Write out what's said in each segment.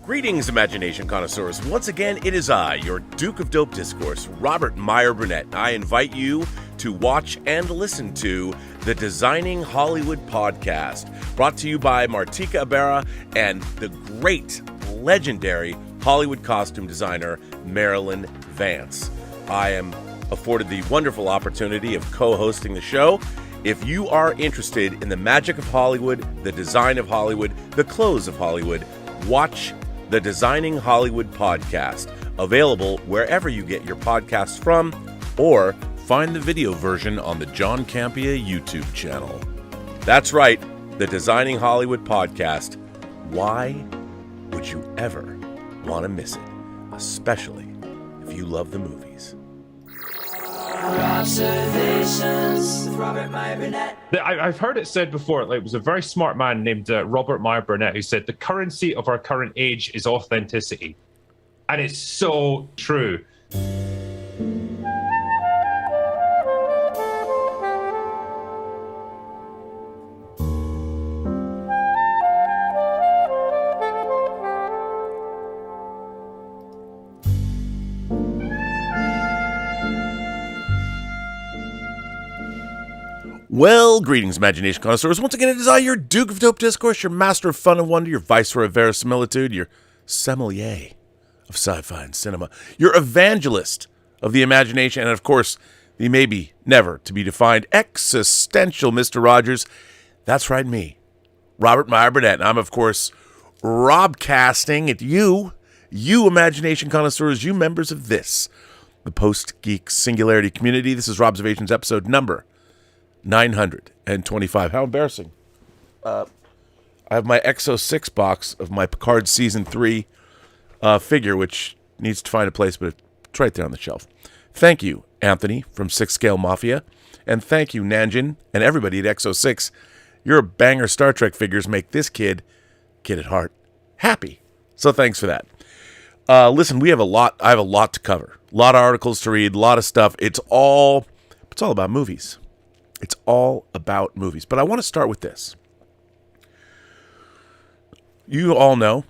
Greetings, imagination connoisseurs. Once again, it is I, your Duke of Dope Discourse, Robert Meyer Burnett. I invite you to watch and listen to the Designing Hollywood podcast, brought to you by Martika Ibarra and the great, legendary Hollywood costume designer, Marilyn Vance. I am afforded the wonderful opportunity of co-hosting the show. If you are interested in the magic of Hollywood, the design of Hollywood, the clothes of Hollywood, watch the Designing Hollywood podcast, available wherever you get your podcasts from, or find the video version on the John Campea YouTube channel. That's right, the Designing Hollywood podcast. Why would you ever want to miss it? Especially if you love the movies. Observations with Robert Meyer Burnett. I've heard it said before, like, it was a very smart man named Robert Meyer Burnett who said the currency of our current age is authenticity. And it's so true. Well, greetings, imagination connoisseurs. Once again, it is I, your Duke of Dope Discourse, your master of fun and wonder, your viceroy of verisimilitude, your sommelier of sci-fi and cinema, your evangelist of the imagination, and of course, the maybe never to be defined existential Mr. Rogers. That's right, me, Robert Meyer Burnett, and I'm, of course, robcasting at you imagination connoisseurs, you members of this, the Post-Geek Singularity community. This is Robservations episode number 925. How embarrassing. I have my Exo 6 box of my Picard Season 3 figure, which needs to find a place, but it's right there on the shelf. Thank you, Anthony from 6 Scale Mafia, and thank you, Nanjin, and everybody at Exo 6. Your banger Star Trek figures make this kid at heart happy. So thanks for that. Listen, I have a lot to cover. A lot of articles to read, a lot of stuff. It's all about movies. It's all about movies. But I want to start with this. You all know,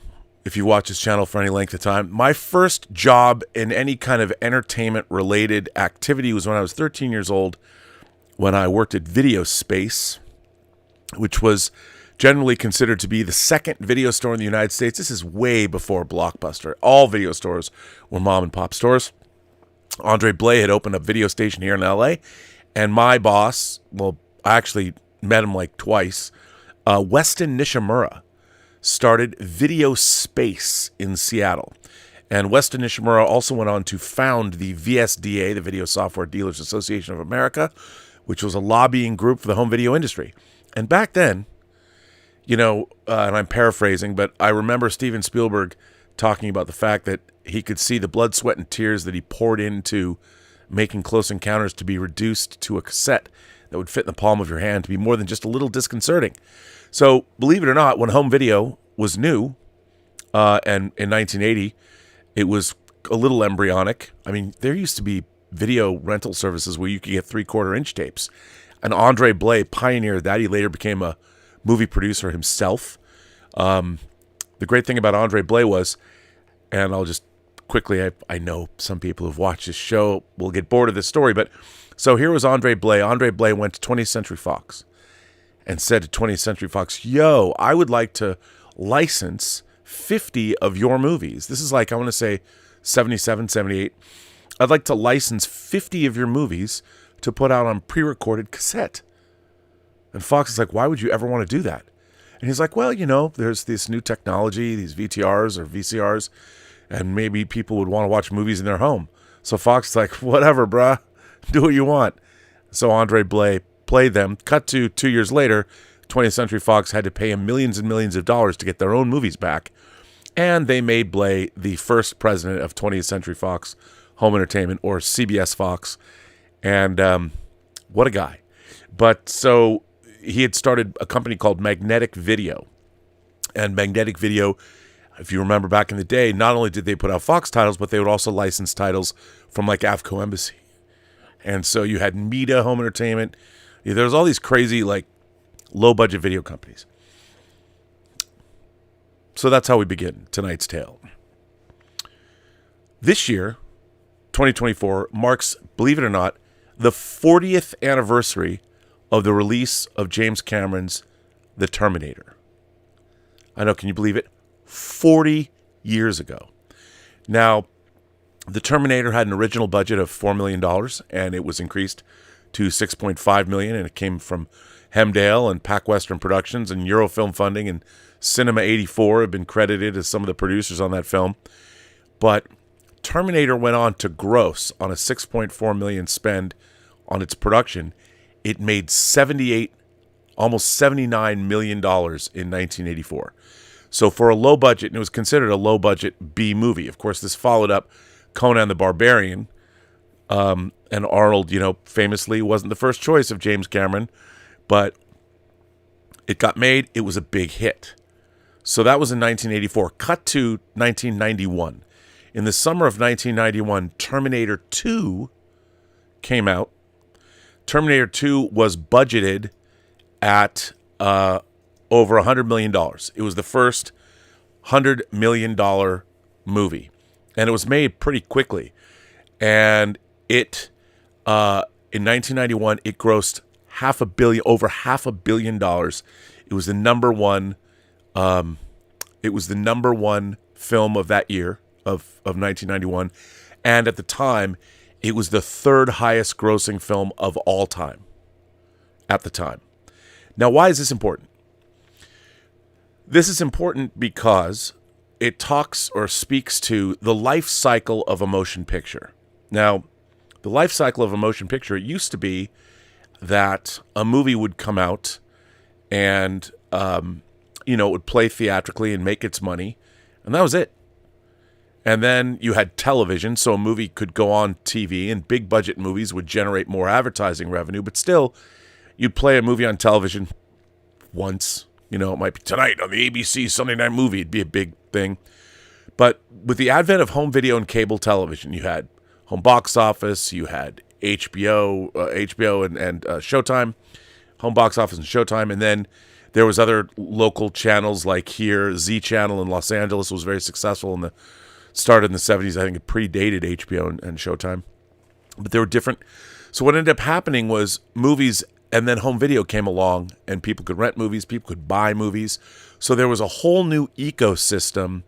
if you watch this channel for any length of time, my first job in any kind of entertainment-related activity was when I was 13 years old, when I worked at Video Space, which was generally considered to be the second video store in the United States. This is way before Blockbuster. All video stores were mom-and-pop stores. Andre Blay had opened a video station here in L.A., and my boss, well, I actually met him like twice, Weston Nishimura, started Video Space in Seattle. And Weston Nishimura also went on to found the VSDA, the Video Software Dealers Association of America, which was a lobbying group for the home video industry. And back then, and I'm paraphrasing, but I remember Steven Spielberg talking about the fact that he could see the blood, sweat, and tears that he poured into making Close Encounters to be reduced to a cassette that would fit in the palm of your hand, to be more than just a little disconcerting. So, believe it or not, when home video was new, and in 1980, it was a little embryonic. I mean, there used to be video rental services where you could get 3/4-inch tapes. And Andre Blay pioneered that. He later became a movie producer himself. The great thing about Andre Blay was, and I'll just quickly, I know some people who've watched this show will get bored of this story, but so here was Andre Blay. Andre Blay went to 20th Century Fox and said to 20th Century Fox, yo, I would like to license 50 of your movies. This is like, I want to say 77, 78. I'd like to license 50 of your movies to put out on pre-recorded cassette. And Fox is like, why would you ever want to do that? And he's like, well, there's this new technology, these VTRs or VCRs, and maybe people would want to watch movies in their home. So Fox is like, whatever, bruh. Do what you want. So Andre Blay played them. Cut to 2 years later, 20th Century Fox had to pay him millions and millions of dollars to get their own movies back. And they made Blay the first president of 20th Century Fox Home Entertainment, or CBS Fox. And what a guy. But so he had started a company called Magnetic Video. And Magnetic Video, if you remember back in the day, not only did they put out Fox titles, but they would also license titles from like Avco Embassy. And so you had Meta Home Entertainment. There was all these crazy, like, low-budget video companies. So that's how we begin tonight's tale. This year, 2024, marks, believe it or not, the 40th anniversary of the release of James Cameron's The Terminator. I know, can you believe it? 40 years ago. Now, The Terminator had an original budget of $4 million, and it was increased to $6.5 million, and it came from Hemdale and Pac Western Productions and Eurofilm Funding, and Cinema 84 have been credited as some of the producers on that film. But Terminator went on to gross on a $6.4 million spend on its production. It made almost $79 million in 1984. So for a low budget, and it was considered a low budget B movie. Of course, this followed up Conan the Barbarian, and Arnold, famously wasn't the first choice of James Cameron, but it got made. It was a big hit. So that was in 1984. Cut to 1991. In the summer of 1991, Terminator 2 came out. Terminator 2 was budgeted at over $100 million. It was the first $100 million movie. And it was made pretty quickly. And it, in 1991, it grossed over half a billion dollars. It was the number one film of that year of 1991. And at the time, it was the third highest grossing film of all time at the time. Now, why is this important? This is important because it talks or speaks to the life cycle of a motion picture. Now, the life cycle of a motion picture, it used to be that a movie would come out and, it would play theatrically and make its money, and that was it. And then you had television, so a movie could go on TV, and big budget movies would generate more advertising revenue, but still, you'd play a movie on television once. It might be tonight on the ABC Sunday Night Movie. It'd be a big thing. But with the advent of home video and cable television, you had home box office, you had HBO and Showtime, home box office and Showtime, and then there was other local channels like here, Z Channel in Los Angeles was very successful started in the 70s. I think it predated HBO and Showtime. But they were different. So what ended up happening was movies and then home video came along, and people could rent movies, people could buy movies. So there was a whole new ecosystem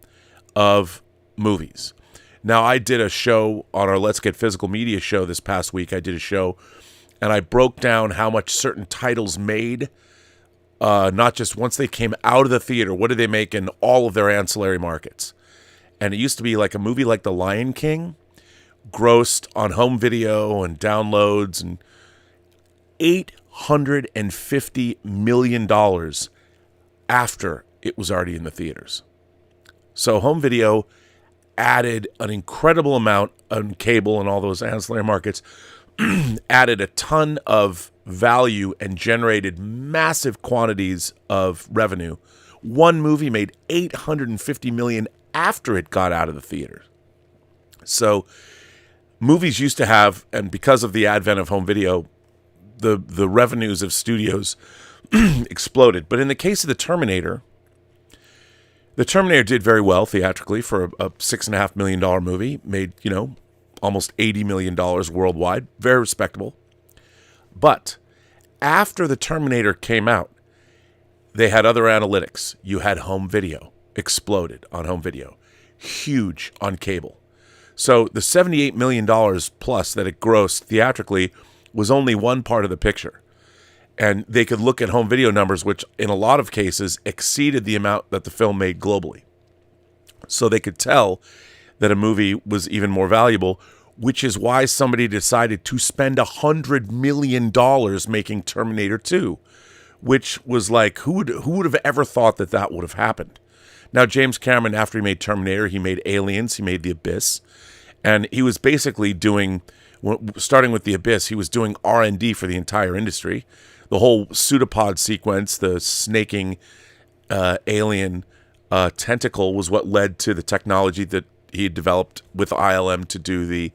of movies. Now, I did a show on our Let's Get Physical Media show this past week. I did a show, and I broke down how much certain titles made, not just once they came out of the theater, what did they make in all of their ancillary markets. And it used to be like a movie like The Lion King grossed on home video and downloads and $850 million after it was already in the theaters. So home video added an incredible amount on cable and all those ancillary markets, added a ton of value and generated massive quantities of revenue. One movie made $850 million after it got out of the theater. So movies used to have, and because of the advent of home video, the revenues of studios exploded. But in the case of The Terminator did very well theatrically for a $6.5 million movie, made, almost $80 million worldwide, very respectable. But after The Terminator came out, they had other analytics. You had home video, exploded on home video, huge on cable. So the $78 million plus that it grossed theatrically was only one part of the picture. And they could look at home video numbers, which in a lot of cases exceeded the amount that the film made globally. So they could tell that a movie was even more valuable, which is why somebody decided to spend $100 million making Terminator 2, which was like, who would have ever thought that would have happened? Now, James Cameron, after he made Terminator, he made Aliens, he made The Abyss, and he was basically doing, starting with The Abyss, he was doing R&D for the entire industry. The whole pseudopod sequence, the snaking alien tentacle, was what led to the technology that he had developed with ILM to do the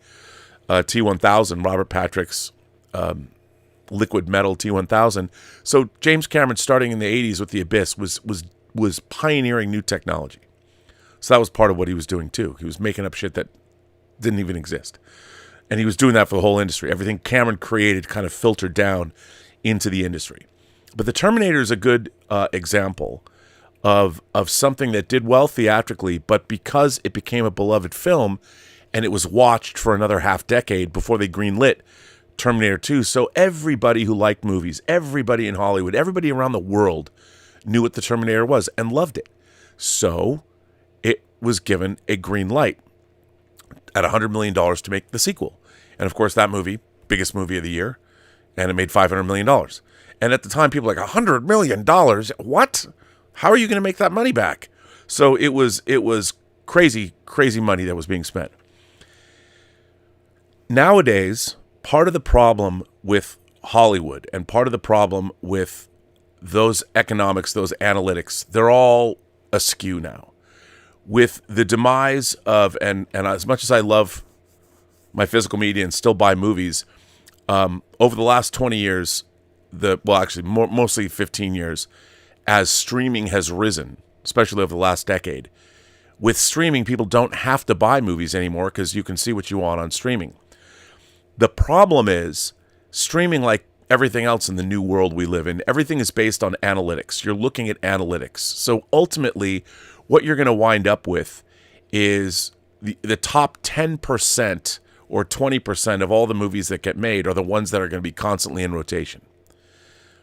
T-1000, Robert Patrick's liquid metal T-1000. So James Cameron, starting in the 80s with The Abyss, was was pioneering new technology. So that was part of what he was doing too. He was making up shit that didn't even exist. And he was doing that for the whole industry. Everything Cameron created kind of filtered down into the industry. But the Terminator is a good example of something that did well theatrically, but because it became a beloved film and it was watched for another half decade before they greenlit Terminator 2. So everybody who liked movies, everybody in Hollywood, everybody around the world knew what the Terminator was and loved it. So it was given a green light at $100 million to make the sequel. And of course, that movie, biggest movie of the year, and it made $500 million. And at the time, people were like, $100 million? What? How are you going to make that money back? So it was crazy, crazy money that was being spent. Nowadays, part of the problem with Hollywood and part of the problem with those economics, those analytics, they're all askew now. With the demise of, and as much as I love my physical media and still buy movies, over the last 20 years, mostly 15 years, as streaming has risen, especially over the last decade, with streaming, people don't have to buy movies anymore because you can see what you want on streaming. The problem is streaming, like everything else in the new world we live in, everything is based on analytics. You're looking at analytics. So ultimately, what you're going to wind up with is the top 10% or 20% of all the movies that get made are the ones that are going to be constantly in rotation.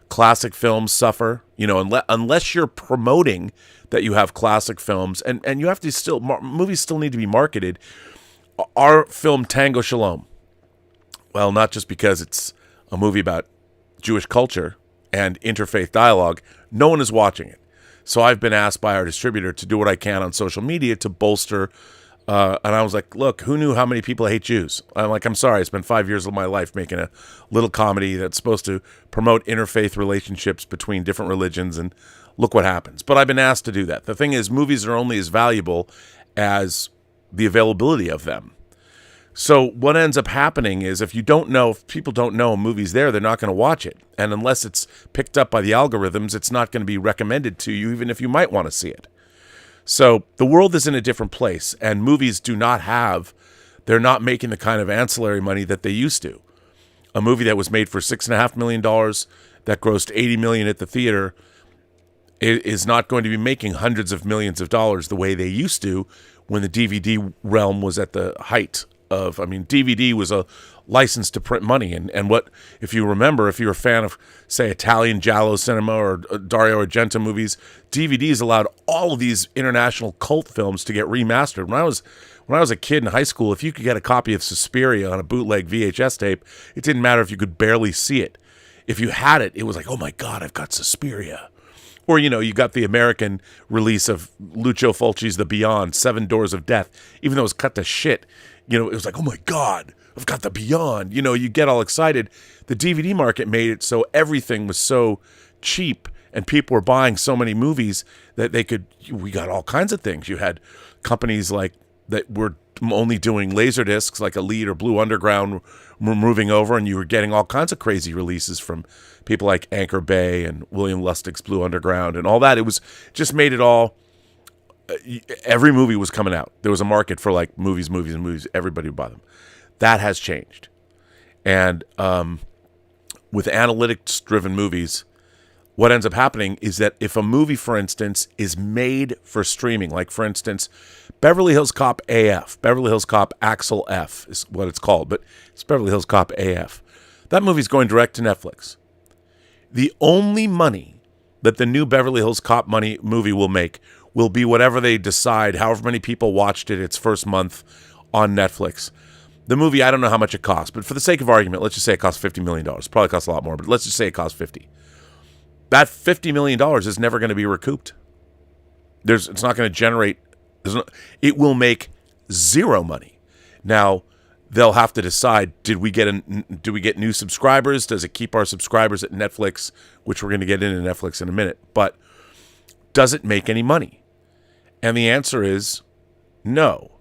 Classic films suffer, unless you're promoting that you have classic films, and you have to movies still need to be marketed. Our film Tango Shalom, well, not just because it's a movie about Jewish culture and interfaith dialogue, no one is watching it. So I've been asked by our distributor to do what I can on social media to bolster. And I was like, look, who knew how many people hate Jews? I'm like, I'm sorry. I spent 5 years of my life making a little comedy that's supposed to promote interfaith relationships between different religions, and look what happens. But I've been asked to do that. The thing is, movies are only as valuable as the availability of them. So what ends up happening is if people don't know a movie's there, they're not going to watch it. And unless it's picked up by the algorithms, it's not going to be recommended to you, even if you might want to see it. So the world is in a different place, and movies they're not making the kind of ancillary money that they used to. A movie that was made for $6.5 million that grossed $80 million at the theater is not going to be making hundreds of millions of dollars the way they used to when the DVD realm was at the height of, DVD was a license to print money. And what, if you remember, if you're a fan of, say, Italian Giallo cinema or Dario Argento movies, DVDs allowed all of these international cult films to get remastered. When I was a kid in high school, if you could get a copy of Suspiria on a bootleg VHS tape, it didn't matter if you could barely see it. If you had it, it was like, oh my God, I've got Suspiria. Or, you got the American release of Lucio Fulci's The Beyond, 7 Doors of Death. Even though it was cut to shit, it was like, oh my God, I've got The Beyond. You get all excited. The DVD market made it so everything was so cheap and people were buying so many movies that we got all kinds of things. You had companies like that were only doing laser discs, like Elite or Blue Underground were moving over, and you were getting all kinds of crazy releases from people like Anchor Bay and William Lustig's Blue Underground and all that. It was just made it all. Every movie was coming out. There was a market for like movies. Everybody would buy them. That has changed. And with analytics-driven movies, what ends up happening is that if a movie, for instance, is made for streaming, like, for instance, Beverly Hills Cop AF, Beverly Hills Cop Axel F is what it's called, but it's Beverly Hills Cop AF. That movie's going direct to Netflix. The only money that the new Beverly Hills Cop movie will make will be whatever they decide, however many people watched it its first month on Netflix. The movie, I don't know how much it costs, but for the sake of argument, let's just say it costs $50 million. Probably costs a lot more, but let's just say it costs 50. That $50 million is never going to be recouped. It's not going to generate, it will make zero money. Now, they'll have to decide, do we get new subscribers? Does it keep our subscribers at Netflix, which we're going to get into Netflix in a minute, but does it make any money? And the answer is no,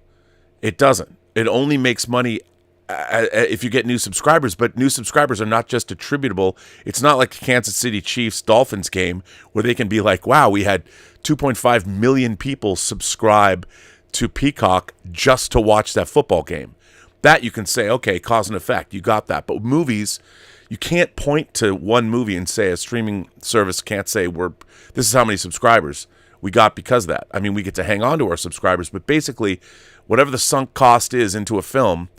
it doesn't. It only makes money if you get new subscribers, but new subscribers are not just attributable. It's not like the Kansas City Chiefs Dolphins game where they can be like, wow, we had 2.5 million people subscribe to Peacock just to watch that football game. That you can say, okay, cause and effect, you got that. But movies, you can't point to one movie and say a streaming service can't say this is how many subscribers we got because of that. I mean, we get to hang on to our subscribers, but basically, whatever the sunk cost is into a film,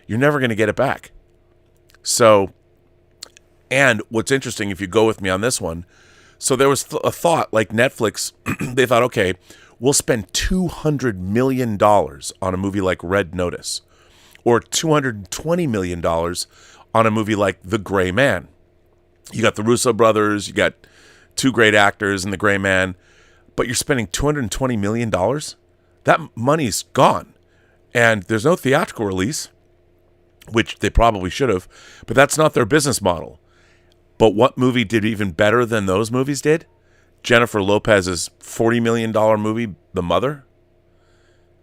you're never going to get it back. So, and what's interesting, if you go with me on this one, so there was a thought, like Netflix, they thought, okay, we'll spend $200 million on a movie like Red Notice, or $220 million on a movie like The Gray Man. You got the Russo brothers, you got two great actors in The Gray Man, but you're spending $220 million? That money's gone. And there's no theatrical release, which they probably should have, but that's not their business model. But what movie did even better than those movies did? Jennifer Lopez's $40 million movie, The Mother.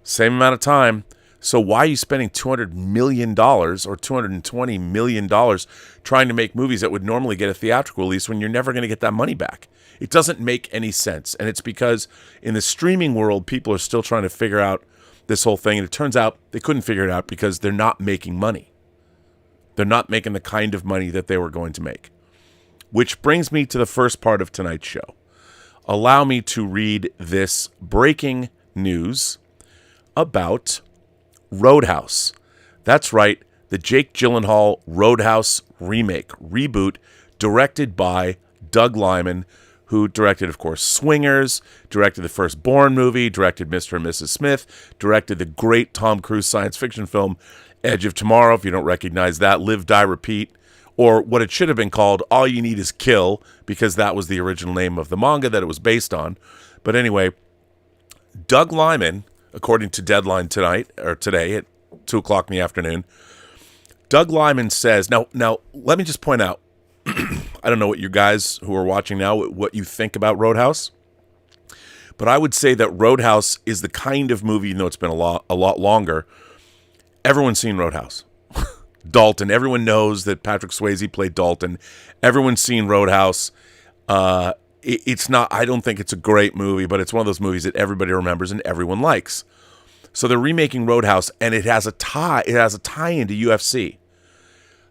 Same amount of time. So why are you spending $200 million or $220 million trying to make movies that would normally get a theatrical release when you're never going to get that money back? It doesn't make any sense. And it's because in the streaming world, people are still trying to figure out this whole thing. And it turns out they couldn't figure it out because they're not making money. They're not making the kind of money that they were going to make. Which brings me to the first part of tonight's show. Allow me to read this breaking news about Roadhouse. That's right, the Jake Gyllenhaal Roadhouse reboot, directed by Doug Liman, who directed, of course, Swingers, directed the first Bourne movie, directed Mr. and Mrs. Smith, directed the great Tom Cruise science fiction film Edge of Tomorrow, if you don't recognize that, Live, Die, Repeat, or what it should have been called, All You Need Is Kill, because that was the original name of the manga that it was based on. But anyway, Doug Liman, according to Deadline today at 2 o'clock in the afternoon, Doug Liman says, now let me just point out, I don't know what you guys who are watching now, what you think about Roadhouse, but I would say that Roadhouse is the kind of movie, even though it's been a lot longer, everyone's seen Roadhouse. Dalton, everyone knows that Patrick Swayze played Dalton. Everyone's seen Roadhouse. It's not, I don't think it's a great movie, but it's one of those movies that everybody remembers and everyone likes. So they're remaking Roadhouse, and it has a tie into UFC.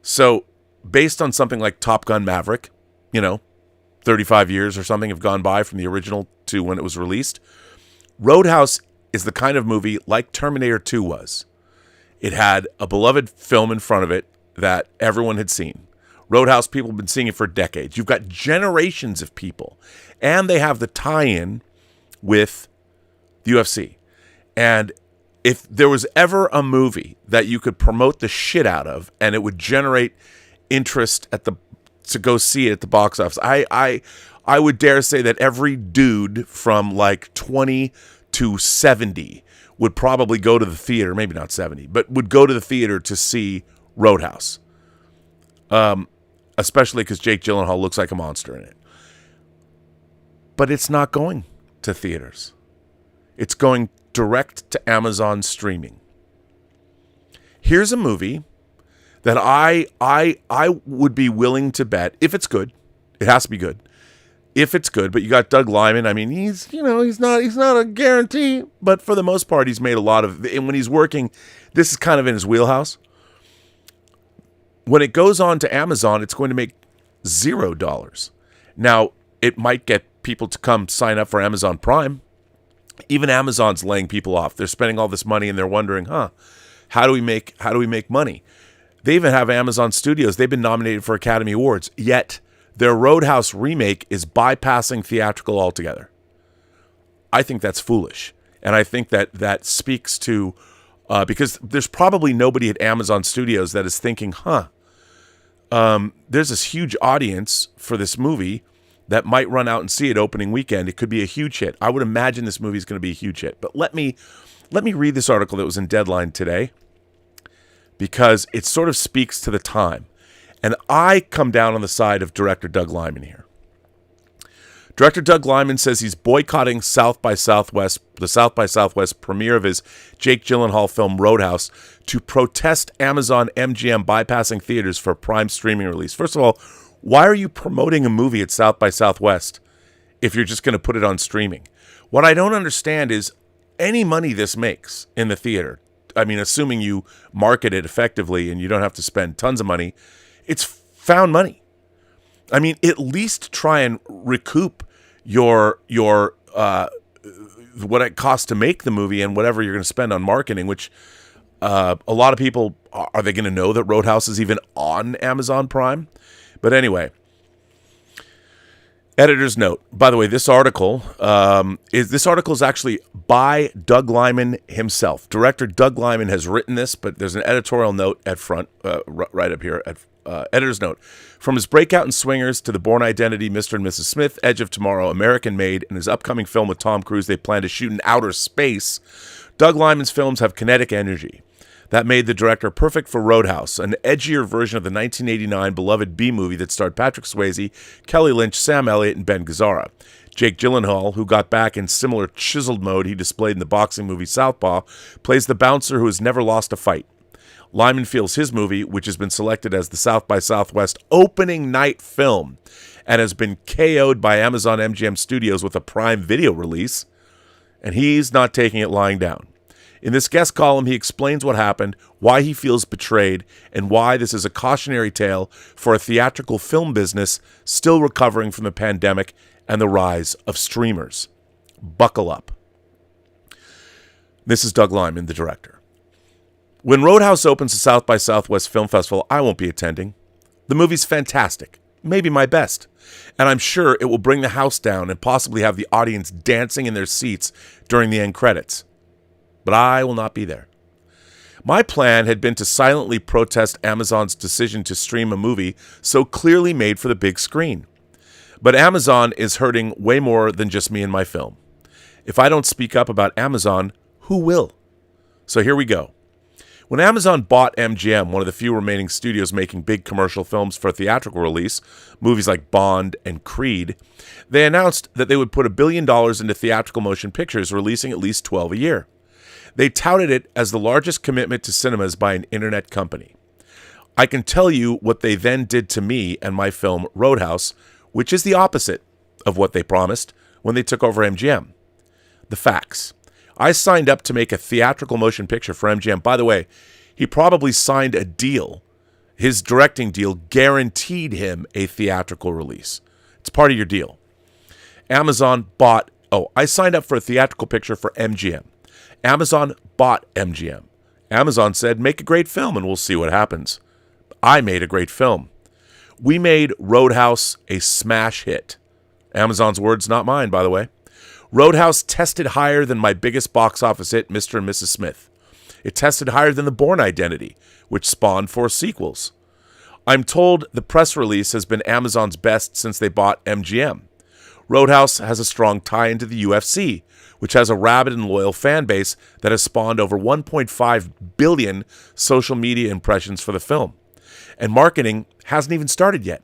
So based on something like Top Gun Maverick, 35 years or something have gone by from the original to when it was released. Roadhouse is the kind of movie like Terminator 2 was. It had a beloved film in front of it that everyone had seen. Roadhouse, people have been seeing it for decades. You've got generations of people. And they have the tie-in with the UFC. And if there was ever a movie that you could promote the shit out of and it would generate interest to go see it at the box office, I would dare say that every dude from like 20 to 70 would probably go to the theater, maybe not 70, but would go to the theater to see Roadhouse. Especially because Jake Gyllenhaal looks like a monster in it. But it's not going to theaters. It's going direct to Amazon streaming. Here's a movie that I would be willing to bet, if it's good, it has to be good, if it's good, but you got Doug Liman. I mean, he's not a guarantee, but for the most part, he's made a lot of, and when he's working, this is kind of in his wheelhouse. When it goes on to Amazon, it's going to make $0. Now, it might get people to come sign up for Amazon Prime. Even Amazon's laying people off. They're spending all this money and they're wondering, how do we make money? They even have Amazon Studios. They've been nominated for Academy Awards, yet their Roadhouse remake is bypassing theatrical altogether. I think that's foolish. And I think that speaks to, because there's probably nobody at Amazon Studios that is thinking, there's this huge audience for this movie that might run out and see it opening weekend. It could be a huge hit. I would imagine this movie is going to be a huge hit. But let me read this article that was in Deadline today, because it sort of speaks to the time. And I come down on the side of director Doug Liman here. Director Doug Liman says he's boycotting the South by Southwest premiere of his Jake Gyllenhaal film Roadhouse to protest Amazon MGM bypassing theaters for Prime streaming release. First of all, why are you promoting a movie at South by Southwest if you're just going to put it on streaming? What I don't understand is any money this makes in the theater, I mean, assuming you market it effectively and you don't have to spend tons of money, it's found money. I mean, at least try and recoup your what it costs to make the movie and whatever you're going to spend on marketing, which a lot of people, are they going to know that Roadhouse is even on Amazon Prime? But anyway, editor's note. By the way, this article is actually by Doug Liman himself. Director Doug Liman has written this, but there's an editorial note at front, right up here. Editor's note. From his breakout in Swingers to The Bourne Identity, Mr. and Mrs. Smith, Edge of Tomorrow, American Made, and his upcoming film with Tom Cruise they plan to shoot in outer space, Doug Liman's films have kinetic energy. That made the director perfect for Roadhouse, an edgier version of the 1989 beloved B-movie that starred Patrick Swayze, Kelly Lynch, Sam Elliott, and Ben Gazzara. Jake Gyllenhaal, who got back in similar chiseled mode he displayed in the boxing movie Southpaw, plays the bouncer who has never lost a fight. Liman feels his movie, which has been selected as the South by Southwest opening night film and has been KO'd by Amazon MGM Studios with a Prime Video release, and he's not taking it lying down. In this guest column, he explains what happened, why he feels betrayed, and why this is a cautionary tale for a theatrical film business still recovering from the pandemic and the rise of streamers. Buckle up. This is Doug Liman, the director. When Roadhouse opens the South by Southwest Film Festival, I won't be attending. The movie's fantastic, maybe my best, and I'm sure it will bring the house down and possibly have the audience dancing in their seats during the end credits. But I will not be there. My plan had been to silently protest Amazon's decision to stream a movie so clearly made for the big screen. But Amazon is hurting way more than just me and my film. If I don't speak up about Amazon, who will? So here we go. When Amazon bought MGM, one of the few remaining studios making big commercial films for theatrical release, movies like Bond and Creed, they announced that they would put $1 billion into theatrical motion pictures, releasing at least 12 a year. They touted it as the largest commitment to cinemas by an internet company. I can tell you what they then did to me and my film Roadhouse, which is the opposite of what they promised when they took over MGM. The facts. I signed up to make a theatrical motion picture for MGM. By the way, he probably signed a deal. His directing deal guaranteed him a theatrical release. It's part of your deal. Amazon bought... I signed up for a theatrical picture for MGM. Amazon bought MGM. Amazon said, make a great film and we'll see what happens. I made a great film. We made Roadhouse a smash hit. Amazon's words, not mine, by the way. Roadhouse tested higher than my biggest box office hit, Mr. and Mrs. Smith. It tested higher than The Bourne Identity, which spawned 4 sequels. I'm told the press release has been Amazon's best since they bought MGM. Roadhouse has a strong tie into the UFC, which has a rabid and loyal fan base that has spawned over 1.5 billion social media impressions for the film. And marketing hasn't even started yet.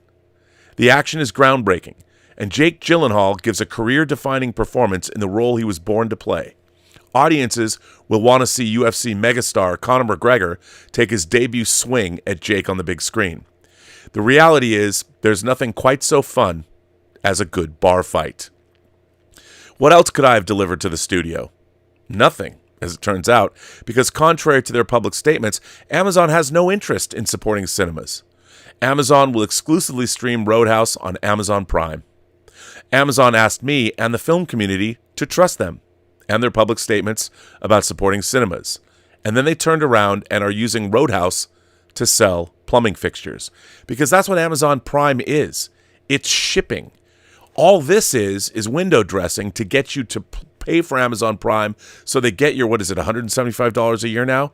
The action is groundbreaking, and Jake Gyllenhaal gives a career-defining performance in the role he was born to play. Audiences will want to see UFC megastar Conor McGregor take his debut swing at Jake on the big screen. The reality is, there's nothing quite so fun as a good bar fight. What else could I have delivered to the studio? Nothing, as it turns out, because contrary to their public statements, Amazon has no interest in supporting cinemas. Amazon will exclusively stream Roadhouse on Amazon Prime. Amazon asked me and the film community to trust them and their public statements about supporting cinemas. And then they turned around and are using Roadhouse to sell plumbing fixtures. Because that's what Amazon Prime is. It's shipping. All this is window dressing to get you to pay for Amazon Prime so they get your, $175 a year now,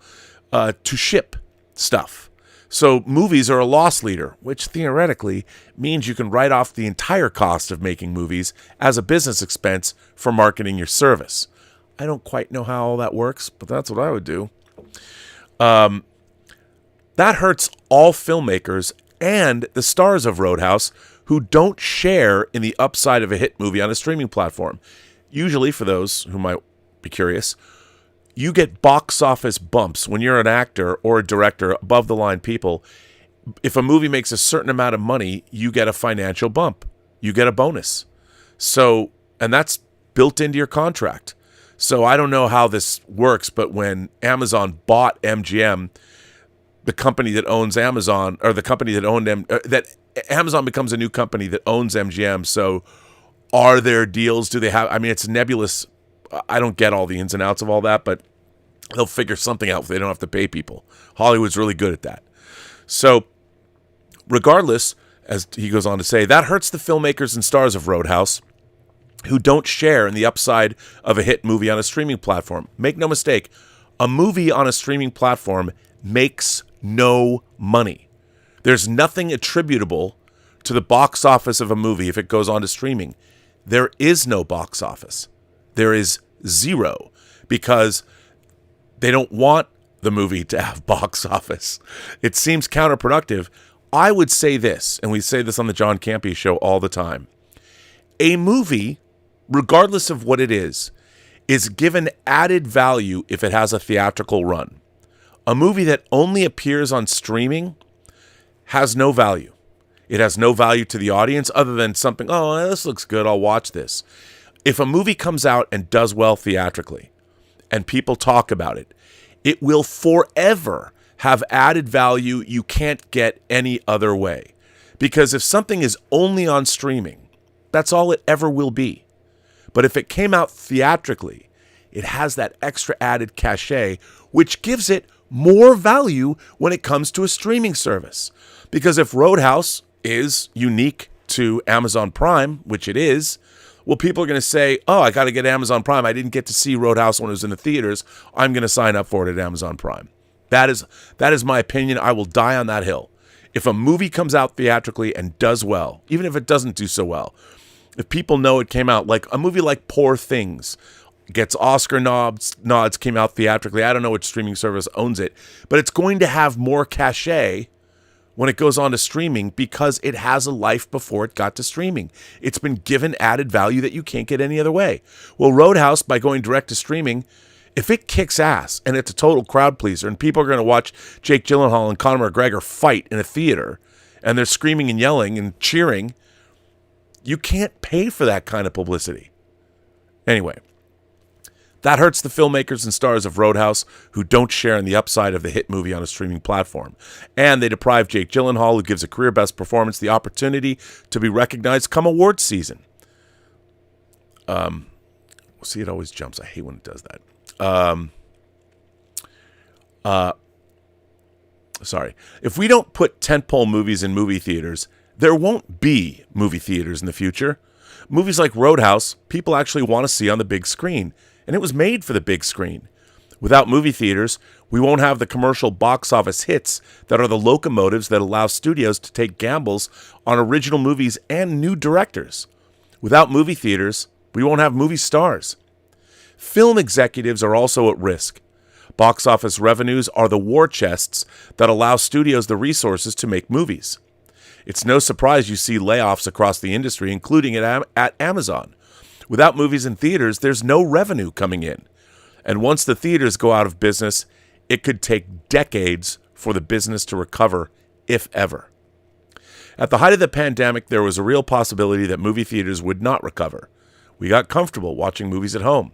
to ship stuff. So movies are a loss leader, which theoretically means you can write off the entire cost of making movies as a business expense for marketing your service. I don't quite know how all that works, but that's what I would do. That hurts all filmmakers and the stars of Roadhouse who don't share in the upside of a hit movie on a streaming platform. Usually, for those who might be curious, you get box office bumps when you're an actor or a director, above the line people. If a movie makes a certain amount of money, you get a financial bump. You get a bonus. So, and that's built into your contract. So I don't know how this works, but when Amazon bought MGM, the company that owns Amazon, or the company that owned them, that Amazon becomes a new company that owns MGM. So are there deals? Do they have, I mean, it's nebulous. I don't get all the ins and outs of all that, but they'll figure something out if they don't have to pay people. Hollywood's really good at that. So regardless, as he goes on to say, that hurts the filmmakers and stars of Roadhouse who don't share in the upside of a hit movie on a streaming platform. Make no mistake, a movie on a streaming platform makes no money. There's nothing attributable to the box office of a movie if it goes on to streaming. There is no box office. There is zero, because they don't want the movie to have box office. It seems counterproductive. I would say this, and we say this on the John Campea show all the time. A movie, regardless of what it is given added value if it has a theatrical run. A movie that only appears on streaming has no value. It has no value to the audience other than something, oh, this looks good, I'll watch this. If a movie comes out and does well theatrically, and people talk about it, it will forever have added value you can't get any other way. Because if something is only on streaming, that's all it ever will be. But if it came out theatrically, it has that extra added cachet, which gives it more value when it comes to a streaming service. Because if Roadhouse is unique to Amazon Prime, which it is, well, people are going to say, oh, I got to get Amazon Prime. I didn't get to see Roadhouse when it was in the theaters. I'm going to sign up for it at Amazon Prime. That is my opinion. I will die on that hill. If a movie comes out theatrically and does well, even if it doesn't do so well, if people know it came out, like a movie like Poor Things, gets Oscar nods, came out theatrically. I don't know which streaming service owns it, but it's going to have more cachet when it goes on to streaming because it has a life before it got to streaming. It's been given added value that you can't get any other way. Well, Roadhouse, by going direct to streaming, if it kicks ass and it's a total crowd pleaser and people are going to watch Jake Gyllenhaal and Conor McGregor fight in a theater and they're screaming and yelling and cheering, you can't pay for that kind of publicity. Anyway, that hurts the filmmakers and stars of Roadhouse who don't share in the upside of the hit movie on a streaming platform. And they deprive Jake Gyllenhaal, who gives a career best performance, the opportunity to be recognized come awards season. See, it always jumps. I hate when it does that. Sorry. If we don't put tentpole movies in movie theaters, there won't be movie theaters in the future. Movies like Roadhouse, people actually want to see on the big screen. And it was made for the big screen. Without movie theaters, we won't have the commercial box office hits that are the locomotives that allow studios to take gambles on original movies and new directors. Without movie theaters, we won't have movie stars. Film executives are also at risk. Box office revenues are the war chests that allow studios the resources to make movies. It's no surprise you see layoffs across the industry, including at Amazon. Without movies in theaters, there's no revenue coming in. And once the theaters go out of business, it could take decades for the business to recover, if ever. At the height of the pandemic, there was a real possibility that movie theaters would not recover. We got comfortable watching movies at home.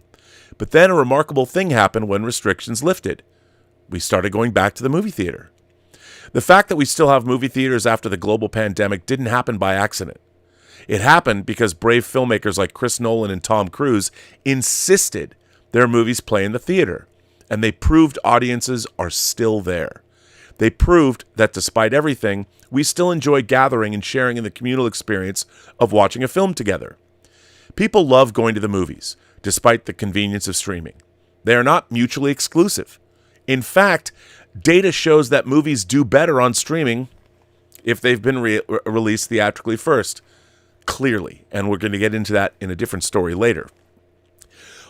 But then a remarkable thing happened when restrictions lifted. We started going back to the movie theater. The fact that we still have movie theaters after the global pandemic didn't happen by accident. It happened because brave filmmakers like Chris Nolan and Tom Cruise insisted their movies play in the theater, and they proved audiences are still there. They proved that despite everything, we still enjoy gathering and sharing in the communal experience of watching a film together. People love going to the movies, despite the convenience of streaming. They are not mutually exclusive. In fact, data shows that movies do better on streaming if they've been released theatrically first. Clearly, and we're going to get into that in a different story later.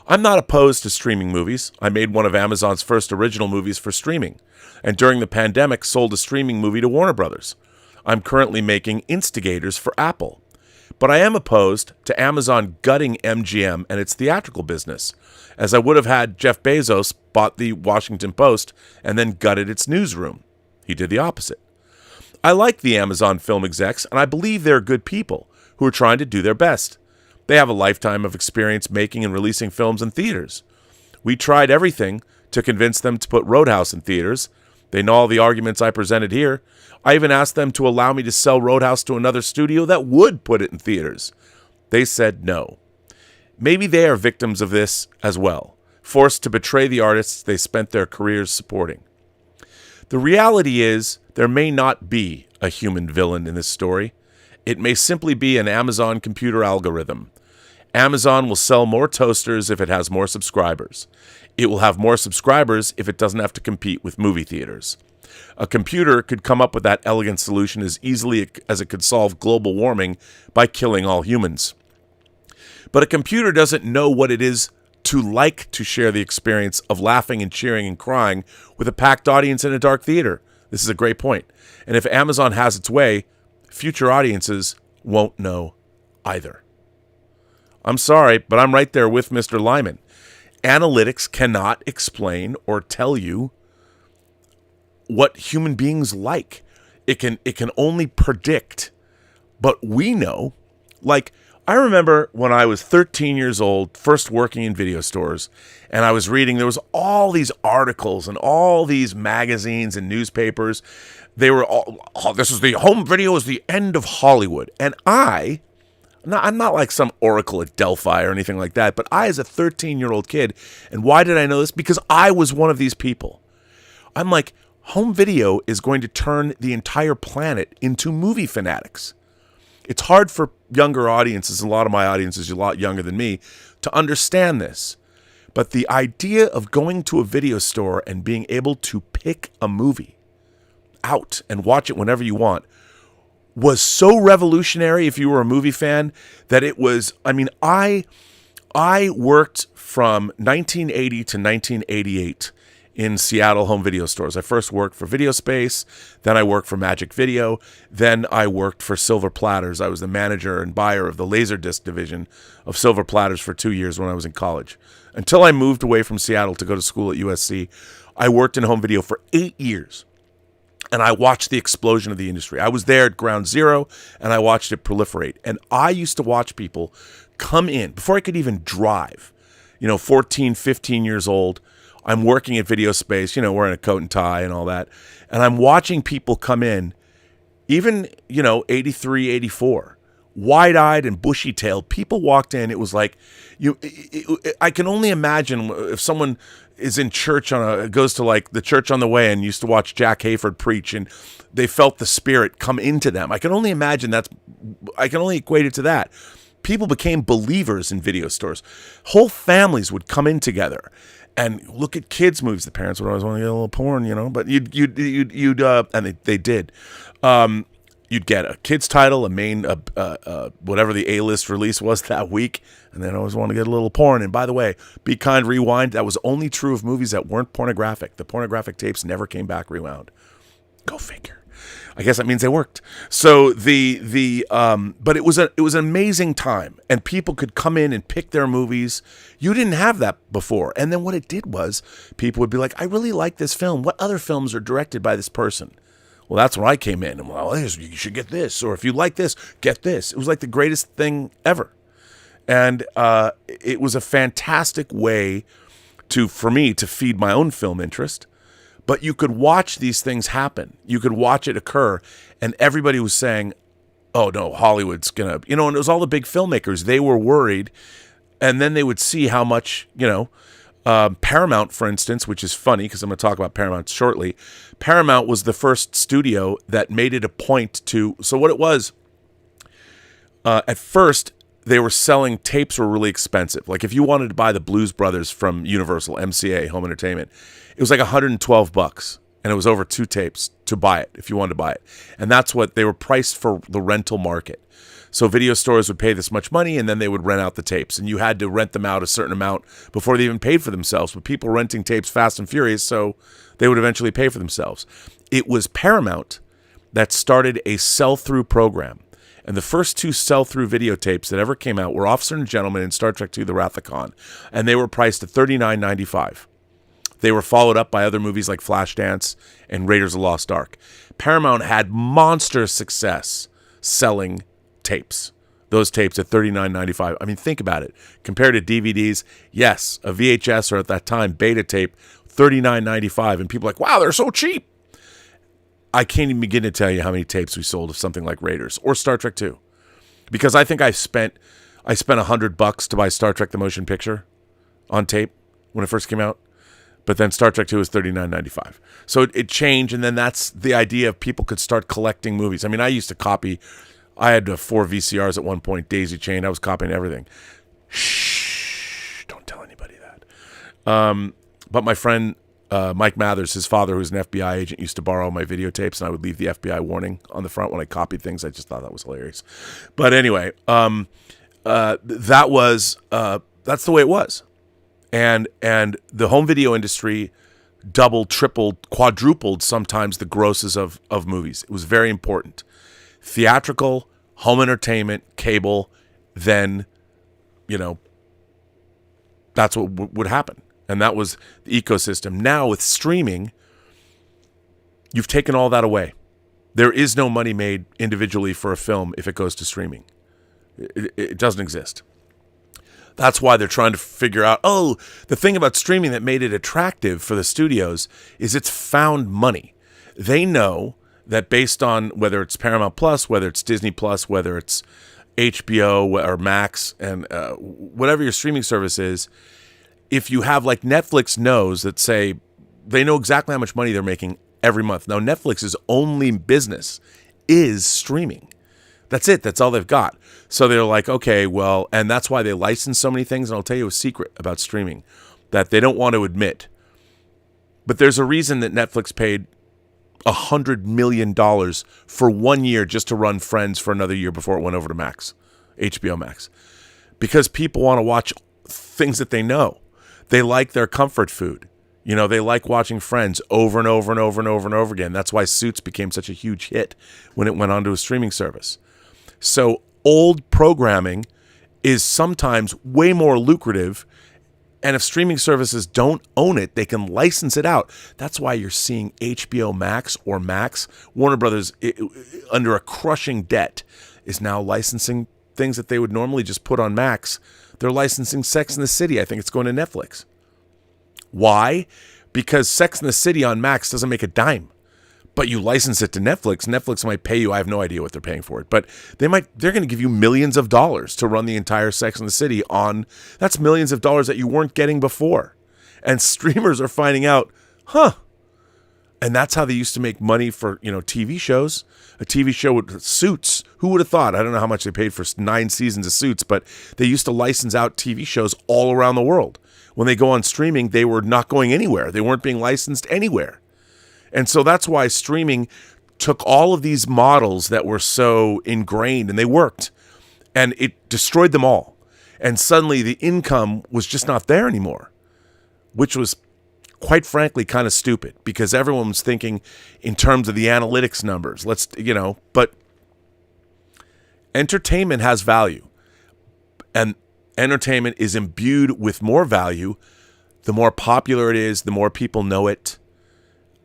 I'm not opposed to streaming movies. I made one of Amazon's first original movies for streaming, and during the pandemic sold a streaming movie to Warner Brothers. I'm currently making instigators for Apple. But I am opposed to Amazon gutting MGM and its theatrical business, as I would have had Jeff Bezos bought the Washington Post and then gutted its newsroom. He did the opposite. I like the Amazon film execs, and I believe they're good people who are trying to do their best. They have a lifetime of experience making and releasing films in theaters. We tried everything to convince them to put Roadhouse in theaters. They know all the arguments I presented here. I even asked them to allow me to sell Roadhouse to another studio that would put it in theaters. They said no. Maybe they are victims of this as well, forced to betray the artists they spent their careers supporting. The reality is, there may not be a human villain in this story. It may simply be an Amazon computer algorithm. Amazon will sell more toasters if it has more subscribers. It will have more subscribers if it doesn't have to compete with movie theaters. A computer could come up with that elegant solution as easily as it could solve global warming by killing all humans. But a computer doesn't know what it is to like to share the experience of laughing and cheering and crying with a packed audience in a dark theater. This is a great point. And if Amazon has its way, future audiences won't know either. I'm sorry, but I'm right there with Mr. Lyman. Analytics cannot explain or tell you what human beings like. It can only predict. But we know, like, I remember when I was 13 years old, first working in video stores, and I was reading, there was all these articles and all these magazines and newspapers. They were all, this is the home video is the end of Hollywood. And I'm not like some oracle at Delphi or anything like that, but I, as a 13-year-old kid, and why did I know this? Because I was one of these people. I'm like, home video is going to turn the entire planet into movie fanatics. It's hard for younger audiences, a lot of my audience is a lot younger than me, to understand this. But the idea of going to a video store and being able to pick a movie out and watch it whenever you want was so revolutionary if you were a movie fan that it was, I worked from 1980 to 1988 in Seattle home video stores. I first worked for Video Space, then I worked for Magic Video, then I worked for Silver Platters. I was the manager and buyer of the Laserdisc division of Silver Platters for 2 years when I was in college. Until I moved away from Seattle to go to school at USC, I worked in home video for 8 years. And I watched the explosion of the industry. I was there at ground zero, and I watched it proliferate. And I used to watch people come in, before I could even drive, 14, 15 years old, I'm working at Video Space, wearing a coat and tie and all that. And I'm watching people come in, even, 83, 84, wide-eyed and bushy-tailed. People walked in. It was like, I can only imagine if someone is in church goes to like the church on the way and used to watch Jack Hayford preach and they felt the spirit come into them. I can only imagine I can only equate it to that. People became believers in video stores. Whole families would come in together and look at kids' movies. The parents would always want to get a little porn, but you'd and they did. You'd get a kid's title, a main, whatever the A-list release was that week, and then I always want to get a little porn. And by the way, Be Kind, Rewind, that was only true of movies that weren't pornographic. The pornographic tapes never came back rewound. Go figure. I guess that means they worked. So but it was an amazing time, and people could come in and pick their movies. You didn't have that before. And then what it did was people would be like, I really like this film. What other films are directed by this person? Well, that's when I came in. And well, you should get this, or if you like this, get this. It was like the greatest thing ever, and it was a fantastic way for me to feed my own film interest. But you could watch these things happen. You could watch it occur, and everybody was saying, "Oh no, Hollywood's gonna," and it was all the big filmmakers. They were worried, and then they would see how much, Paramount, for instance, which is funny because I'm going to talk about Paramount shortly. Paramount was the first studio that made it a point to. So what it was, at first, they were selling tapes were really expensive. Like if you wanted to buy the Blues Brothers from Universal, MCA, Home Entertainment, it was like $112, and it was over 2 tapes to buy it if you wanted to buy it. And that's what they were priced for the rental market. So video stores would pay this much money, and then they would rent out the tapes. And you had to rent them out a certain amount before they even paid for themselves. But people were renting tapes fast and furious, so they would eventually pay for themselves. It was Paramount that started a sell-through program. And the first 2 sell-through videotapes that ever came out were Officer and Gentleman and Star Trek II: The Wrath of Khan. And they were priced at $39.95. They were followed up by other movies like Flashdance and Raiders of the Lost Ark. Paramount had monster success selling tapes. Those tapes at $39.95. I mean, think about it. Compared to DVDs, yes, a VHS or at that time beta tape, $39.95. And people are like, wow, they're so cheap. I can't even begin to tell you how many tapes we sold of something like Raiders or Star Trek 2. Because I think I spent $100 to buy Star Trek the Motion Picture on tape when it first came out. But then Star Trek 2 was $39.95. So it changed, and then that's the idea of people could start collecting movies. I mean, I used to copy. I had 4 VCRs at one point, Daisy Chain. I was copying everything. Shh, don't tell anybody that. But my friend Mike Mathers, his father, who's an FBI agent, used to borrow my videotapes, and I would leave the FBI warning on the front when I copied things. I just thought that was hilarious. But anyway, that's the way it was. And the home video industry doubled, tripled, quadrupled sometimes the grosses of movies. It was very important. Theatrical, home entertainment, cable, then, that's what would happen. And that was the ecosystem. Now with streaming, you've taken all that away. There is no money made individually for a film if it goes to streaming. It doesn't exist. That's why they're trying to figure out, the thing about streaming that made it attractive for the studios is it's found money. They know that based on whether it's Paramount Plus, whether it's Disney Plus, whether it's HBO or Max, and whatever your streaming service is, if you have, like, Netflix knows that, say, they know exactly how much money they're making every month. Now, Netflix's only business is streaming. That's it. That's all they've got. So they're like, okay, well, and that's why they license so many things. And I'll tell you a secret about streaming that they don't want to admit. But there's a reason that Netflix paid $100 million for 1 year just to run Friends for another year before it went over to Max, HBO Max. Because people want to watch things that they know. They like their comfort food. They like watching Friends over and over and over and over and over again. That's why Suits became such a huge hit when it went onto a streaming service. So old programming is sometimes way more lucrative, and if streaming services don't own it, they can license it out. That's why you're seeing HBO Max or Max, Warner Brothers, under a crushing debt, is now licensing things that they would normally just put on Max. They're licensing Sex and the City. I think it's going to Netflix. Why? Because Sex and the City on Max doesn't make a dime. But you license it to Netflix. Netflix might pay you. I have no idea what they're paying for it. But they're going to give you millions of dollars to run the entire Sex and the City on. That's millions of dollars that you weren't getting before. And streamers are finding out, And that's how they used to make money for, TV shows. A TV show with Suits. Who would have thought? I don't know how much they paid for 9 seasons of Suits, but they used to license out TV shows all around the world. When they go on streaming, they were not going anywhere. They weren't being licensed anywhere. And so that's why streaming took all of these models that were so ingrained, and they worked, and it destroyed them all. And suddenly the income was just not there anymore, which was, quite frankly, kind of stupid because everyone was thinking in terms of the analytics numbers. But entertainment has value, and entertainment is imbued with more value. The more popular it is, the more people know it.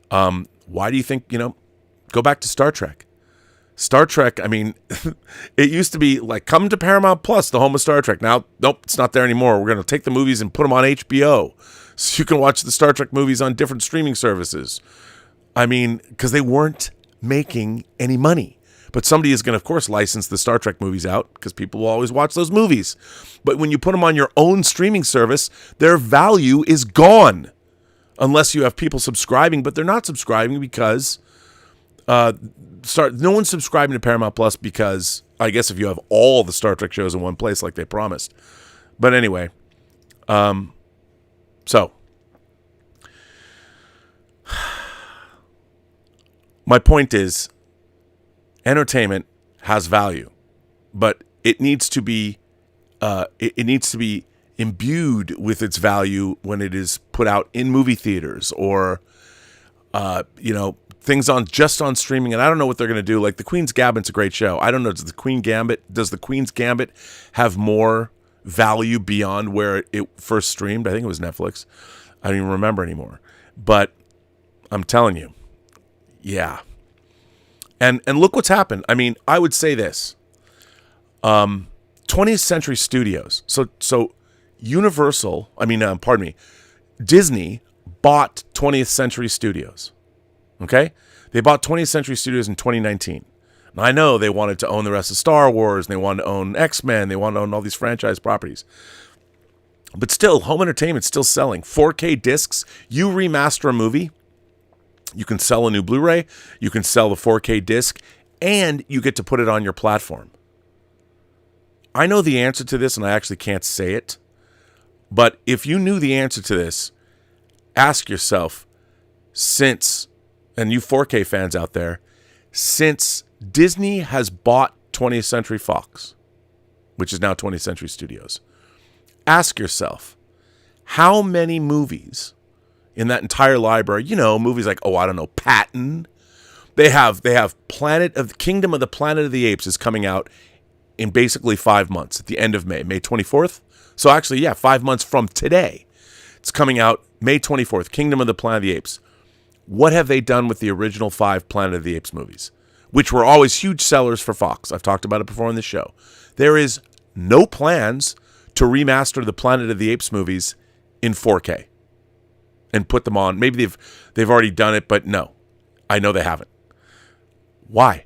Why do you think, go back to Star Trek. Star Trek, I mean, it used to be like, come to Paramount Plus, the home of Star Trek. Now, nope, it's not there anymore. We're going to take the movies and put them on HBO so you can watch the Star Trek movies on different streaming services. I mean, because they weren't making any money. But somebody is going to, of course, license the Star Trek movies out because people will always watch those movies. But when you put them on your own streaming service, their value is gone. Unless you have people subscribing, but they're not subscribing because no one's subscribing to Paramount Plus because I guess if you have all the Star Trek shows in one place like they promised. But anyway, so my point is entertainment has value, but it needs to be imbued with its value when it is put out in movie theaters or, things just on streaming, and I don't know what they're going to do. Like The Queen's Gambit's a great show. I don't know, does The Queen's Gambit have more value beyond where it first streamed? I think it was Netflix. I don't even remember anymore. But I'm telling you, yeah. And look what's happened. I mean, I would say this. 20th Century Studios. So Disney bought 20th Century Studios. Okay? They bought 20th Century Studios in 2019. Now, I know they wanted to own the rest of Star Wars, and they wanted to own X-Men, they wanted to own all these franchise properties. But still, home entertainment's still selling. 4K discs, you remaster a movie, you can sell a new Blu-ray, you can sell the 4K disc, and you get to put it on your platform. I know the answer to this, and I actually can't say it. But if you knew the answer to this, ask yourself, and you 4K fans out there, since Disney has bought 20th Century Fox, which is now 20th Century Studios, ask yourself, how many movies in that entire library, movies like, Patton, they have Kingdom of the Planet of the Apes is coming out in basically 5 months at the end of May 24th. So actually, 5 months from today, it's coming out May 24th, Kingdom of the Planet of the Apes. What have they done with the original 5 Planet of the Apes movies, which were always huge sellers for Fox? I've talked about it before on this show. There is no plans to remaster the Planet of the Apes movies in 4K and put them on. Maybe they've already done it, but no, I know they haven't. Why?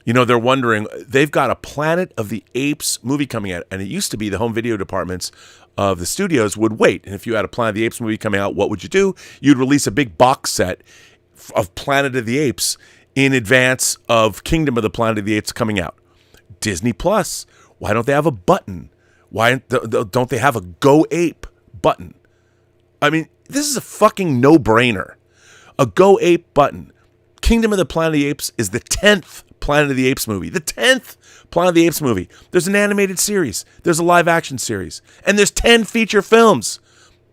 They're wondering, they've got a Planet of the Apes movie coming out, and it used to be the home video departments of the studios would wait. And if you had a Planet of the Apes movie coming out, what would you do? You'd release a big box set of Planet of the Apes in advance of Kingdom of the Planet of the Apes coming out. Disney Plus, why don't they have a button? Why don't they have a Go Ape button? I mean, this is a fucking no-brainer. A Go Ape button. Kingdom of the Planet of the Apes is the 10th Planet of the Apes movie. The 10th Planet of the Apes movie. There's an animated series. There's a live action series. And there's 10 feature films.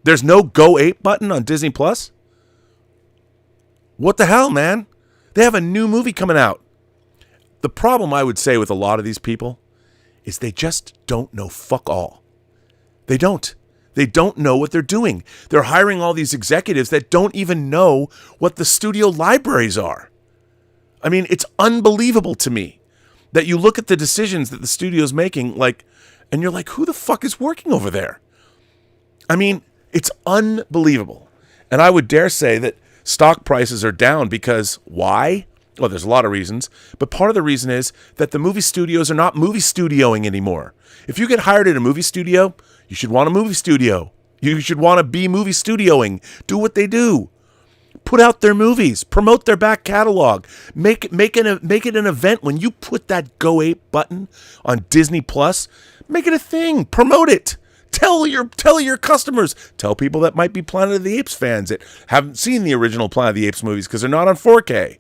There's no Go Ape button on Disney Plus? What the hell, man? They have a new movie coming out. The problem, I would say, with a lot of these people is they just don't know fuck all. They don't. They don't know what they're doing. They're hiring all these executives that don't even know what the studio libraries are. I mean, it's unbelievable to me that you look at the decisions that the studio's making, and you're like, who the fuck is working over there? I mean, it's unbelievable. And I would dare say that stock prices are down because why? Well, there's a lot of reasons, but part of the reason is that the movie studios are not movie studioing anymore. If you get hired at a movie studio, you should want a movie studio. You should want to be movie studioing. Do what they do. Put out their movies. Promote their back catalog. Make it an event. When you put that Go Ape button on Disney Plus, make it a thing. Promote it. Tell your customers. Tell people that might be Planet of the Apes fans that haven't seen the original Planet of the Apes movies because they're not on 4K.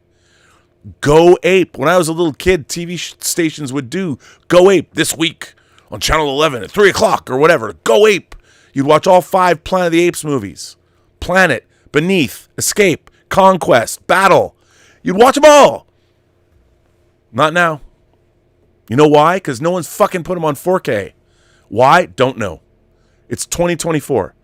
Go Ape. When I was a little kid, TV stations would do Go Ape this week on Channel 11 at 3 o'clock or whatever. Go Ape. You'd watch all 5 Planet of the Apes movies. Planet, Beneath, Escape, Conquest, Battle. You'd watch them all. Not now. You know why? Because no one's fucking put them on 4K. Why? Don't know. It's 2024.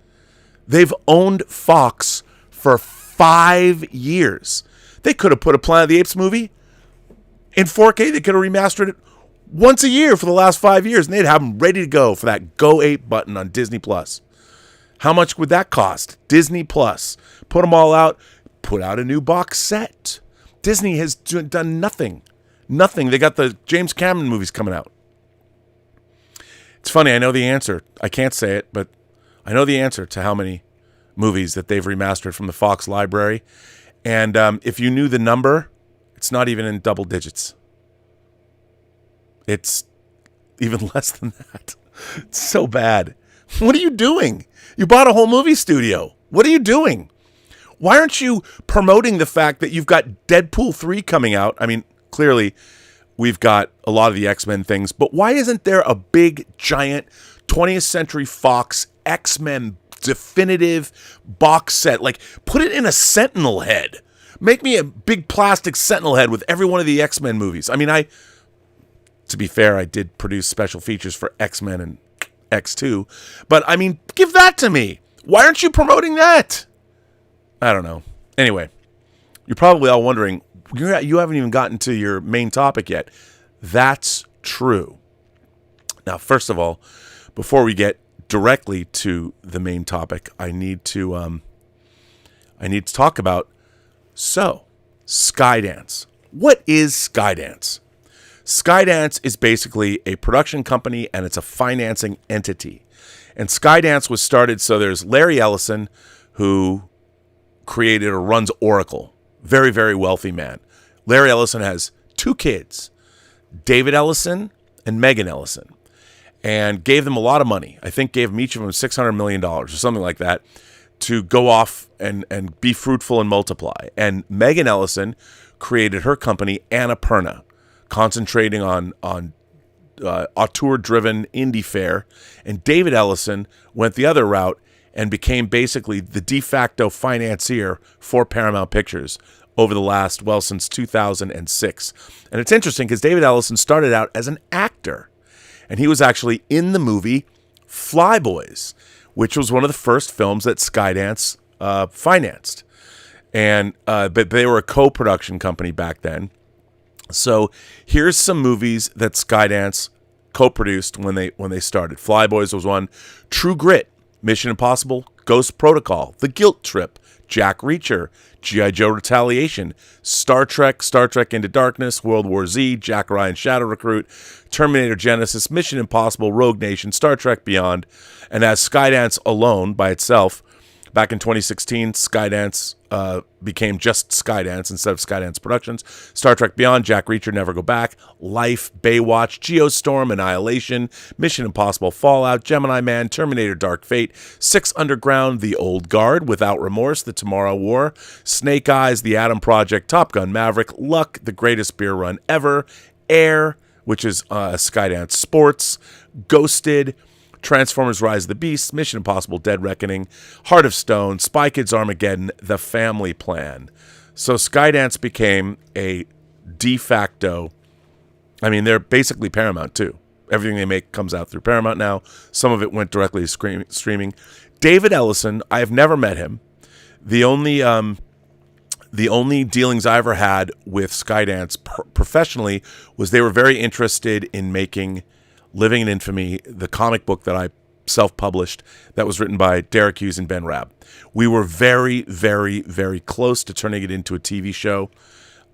They've owned Fox for 5 years. They could have put a Planet of the Apes movie in 4K. They could have remastered it once a year for the last 5 years, and they'd have them ready to go for that Go Ape button on Disney Plus. How much would that cost? Disney Plus. Put them all out. Put out a new box set. Disney has done nothing. Nothing. They got the James Cameron movies coming out. It's funny. I know the answer. I can't say it, but I know the answer to how many movies that they've remastered from the Fox library. And if you knew the number, it's not even in double digits. It's even less than that. It's so bad. What are you doing? You bought a whole movie studio. What are you doing? Why aren't you promoting the fact that you've got Deadpool 3 coming out? I mean, clearly we've got a lot of the X-Men things, but why isn't there a big, giant 20th Century Fox X-Men definitive box set? Like, put it in a Sentinel head. Make me a big plastic sentinel head with every one of the X-Men movies. I mean, to be fair, I did produce special features for X-Men and X2, but I mean, give that to me. Why aren't you promoting that? I don't know. Anyway, you're probably all wondering, you haven't even gotten to your main topic yet. That's true. Now, first of all, before we get directly to the main topic, I need to talk about Skydance. What is Skydance? Skydance is basically a production company and it's a financing entity. And Skydance was started, so there's Larry Ellison, who created or runs Oracle. Very, very wealthy man. Larry Ellison has 2 kids, David Ellison and Megan Ellison, and gave them a lot of money. I think gave them each of them $600 million or something like that to go off and be fruitful and multiply. And Megan Ellison created her company, Annapurna, concentrating on auteur-driven indie fare. And David Ellison went the other route and became basically the de facto financier for Paramount Pictures over the last, since 2006. And it's interesting because David Ellison started out as an actor. And he was actually in the movie Flyboys, which was one of the first films that Skydance financed. And but they were a co-production company back then. So here's some movies that Skydance co-produced when they started. Flyboys was one. True Grit, Mission Impossible, Ghost Protocol, The Guilt Trip, Jack Reacher, G.I. Joe Retaliation, Star Trek Into Darkness, World War Z, Jack Ryan Shadow Recruit, Terminator Genesis, Mission Impossible, Rogue Nation, Star Trek Beyond. And as Skydance alone by itself, back in 2016, Skydance became just Skydance instead of Skydance Productions. Star Trek Beyond, Jack Reacher, Never Go Back, Life, Baywatch, Geostorm, Annihilation, Mission Impossible, Fallout, Gemini Man, Terminator Dark Fate, 6 Underground, The Old Guard, Without Remorse, The Tomorrow War, Snake Eyes, The Atom Project, Top Gun Maverick, Luck, The Greatest Beer Run Ever, Air, which is Skydance Sports, Ghosted, Transformers Rise of the Beasts, Mission Impossible Dead Reckoning, Heart of Stone, Spy Kids Armageddon, The Family Plan. So Skydance became a de facto, I mean, they're basically Paramount too. Everything they make comes out through Paramount now. Some of it went directly to streaming. David Ellison, I have never met him. The only dealings I ever had with Skydance professionally was they were very interested in making Living in Infamy, the comic book that I self-published that was written by Derek Hughes and Ben Rabb. We were very, very, very close to turning it into a TV show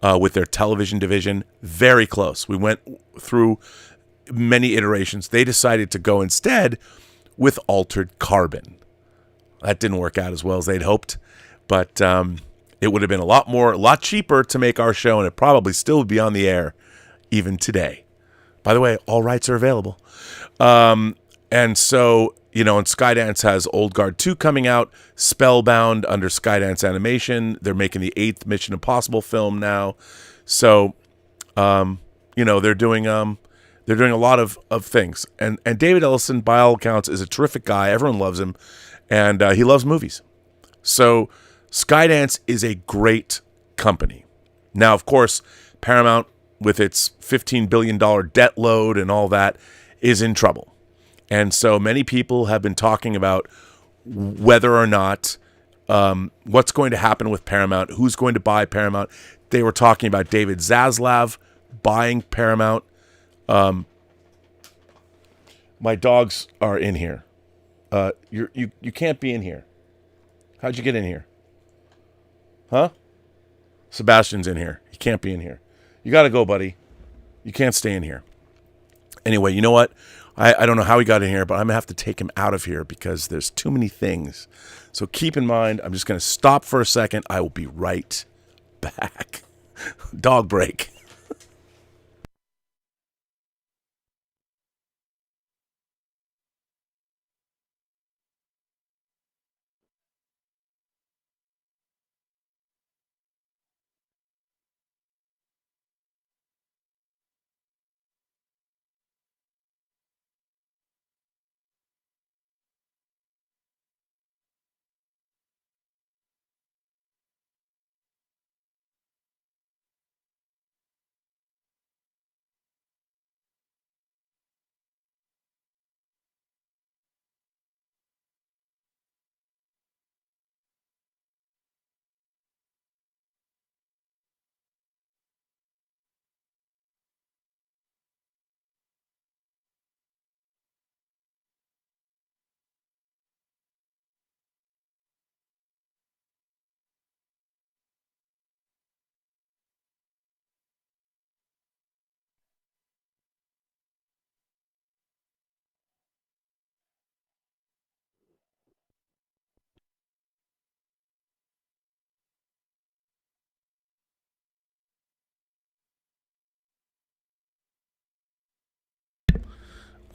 with their television division. Very close. We went through many iterations. They decided to go instead with Altered Carbon. That didn't work out as well as they'd hoped, but it would have been a lot cheaper to make our show, and it probably still would be on the air even today. By the way, all rights are available. And so, and Skydance has Old Guard 2 coming out, Spellbound under Skydance Animation. They're making the 8th Mission Impossible film now. So, they're doing a lot of things. And David Ellison, by all accounts, is a terrific guy. Everyone loves him, and he loves movies. So Skydance is a great company. Now, of course, Paramount, with its $15 billion debt load and all that, is in trouble. And so many people have been talking about whether or not what's going to happen with Paramount, who's going to buy Paramount. They were talking about David Zaslav buying Paramount. My dogs are in here. You can't be in here. How'd you get in here? Huh? Sebastian's in here. He can't be in here. You got to go, buddy. You can't stay in here. Anyway, you know what? I don't know how he got in here, but I'm going to have to take him out of here because there's too many things. So keep in mind, I'm just going to stop for a second. I will be right back. Dog break.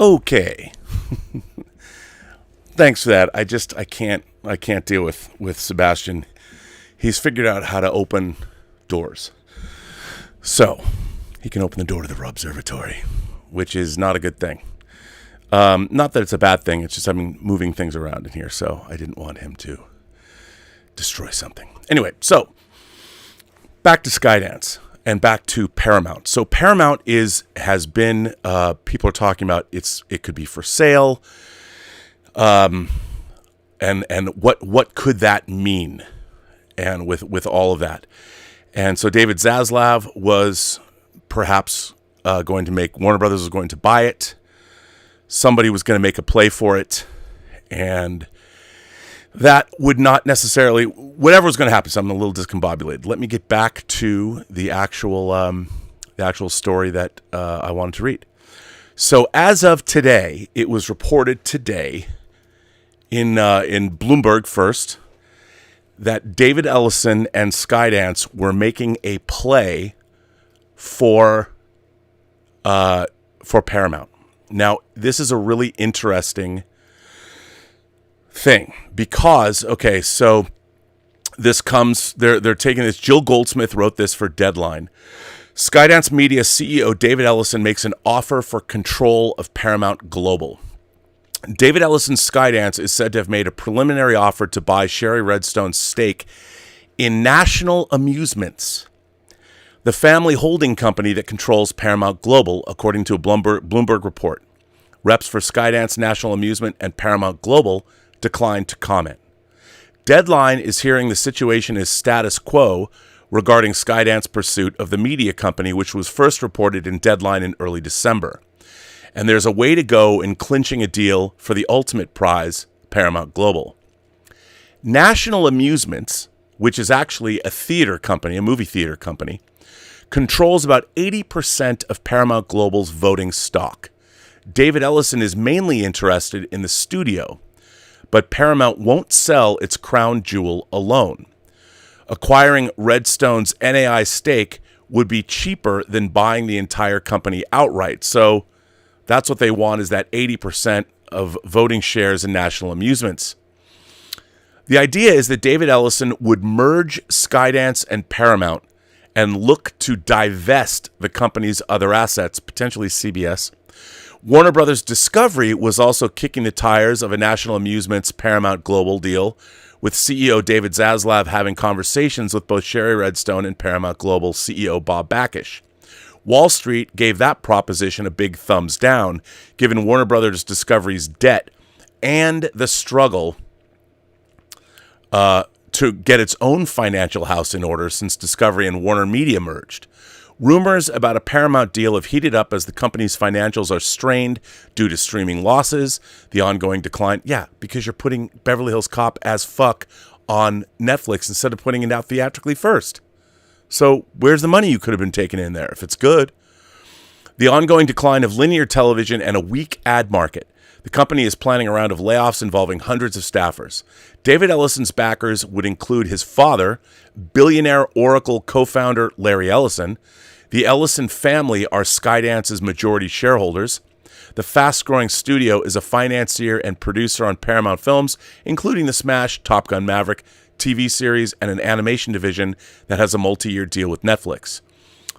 Okay. Thanks for that. I can't deal with Sebastian. He's figured out how to open doors. So, he can open the door to the Observatory, which is not a good thing. Not that it's a bad thing, it's just I'm moving things around in here, so I didn't want him to destroy something. Anyway, so back to Skydance and back to Paramount. So Paramount has been people are talking about it could be for sale. And what could that mean? And with all of that. And so David Zaslav was perhaps going to make, Warner Brothers was going to buy it. Somebody was going to make a play for it. And that would not necessarily, whatever was going to happen, so I'm a little discombobulated. Let me get back to the actual story that I wanted to read. So as of today, it was reported today in Bloomberg first that David Ellison and Skydance were making a play for Paramount. Now, this is a really interesting thing because, okay, so this comes, they're taking this, Jill Goldsmith wrote this for Deadline. Skydance Media CEO David Ellison makes an offer for control of Paramount Global. David Ellison's Skydance is said to have made a preliminary offer to buy Sherry Redstone's stake in National Amusements, the family holding company that controls Paramount Global, according to a Bloomberg report. Reps for Skydance, National Amusement, and Paramount Global declined to comment. Deadline is hearing the situation is status quo regarding Skydance pursuit of the media company, which was first reported in Deadline in early December. And there's a way to go in clinching a deal for the ultimate prize, Paramount Global. National Amusements, which is actually a theater company, a movie theater company, controls about 80% of Paramount Global's voting stock. David Ellison is mainly interested in the studio, but Paramount won't sell its crown jewel alone. Acquiring Redstone's NAI stake would be cheaper than buying the entire company outright. So that's what they want, is that 80% of voting shares in National Amusements. The idea is that David Ellison would merge Skydance and Paramount and look to divest the company's other assets, potentially CBS. Warner Brothers Discovery was also kicking the tires of a National Amusements Paramount Global deal, with CEO David Zaslav having conversations with both Sherry Redstone and Paramount Global CEO Bob Bakish. Wall Street gave that proposition a big thumbs down, given Warner Brothers Discovery's debt and the struggle to get its own financial house in order since Discovery and Warner Media merged. Rumors about a Paramount deal have heated up as the company's financials are strained due to streaming losses, the ongoing decline. Yeah, because you're putting Beverly Hills Cop as fuck on Netflix instead of putting it out theatrically first. So where's the money you could have been taking in there if it's good? The ongoing decline of linear television and a weak ad market. The company is planning a round of layoffs involving hundreds of staffers. David Ellison's backers would include his father, billionaire Oracle co-founder Larry Ellison. The Ellison family are Skydance's majority shareholders. The fast-growing studio is a financier and producer on Paramount films, including the smash Top Gun Maverick TV series and an animation division that has a multi-year deal with Netflix.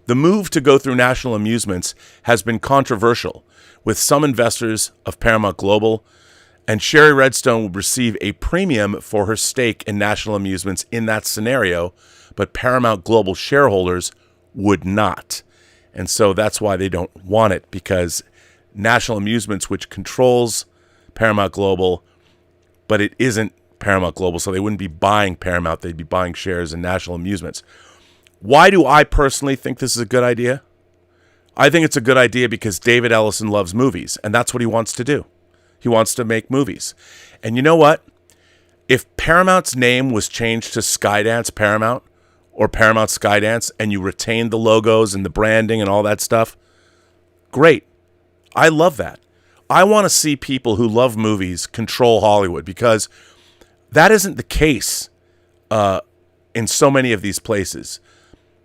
The move to go through National Amusements has been controversial, with some investors of Paramount Global, and Sherry Redstone would receive a premium for her stake in National Amusements in that scenario, but Paramount Global shareholders would not. And so that's why they don't want it, because National Amusements, which controls Paramount Global, but it isn't Paramount Global, so they wouldn't be buying Paramount, they'd be buying shares in National Amusements. Why do I personally think this is a good idea? I think it's a good idea because David Ellison loves movies, and that's what he wants to do. He wants to make movies. And you know what? If Paramount's name was changed to Skydance Paramount or Paramount Skydance, and you retained the logos and the branding and all that stuff, great. I love that. I want to see people who love movies control Hollywood, because that isn't the case in so many of these places.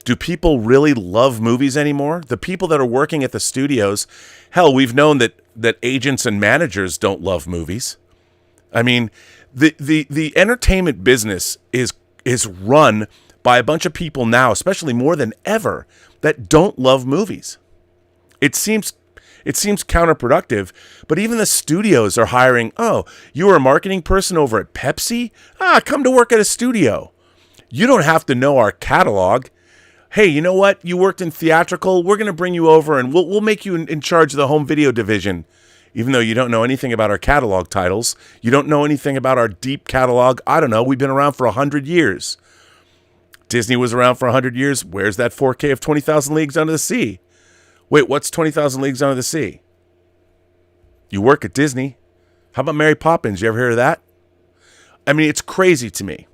Do people really love movies anymore? The people that are working at the studios, hell, we've known that that agents and managers don't love movies. I mean, the entertainment business is run by a bunch of people now, especially more than ever, that don't love movies. It seems counterproductive, but even the studios are hiring, oh, you were a marketing person over at Pepsi? Come to work at a studio. You don't have to know our catalog. Hey, you know what? You worked in theatrical. We're going to bring you over and we'll make you in charge of the home video division. Even though you don't know anything about our catalog titles, you don't know anything about our deep catalog. I don't know. We've been around for 100 years. Disney was around for 100 years. Where's that 4K of 20,000 Leagues Under the Sea? Wait, what's 20,000 Leagues Under the Sea? You work at Disney. How about Mary Poppins? You ever hear of that? I mean, it's crazy to me.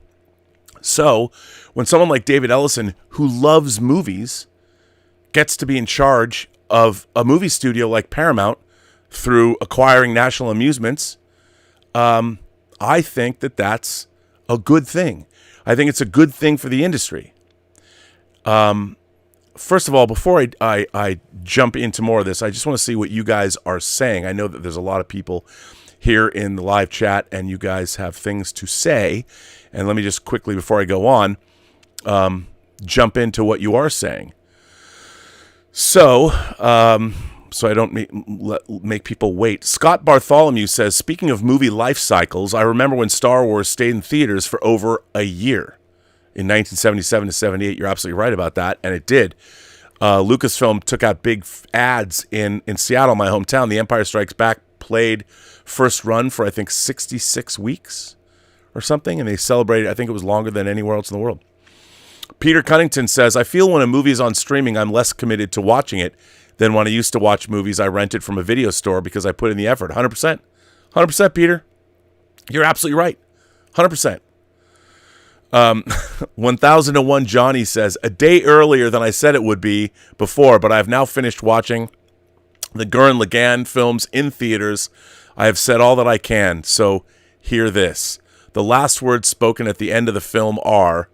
So when someone like David Ellison, who loves movies, gets to be in charge of a movie studio like Paramount through acquiring National Amusements, I think that that's a good thing. I think it's a good thing for the industry. First of all, before I jump into more of this, I just want to see what you guys are saying. I know that there's a lot of people here in the live chat, and you guys have things to say. And let me just quickly, before I go on, jump into what you are saying. So I don't make people wait. Scott Bartholomew says, speaking of movie life cycles, I remember when Star Wars stayed in theaters for over a year. In 1977 to 78, you're absolutely right about that, and it did. Lucasfilm took out big ads in Seattle, my hometown. The Empire Strikes Back played first run for, I think, 66 weeks or something, and they celebrated, I think it was longer than anywhere else in the world. Peter Cunnington says, I feel when a movie is on streaming, I'm less committed to watching it than when I used to watch movies I rented from a video store because I put in the effort. 100%. 100%, Peter. You're absolutely right. 100%. 1001 Johnny says, a day earlier than I said it would be before, but I've now finished watching the Gurren Lagann films in theaters. I have said all that I can, so hear this. The last words spoken at the end of the film are,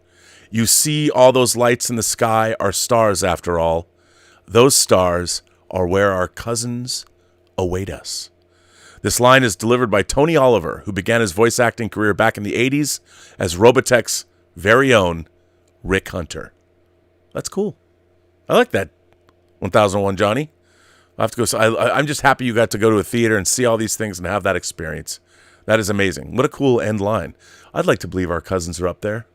you see all those lights in the sky are stars after all. Those stars are where our cousins await us. This line is delivered by Tony Oliver, who began his voice acting career back in the 80s as Robotech's very own Rick Hunter. That's cool. I like that, 1001 Johnny. I have to go. I'm just happy you got to go to a theater and see all these things and have that experience. That is amazing. What a cool end line. I'd like to believe our cousins are up there.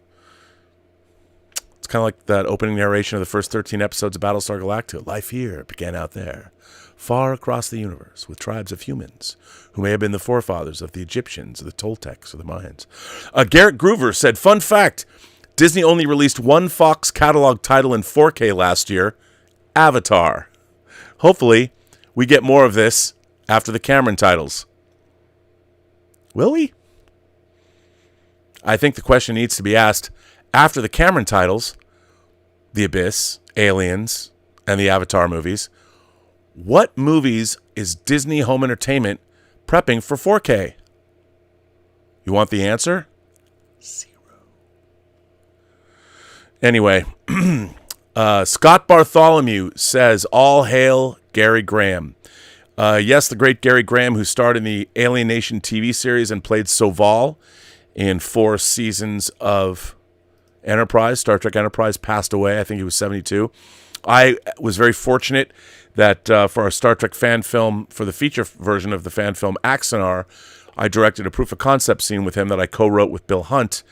It's kind of like that opening narration of the first 13 episodes of Battlestar Galactica. Life here began out there, far across the universe, with tribes of humans who may have been the forefathers of the Egyptians, or the Toltecs, or the Mayans. Garrett Groover said, fun fact, Disney only released one Fox catalog title in 4K last year, Avatar. Hopefully, we get more of this after the Cameron titles. Will we? I think the question needs to be asked, after the Cameron titles, The Abyss, Aliens, and the Avatar movies, what movies is Disney Home Entertainment prepping for 4K? You want the answer? 0. Anyway, Scott Bartholomew says, all hail Gary Graham. Yes, the great Gary Graham, who starred in the Alien Nation TV series and played Soval in 4 seasons of Enterprise, Star Trek Enterprise, passed away. I think he was 72. I was very fortunate that for our Star Trek fan film, for the feature version of the fan film Axanar, I directed a proof of concept scene with him that I co-wrote with Bill Hunt,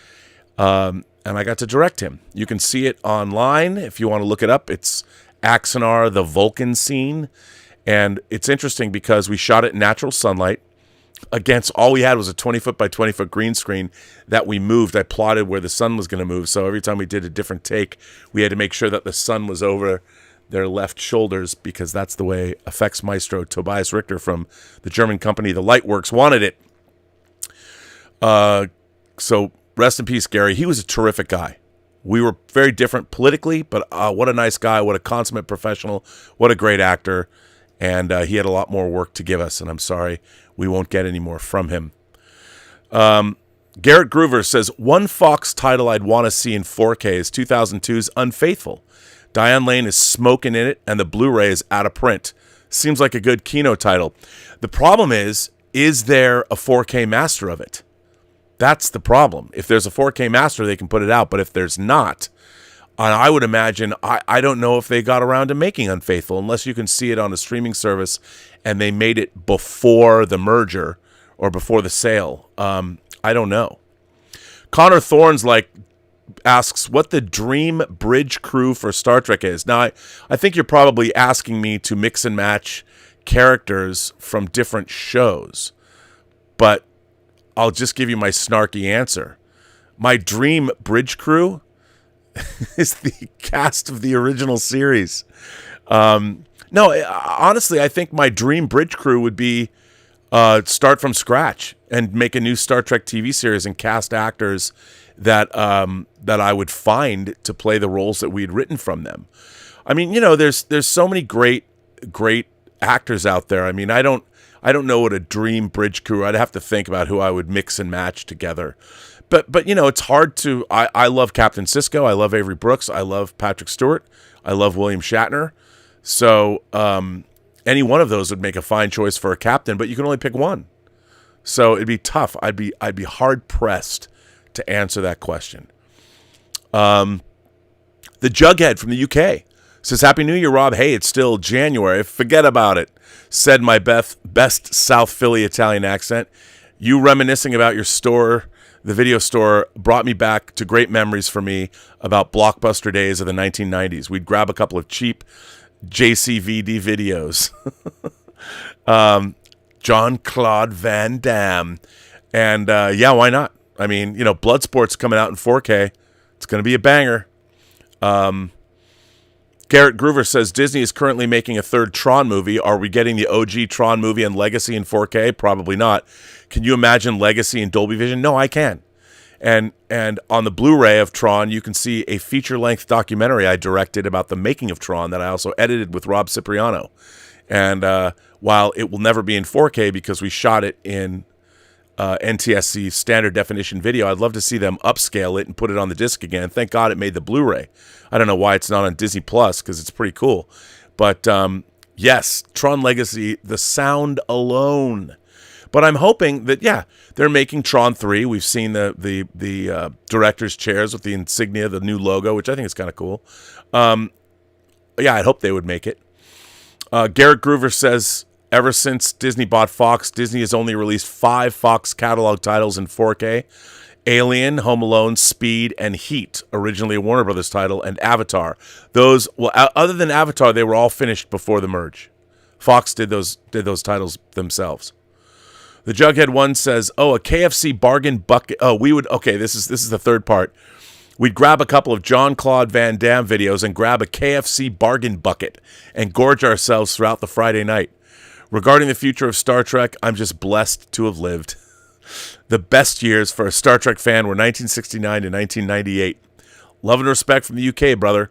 and I got to direct him. You can see it online if you want to look it up. It's Axanar, the Vulcan scene, and it's interesting because we shot it in natural sunlight. Against all we had was a 20-foot by 20-foot green screen that we moved. I plotted where the sun was going to move, so every time we did a different take, we had to make sure that the sun was over their left shoulders because that's the way effects maestro Tobias Richter from the German company The Lightworks wanted it. So rest in peace, Gary. He was a terrific guy. We were very different politically, but what a nice guy, what a consummate professional, what a great actor. And he had a lot more work to give us, and I'm sorry we won't get any more from him. Garrett Groover says, one Fox title I'd want to see in 4K is 2002's Unfaithful. Diane Lane is smoking in it, and the Blu-ray is out of print. Seems like a good Kino title. The problem is there a 4K master of it? That's the problem. If there's a 4K master, they can put it out. But if there's not, I would imagine, I don't know if they got around to making Unfaithful, unless you can see it on a streaming service and they made it before the merger or before the sale. I don't know. Connor Thorne's asks what the dream bridge crew for Star Trek is. Now, I think you're probably asking me to mix and match characters from different shows, but I'll just give you my snarky answer. My dream bridge crew is the cast of the original series. No, honestly, I think my dream bridge crew would be start from scratch and make a new Star Trek TV series and cast actors that I would find to play the roles that we'd written from them. I mean, there's so many great actors out there. I mean, I don't know what a dream bridge crew. I'd have to think about who I would mix and match together. But it's hard to. I love Captain Sisko. I love Avery Brooks. I love Patrick Stewart. I love William Shatner. So any one of those would make a fine choice for a captain. But you can only pick one. So it'd be tough. I'd be hard pressed to answer that question. The Jughead from the UK says, Happy New Year, Rob. Hey, it's still January. Forget about it, said my best South Philly Italian accent. You reminiscing about your store, the video store, brought me back to great memories for me about blockbuster days of the 1990s. We'd grab a couple of cheap JCVD videos. Jean-Claude Van Damme. And yeah, why not? I mean, Bloodsport's coming out in 4K. It's going to be a banger. Garrett Groover says, Disney is currently making a third Tron movie. Are we getting the OG Tron movie and Legacy in 4K? Probably not. Can you imagine Legacy in Dolby Vision? No, I can. And on the Blu-ray of Tron, you can see a feature-length documentary I directed about the making of Tron that I also edited with Rob Cipriano. And while it will never be in 4K because we shot it in NTSC standard definition video, I'd love to see them upscale it and put it on the disc again. Thank God it made the Blu-ray. I don't know why it's not on Disney Plus because it's pretty cool. But yes, Tron Legacy, the sound alone. But I'm hoping that, yeah, they're making Tron 3. We've seen the director's chairs with the insignia, the new logo, which I think is kind of cool. Yeah, I'd hope they would make it. Garrett Groover says, ever since Disney bought Fox, Disney has only released 5 Fox catalog titles in 4K. Alien, Home Alone, Speed, and Heat, originally a Warner Brothers title, and Avatar. Those, well, other than Avatar, they were all finished before the merge. Fox did those titles themselves. The Jughead one says, "Oh, a KFC bargain bucket. Oh, we would. Okay, this is the third part. We'd grab a couple of Jean-Claude Van Damme videos and grab a KFC bargain bucket and gorge ourselves throughout the Friday night. Regarding the future of Star Trek, I'm just blessed to have lived. The best years for a Star Trek fan were 1969 to 1998. Love and respect from the UK, brother."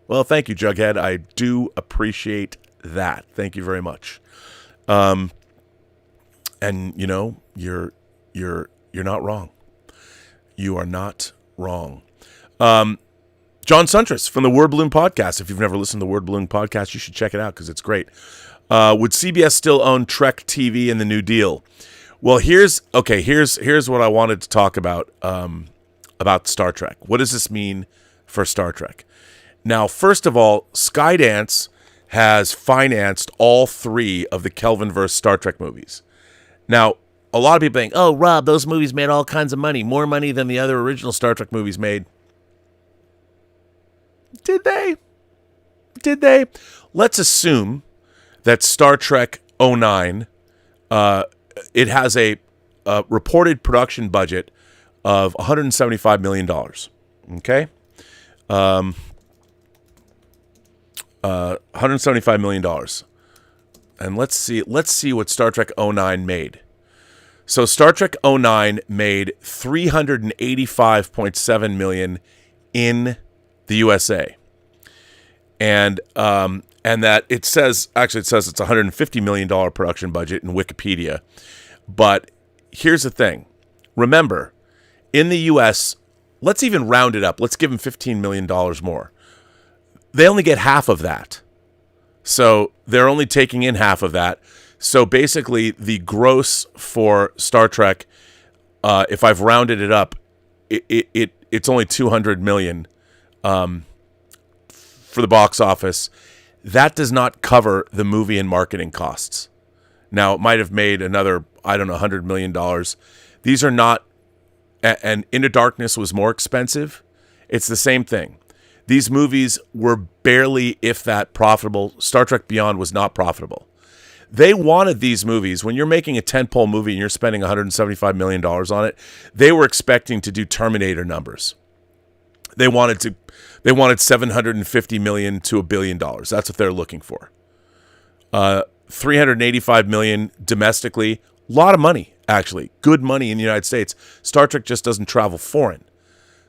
Well, thank you, Jughead. I do appreciate that. Thank you very much. And you're not wrong. You are not wrong. John Suntress from the Word Balloon Podcast. If you've never listened to the Word Balloon Podcast, you should check it out because it's great. Would CBS still own Trek TV in the New Deal? Well, here's what I wanted to talk about Star Trek. What does this mean for Star Trek? Now, first of all, Skydance has financed all 3 of the Kelvinverse Star Trek movies. Now, a lot of people think, "Oh, Rob, those movies made all kinds of money, more money than the other original Star Trek movies made." Did they? Did they? Let's assume that Star Trek 09, it has a reported production budget of $175 million. Okay? $175 million. And let's see what Star Trek 09 made. So Star Trek 09 made $385.7 million in the USA. And that it says it's a $150 million production budget in Wikipedia. But here's the thing. Remember, in the US, let's even round it up. Let's give them $15 million more. They only get half of that. So they're only taking in half of that. So basically, the gross for Star Trek, if I've rounded it up, it's only 200 million for the box office. That does not cover the movie and marketing costs. Now, it might have made another, I don't know, $100 million. These are not, and Into Darkness was more expensive. It's the same thing. These movies were barely, if that, profitable. Star Trek Beyond was not profitable. They wanted these movies. When you're making a tentpole movie and you're spending $175 million on it, they were expecting to do Terminator numbers. They wanted 750 million to $1 billion. That's what they're looking for. 385 million domestically. A lot of money, actually. Good money in the United States. Star Trek just doesn't travel foreign.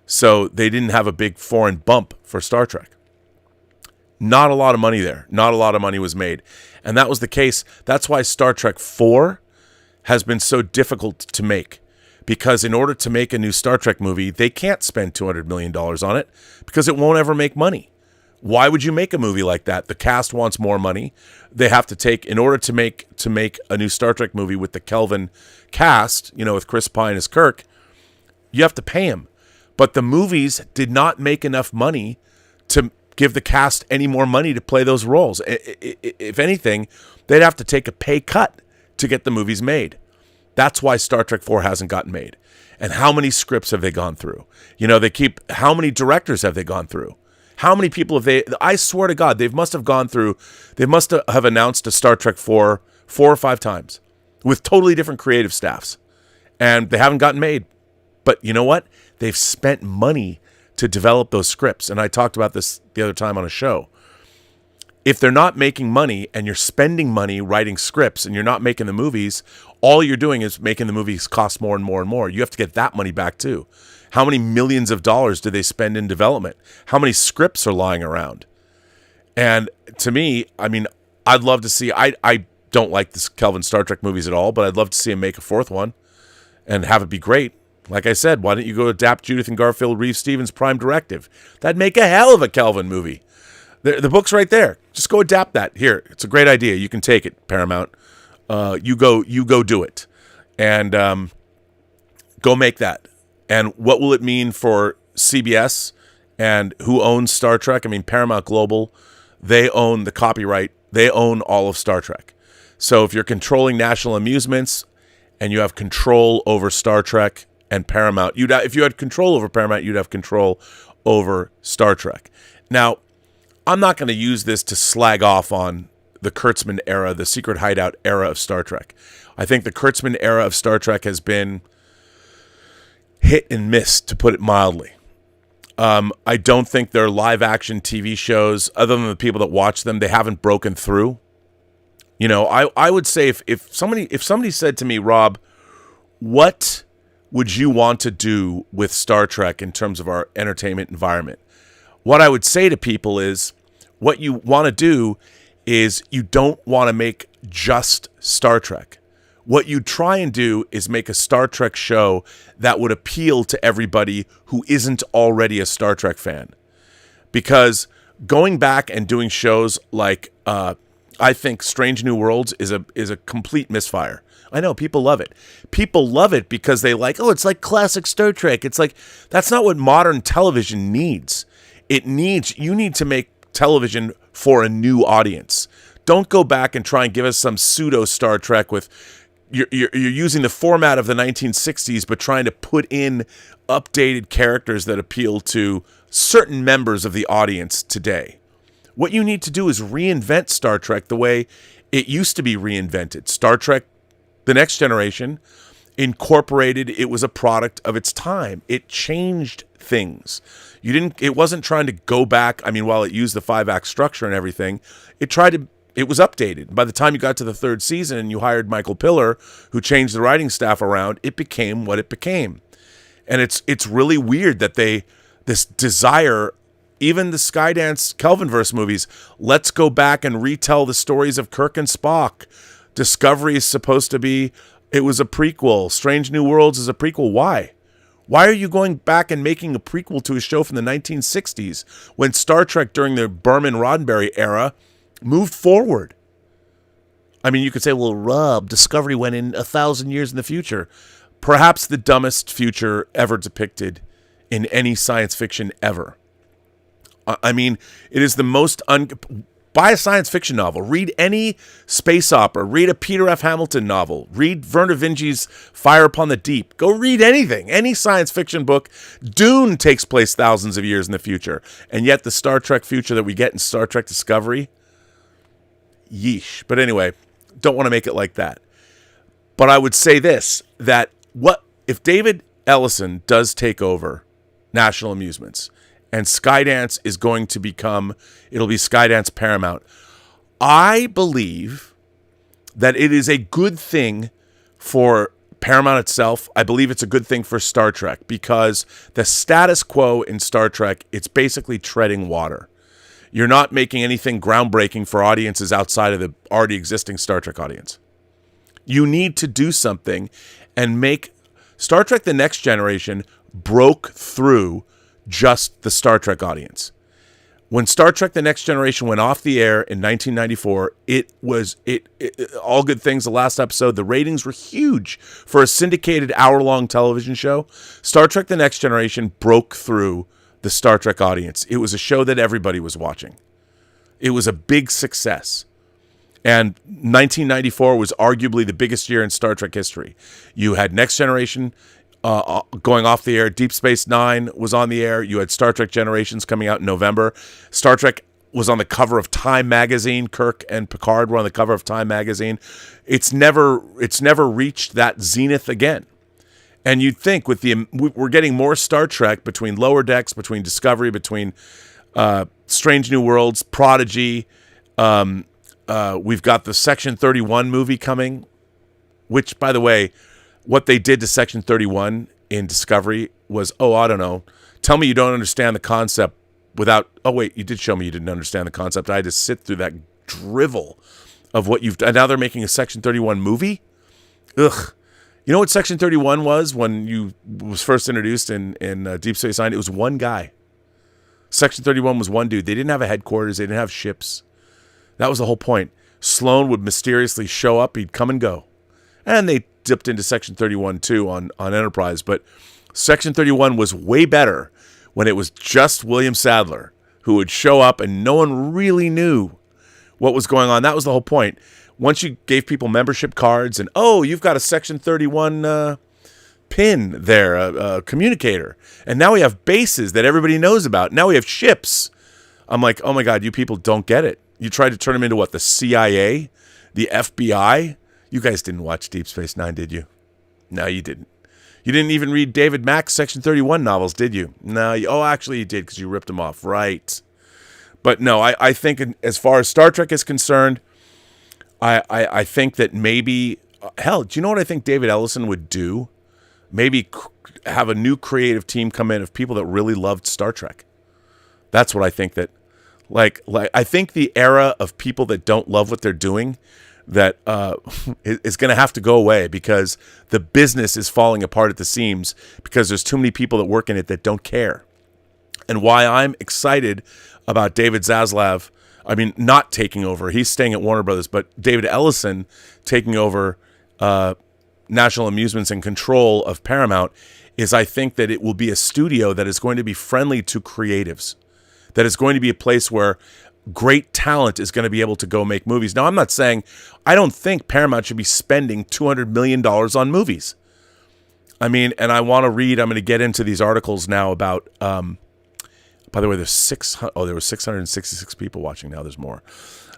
So they didn't have a big foreign bump for Star Trek. Not a lot of money there. Not a lot of money was made. And that was the case. That's why Star Trek 4 has been so difficult to make. Because in order to make a new Star Trek movie, they can't spend $200 million on it because it won't ever make money. Why would you make a movie like that? The cast wants more money. They have to take, in order to make a new Star Trek movie with the Kelvin cast, with Chris Pine as Kirk, you have to pay him. But the movies did not make enough money to give the cast any more money to play those roles. If anything, they'd have to take a pay cut to get the movies made. That's why Star Trek 4 hasn't gotten made. And how many scripts have they gone through? How many directors have they gone through? How many people have they, I swear to God, they must have announced a Star Trek 4 or 5 times with totally different creative staffs. And they haven't gotten made. But you know what? They've spent money to develop those scripts. And I talked about this the other time on a show. If they're not making money and you're spending money writing scripts and you're not making the movies, all you're doing is making the movies cost more and more and more. You have to get that money back too. How many millions of dollars do they spend in development? How many scripts are lying around? And to me, I'd love to see, I don't like this Kelvin Star Trek movies at all, but I'd love to see him make a 4th one and have it be great. Like I said, why don't you go adapt Judith and Garfield Reeves Stevens' Prime Directive? That'd make a hell of a Kelvin movie. The book's right there. Just go adapt that. Here, it's a great idea. You can take it, Paramount. You go do it. And go make that. And what will it mean for CBS and who owns Star Trek? Paramount Global, they own the copyright. They own all of Star Trek. So if you're controlling National Amusements and you have control over Star Trek and Paramount, if you had control over Paramount, you'd have control over Star Trek. Now, I'm not going to use this to slag off on the Kurtzman era, the Secret Hideout era of Star Trek. I think the Kurtzman era of Star Trek has been hit and miss, to put it mildly. I don't think their live-action TV shows, other than the people that watch them, they haven't broken through. I would say if somebody said to me, Rob, what would you want to do with Star Trek in terms of our entertainment environment? What I would say to people is, what you want to do is you don't want to make just Star Trek. What you try and do is make a Star Trek show that would appeal to everybody who isn't already a Star Trek fan. Because going back and doing shows like, I think Strange New Worlds is a complete misfire. I know, people love it. People love it because they it's like classic Star Trek. It's like, that's not what modern television needs. You need to make television for a new audience. Don't go back and try and give us some pseudo Star Trek with you're using the format of the 1960s, but trying to put in updated characters that appeal to certain members of the audience today. What you need to do is reinvent Star Trek the way it used to be reinvented. Star Trek, The Next Generation, it was a product of its time. It changed things. It wasn't trying to go back. While it used the 5-act structure and everything, it was updated. By the time you got to the 3rd season and you hired Michael Piller, who changed the writing staff around, it became what it became. And it's really weird that this desire, even the Skydance Kelvinverse movies, let's go back and retell the stories of Kirk and Spock. Discovery is supposed to be, it was a prequel. Strange New Worlds is a prequel. Why? Why are you going back and making a prequel to a show from the 1960s when Star Trek during the Berman-Roddenberry era moved forward. I mean, you could say, well, Rob, Discovery went in 1,000 years in the future. Perhaps the dumbest future ever depicted in any science fiction ever. I mean, it is the most... Buy a science fiction novel. Read any space opera. Read a Peter F. Hamilton novel. Read Verne Vinge's Fire Upon the Deep. Go read anything. Any science fiction book. Dune takes place thousands of years in the future. And yet the Star Trek future that we get in Star Trek Discovery... Yeesh. But anyway, don't want to make it like that. But I would say this, that what if David Ellison does take over National Amusements and Skydance is going to become, it'll be Skydance Paramount, I believe that it is a good thing for Paramount itself. I believe it's a good thing for Star Trek because the status quo in Star Trek, it's basically treading water. You're not making anything groundbreaking for audiences outside of the already existing Star Trek audience. You need to do something and make Star Trek The Next Generation broke through just the Star Trek audience. When Star Trek The Next Generation went off the air in 1994, it was All Good Things, the last episode, the ratings were huge for a syndicated hour-long television show. Star Trek The Next Generation broke through the Star Trek audience. It was a show that everybody was watching. It was a big success. And 1994 was arguably the biggest year in Star Trek history. You had Next Generation going off the air. Deep Space Nine was on the air. You had Star Trek Generations coming out in November. Star Trek was on the cover of Time magazine. Kirk and Picard were on the cover of Time magazine. It's never reached that zenith again. And you'd think we're getting more Star Trek between Lower Decks, between Discovery, between Strange New Worlds, Prodigy. We've got the Section 31 movie coming, which, by the way, what they did to Section 31 in Discovery was, I don't know. Tell me you don't understand the concept without... Oh, wait, you did show me you didn't understand the concept. I had to sit through that drivel of what you've done. Now they're making a Section 31 movie? Ugh. You know what Section 31 was when you was first introduced in Deep Space Nine? It was one guy. Section 31 was one dude. They didn't have a headquarters. They didn't have ships. That was the whole point. Sloan would mysteriously show up. He'd come and go. And they dipped into Section 31 too on Enterprise. But Section 31 was way better when it was just William Sadler who would show up and no one really knew what was going on. That was the whole point. Once you gave people membership cards and, you've got a Section 31 pin there, a communicator. And now we have bases that everybody knows about. Now we have ships. I'm like, oh my God, you people don't get it. You tried to turn them into what, the CIA? The FBI? You guys didn't watch Deep Space Nine, did you? No, you didn't. You didn't even read David Mack's Section 31 novels, did you? No, actually you did because you ripped them off. Right. But no, I think as far as Star Trek is concerned, I think that maybe, hell, do you know what I think David Ellison would do? Maybe have a new creative team come in of people that really loved Star Trek. That's what I think that, like I think the era of people that don't love what they're doing, that is going to have to go away because the business is falling apart at the seams because there's too many people that work in it that don't care. And why I'm excited about David Zaslav, I mean, not taking over. He's staying at Warner Brothers, but David Ellison taking over National Amusements and control of Paramount is I think that it will be a studio that is going to be friendly to creatives, that is going to be a place where great talent is going to be able to go make movies. Now, I'm not saying, I don't think Paramount should be spending $200 million on movies. I mean, and I want to read, I'm going to get into these articles now about, by the way, there were 666 people watching. Now there's more.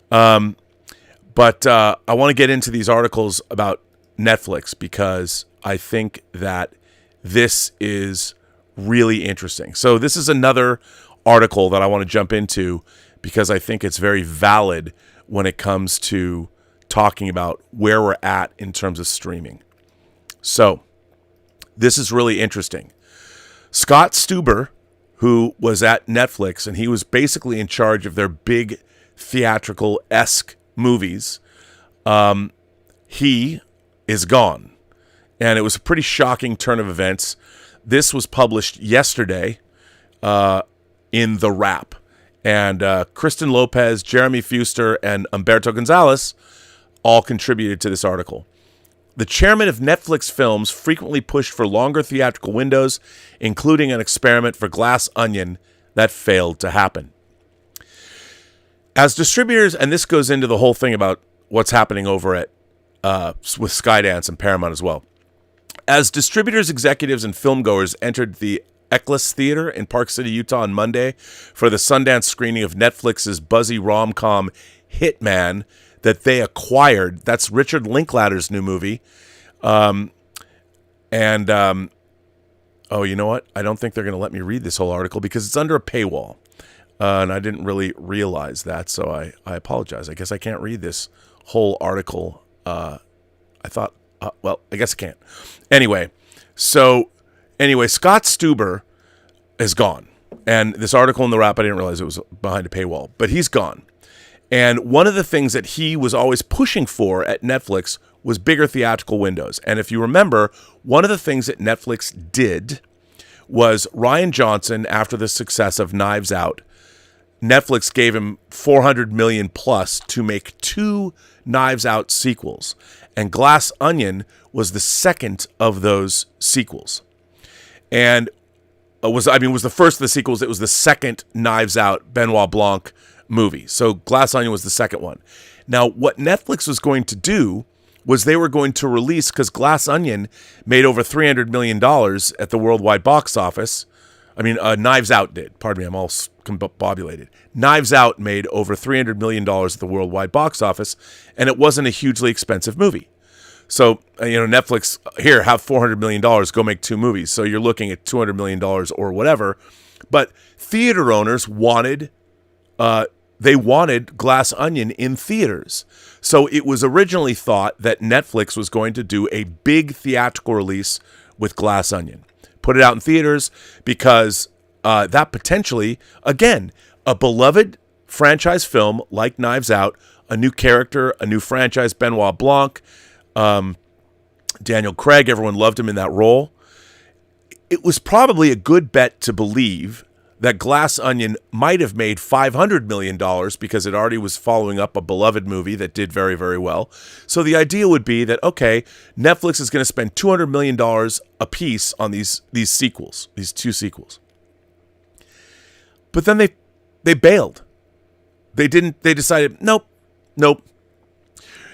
But I want to get into these articles about Netflix because I think that this is really interesting. So this is another article that I want to jump into because I think it's very valid when it comes to talking about where we're at in terms of streaming. So this is really interesting. Scott Stuber, who was at Netflix, and he was basically in charge of their big theatrical-esque movies, he is gone. And it was a pretty shocking turn of events. This was published yesterday in The Wrap. And Kristen Lopez, Jeremy Fuster, and Humberto Gonzalez all contributed to this article. The chairman of Netflix Films frequently pushed for longer theatrical windows, including an experiment for Glass Onion that failed to happen. As distributors, and this goes into the whole thing about what's happening over at with Skydance and Paramount as well. As distributors, executives, and filmgoers entered the Eccles Theater in Park City, Utah on Monday for the Sundance screening of Netflix's buzzy rom-com Hitman that they acquired. That's Richard Linklater's new movie. Oh, you know what? I don't think they're going to let me read this whole article because it's under a paywall. And I didn't really realize that, so I apologize. I guess I can't read this whole article. I thought, well, I guess I can't. Anyway, Scott Stuber is gone. And this article in the Wrap, I didn't realize it was behind a paywall, but he's gone. And one of the things that he was always pushing for at Netflix was bigger theatrical windows. And if you remember, one of the things that Netflix did was Rian Johnson, after the success of Knives Out, Netflix gave him $400 million plus to make 2 Knives Out sequels. And Glass Onion was the second of those sequels. And was the first of the sequels. It was the second Knives Out Benoit Blanc movie. So Glass Onion was the second one. Now, what Netflix was going to do was they were going to release, because Glass Onion made over $300 million at the worldwide box office. Knives Out did. Pardon me, I'm all combobulated. Knives Out made over $300 million at the worldwide box office, and it wasn't a hugely expensive movie. So, Netflix, here, have $400 million, go make 2 movies. So you're looking at $200 million or whatever. But theater owners wanted Glass Onion in theaters. So it was originally thought that Netflix was going to do a big theatrical release with Glass Onion. Put it out in theaters because that potentially, again, a beloved franchise film like Knives Out, a new character, a new franchise, Benoit Blanc, Daniel Craig, everyone loved him in that role. It was probably a good bet to believe that Glass Onion might have made $500 million because it already was following up a beloved movie that did very, very well. So the idea would be that, okay, Netflix is going to spend $200 million a piece on these sequels, these 2 sequels. But then they bailed. They decided, nope.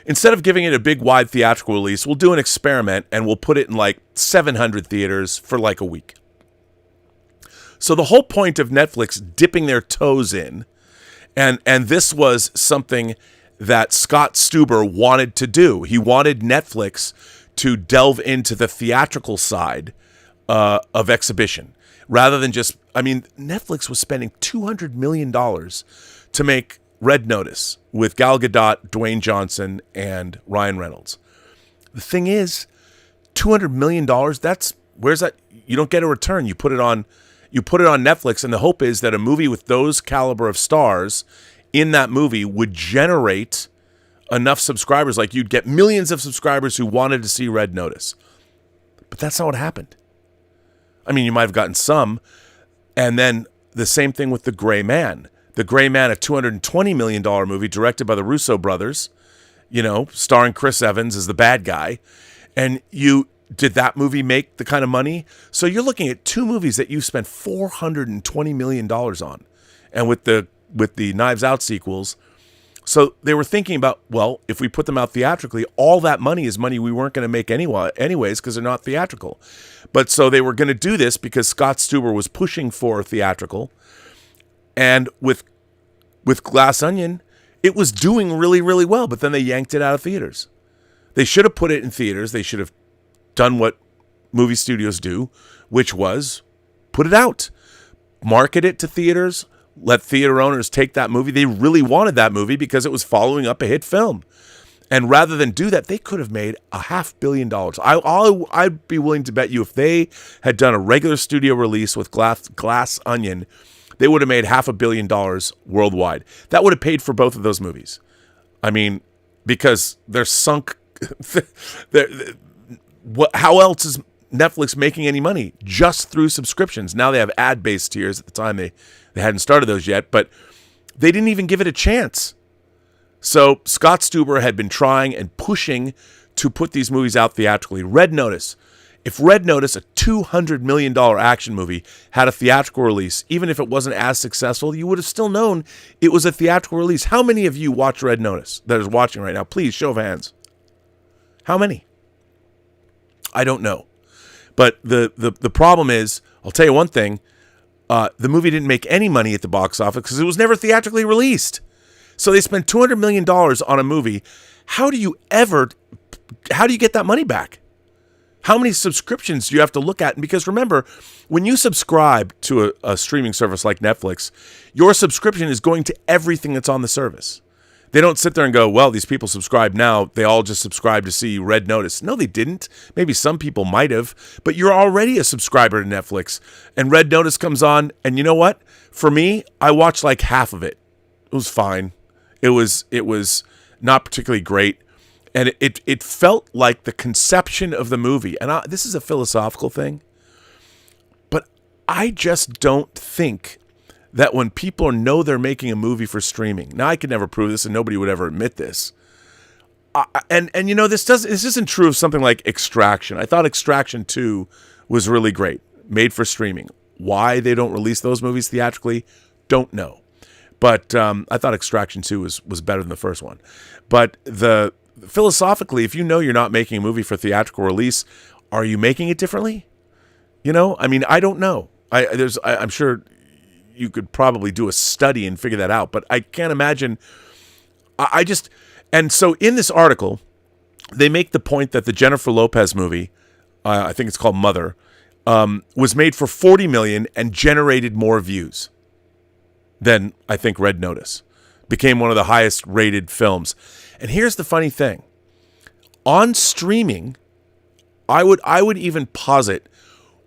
Instead of giving it a big, wide theatrical release, we'll do an experiment and we'll put it in like 700 theaters for like a week. So the whole point of Netflix dipping their toes in, and this was something that Scott Stuber wanted to do. He wanted Netflix to delve into the theatrical side of exhibition, rather than just, Netflix was spending $200 million to make Red Notice with Gal Gadot, Dwayne Johnson, and Ryan Reynolds. The thing is, $200 million, where's that? You don't get a return. You put it on Netflix, and the hope is that a movie with those caliber of stars in that movie would generate enough subscribers. Like, you'd get millions of subscribers who wanted to see Red Notice. But that's not what happened. You might have gotten some. And then the same thing with The Gray Man. The Gray Man, a $220 million movie directed by the Russo brothers, starring Chris Evans as the bad guy. And did that movie make the kind of money? So you're looking at 2 movies that you spent $420 million on. And with the Knives Out sequels. So they were thinking about, well, if we put them out theatrically, all that money is money we weren't going to make anyways because they're not theatrical. But so they were going to do this because Scott Stuber was pushing for theatrical. And with Glass Onion, it was doing really, really well. But then they yanked it out of theaters. They should have put it in theaters. They should have done what movie studios do, which was put it out, market it to theaters, let theater owners take that movie. They really wanted that movie because it was following up a hit film. And rather than do that, they could have made $500 million. I'd be willing to bet you if they had done a regular studio release with Glass Onion, they would have made $500 million worldwide. That would have paid for both of those movies. Because they're sunk. How else is Netflix making any money? Just through subscriptions. Now they have ad-based tiers. At the time, they hadn't started those yet. But They didn't even give it a chance. So Scott Stuber had been trying and pushing to put these movies out theatrically. Red Notice. If Red Notice, a $200 million action movie, had a theatrical release, even if it wasn't as successful, you would have still known it was a theatrical release. How many of you watch Red Notice that is watching right now? Please, show of hands. How many? I don't know. But the problem is, I'll tell you one thing, the movie didn't make any money at the box office because it was never theatrically released. So they spent $200 million on a movie. How do you get that money back? How many subscriptions do you have to look at? And because remember, when you subscribe to a streaming service like Netflix, your subscription is going to everything that's on the service. They don't sit there and go, well, these people subscribe now. They all just subscribe to see Red Notice. No, they didn't. Maybe some people might have, but you're already a subscriber to Netflix. And Red Notice comes on, and you know what? For me, I watched like half of it. It was fine. It was not particularly great. And it felt like the conception of the movie. And this is a philosophical thing, but I just don't think that when people know they're making a movie for streaming, now I could never prove this and nobody would ever admit this. And you know, this isn't true of something like Extraction. I thought Extraction 2 was really great, made for streaming. Why they don't release those movies theatrically, don't know. But I thought Extraction 2 was better than the first one. But philosophically, if you know you're not making a movie for theatrical release, are you making it differently? You know, I mean, I don't know. I'm sure you could probably do a study and figure that out, but I can't imagine. And so in this article, they make the point that the Jennifer Lopez movie, I think it's called Mother, was made for $40 million and generated more views than I think Red Notice. Became one of the highest rated films. And here's the funny thing. On streaming, I would even posit,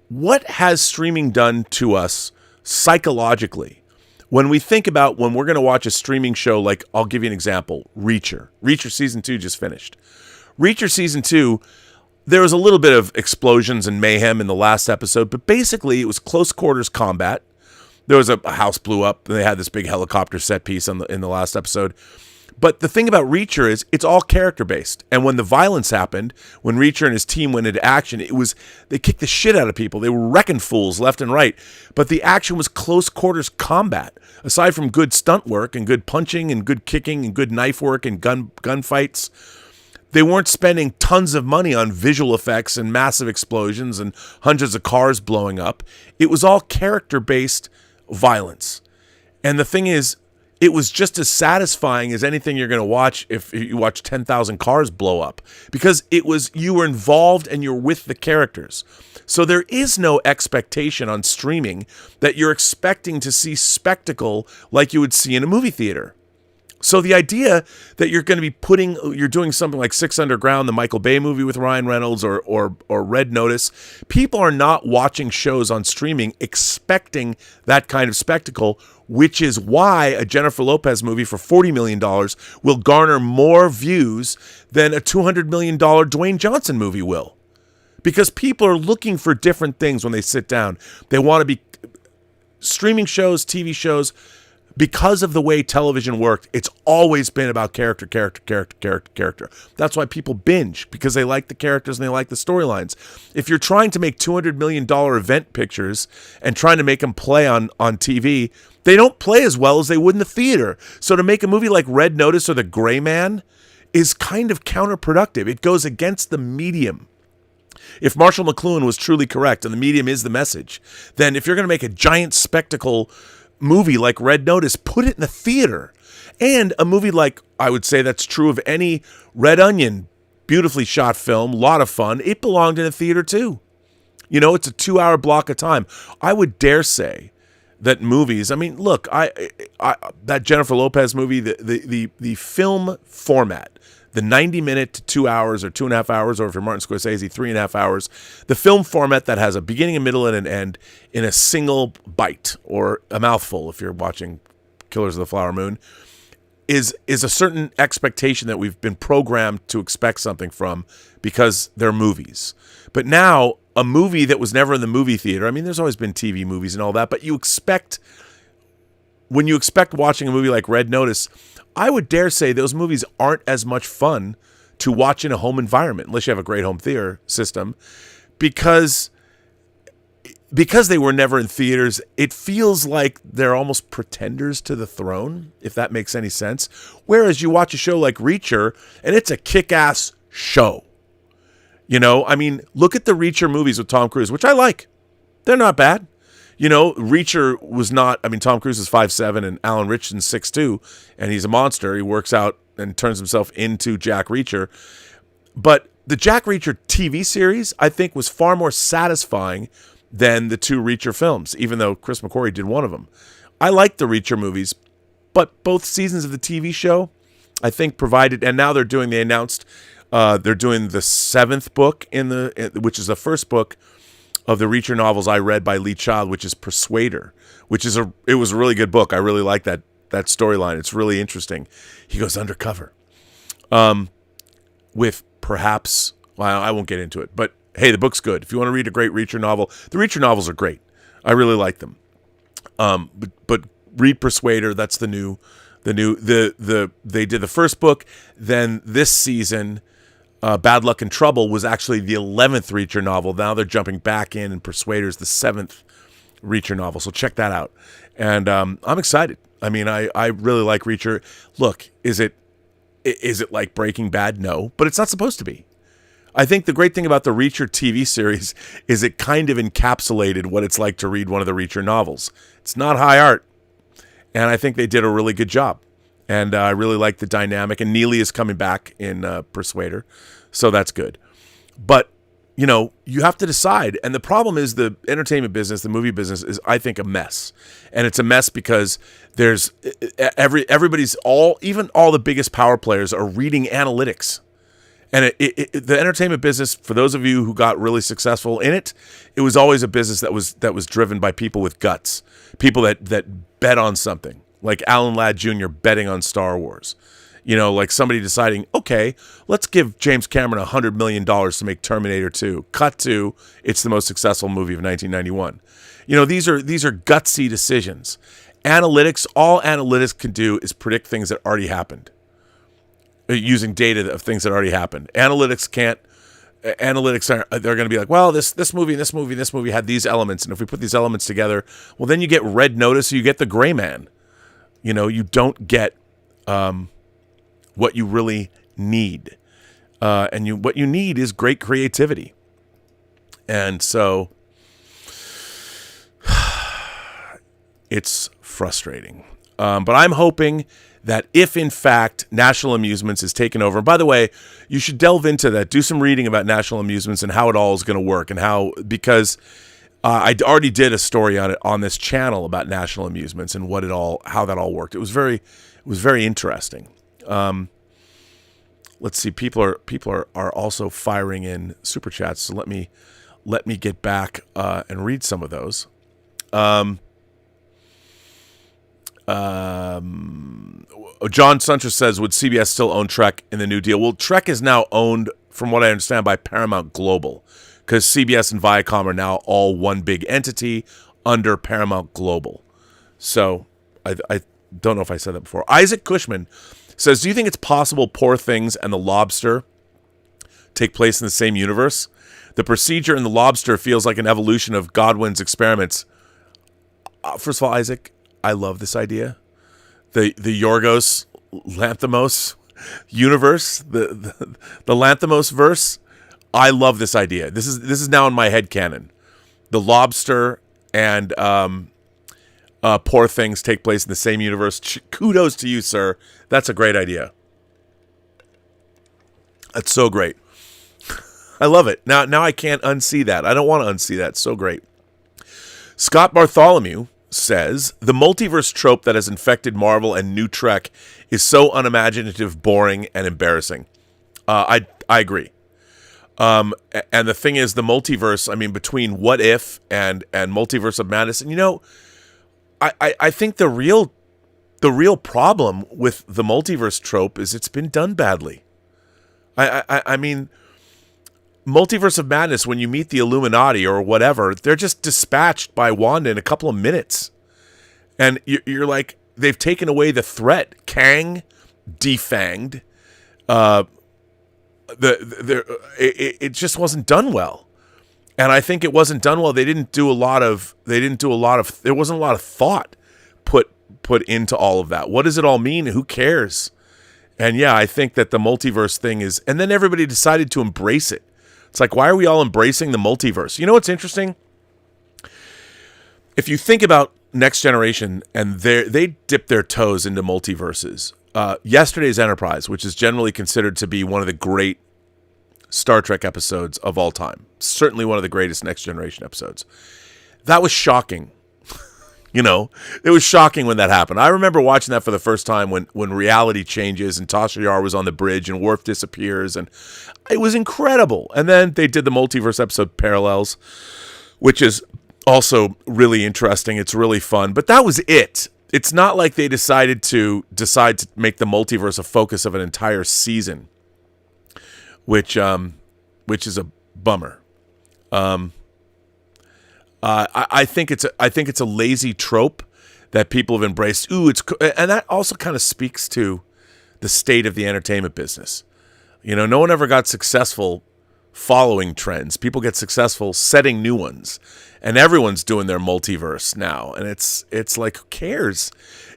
what has streaming done to us psychologically? When we think about when we're going to watch a streaming show, like I'll give you an example, Reacher. Reacher Season 2 just finished. Reacher Season 2, there was a little bit of explosions and mayhem in the last episode, but basically it was close quarters combat. There was a house blew up, and they had this big helicopter set piece in the last episode. But the thing about Reacher is it's all character-based. And when the violence happened, when Reacher and his team went into action, they kicked the shit out of people. They were wrecking fools left and right. But the action was close quarters combat. Aside from good stunt work and good punching and good kicking and good knife work and gunfights, they weren't spending tons of money on visual effects and massive explosions and hundreds of cars blowing up. It was all character-based violence. And the thing is, it was just as satisfying as anything you're going to watch if you watch 10,000 cars blow up, because you were involved and you're with the characters. So there is no expectation on streaming that you're expecting to see spectacle like you would see in a movie theater. So the idea that you're going to be you're doing something like Six Underground, the Michael Bay movie with Ryan Reynolds, or Red Notice, people are not watching shows on streaming expecting that kind of spectacle, which is why a Jennifer Lopez movie for $40 million will garner more views than a $200 million Dwayne Johnson movie will. Because people are looking for different things when they sit down. They want to be streaming shows, TV shows. Because of the way television worked, it's always been about character. That's why people binge, because they like the characters and they like the storylines. If you're trying to make $200 million event pictures and trying to make them play on TV, they don't play as well as they would in the theater. So to make a movie like Red Notice or The Gray Man is kind of counterproductive. It goes against the medium. If Marshall McLuhan was truly correct and the medium is the message, then if you're going to make a giant spectacle movie like Red Notice, put it in the theater. And a movie like, I would say that's true of any Red Onion, beautifully shot film, a lot of fun, it belonged in a theater too. You know, it's a 2-hour block of time. I would dare say that movies, I mean, look, that Jennifer Lopez movie, the film format, the 90-minute to 2 hours or 2.5 hours, or if you're Martin Scorsese, 3.5 hours, the film format that has a beginning, a middle, and an end in a single bite or a mouthful, if you're watching Killers of the Flower Moon, is a certain expectation that we've been programmed to expect something from because they're movies. But now, a movie that was never in the movie theater, I mean, there's always been TV movies and all that, but you expect when you expect watching a movie like Red Notice, I would dare say those movies aren't as much fun to watch in a home environment, unless you have a great home theater system, because they were never in theaters. It feels like they're almost pretenders to the throne, if that makes any sense. Whereas you watch a show like Reacher, and it's a kick-ass show. You know, I mean, look at the Reacher movies with Tom Cruise, which I like. They're not bad. You know, Reacher was not, I mean, Tom Cruise is 5'7", and Alan Ritchson's 6'2", and he's a monster. He works out and turns himself into Jack Reacher. But the Jack Reacher TV series, I think, was far more satisfying than the two Reacher films, even though Chris McQuarrie did one of them. I like the Reacher movies, but both seasons of the TV show, I think, provided, and now they announced they're doing the 7th book, which is the first book of the Reacher novels I read by Lee Child, which is Persuader, it was a really good book. I really like that storyline. It's really interesting. He goes undercover with perhaps, well, I won't get into it, but hey, the book's good. If you want to read a great Reacher novel, the Reacher novels are great. I really like them. But read Persuader. That's they did the first book. Then this season, Bad Luck and Trouble was actually the 11th Reacher novel. Now they're jumping back in, and Persuader's the 7th Reacher novel. So check that out. And I'm excited. I mean, I really like Reacher. Look, is it like Breaking Bad? No, but it's not supposed to be. I think the great thing about the Reacher TV series is it kind of encapsulated what it's like to read one of the Reacher novels. It's not high art, and I think they did a really good job. And I really like the dynamic. And Neely is coming back in Persuader, so that's good. But, you know, you have to decide. And the problem is the entertainment business, the movie business, is, I think, a mess. And it's a mess because there's even all the biggest power players are reading analytics. And the entertainment business, for those of you who got really successful in it, it was always a business that was driven by people with guts, people that bet on something, like Alan Ladd Jr. betting on Star Wars. You know, like somebody deciding, okay, let's give James Cameron $100 million to make Terminator 2. Cut to, it's the most successful movie of 1991. You know, these are gutsy decisions. All analytics can do is predict things that already happened, using data of things that already happened. Analytics they're going to be like, well, this movie and this movie had these elements, and if we put these elements together, well, then you get Red Notice, you get The Gray Man. You know, you don't get what you really need. What you need is great creativity. And so it's frustrating. But I'm hoping that if, in fact, National Amusements is taken over, and by the way, you should delve into that, do some reading about National Amusements and how it all is going to work, and because I already did a story on it on this channel about National Amusements and how that all worked. It was very interesting. Let's see, people are also firing in super chats, so let me get back and read some of those. John Suntress says, would CBS still own Trek in the new deal? Well, Trek is now owned, from what I understand, by Paramount Global, because CBS and Viacom are now all one big entity under Paramount Global. So I don't know if I said that before. Isaac Cushman says, do you think it's possible Poor Things and The Lobster take place in the same universe? The procedure in The Lobster feels like an evolution of Godwin's experiments. First of all, Isaac, I love this idea. The Yorgos Lanthimos universe, the Lanthimos verse. I love this idea. This is now in my head canon. The Lobster and Poor Things take place in the same universe. Kudos to you, sir. That's a great idea. That's so great. I love it. Now I can't unsee that. I don't want to unsee that. It's so great. Scott Bartholomew says, the multiverse trope that has infected Marvel and New Trek is so unimaginative, boring, and embarrassing. I agree. And the thing is, the multiverse, I mean, between What If and Multiverse of Madness, and you know, I think the real problem with the multiverse trope is it's been done badly. I mean, Multiverse of Madness, when you meet the Illuminati or whatever, they're just dispatched by Wanda in a couple of minutes. And you're like, they've taken away the threat. Kang defanged. It just wasn't done well. And I think it wasn't done well. There wasn't a lot of thought put into all of that. What does it all mean? Who cares? And yeah, I think that the multiverse thing is, and then everybody decided to embrace it. It's like, why are we all embracing the multiverse? You know what's interesting? If you think about Next Generation, and they dip their toes into multiverses. Yesterday's Enterprise, which is generally considered to be one of the great Star Trek episodes of all time, certainly one of the greatest Next Generation episodes. That was shocking. You know, it was shocking when that happened. I remember watching that for the first time when reality changes and Tasha Yar was on the bridge and Worf disappears, and it was incredible. And then they did the multiverse episode Parallels, which is also really interesting. It's really fun, but that was it. It's not like they decided to make the multiverse a focus of an entire season, which is a bummer. I think it's a lazy trope that people have embraced. And that also kind of speaks to the state of the entertainment business. You know, no one ever got successful following trends. People get successful setting new ones, and everyone's doing their multiverse now. And it's like, who cares?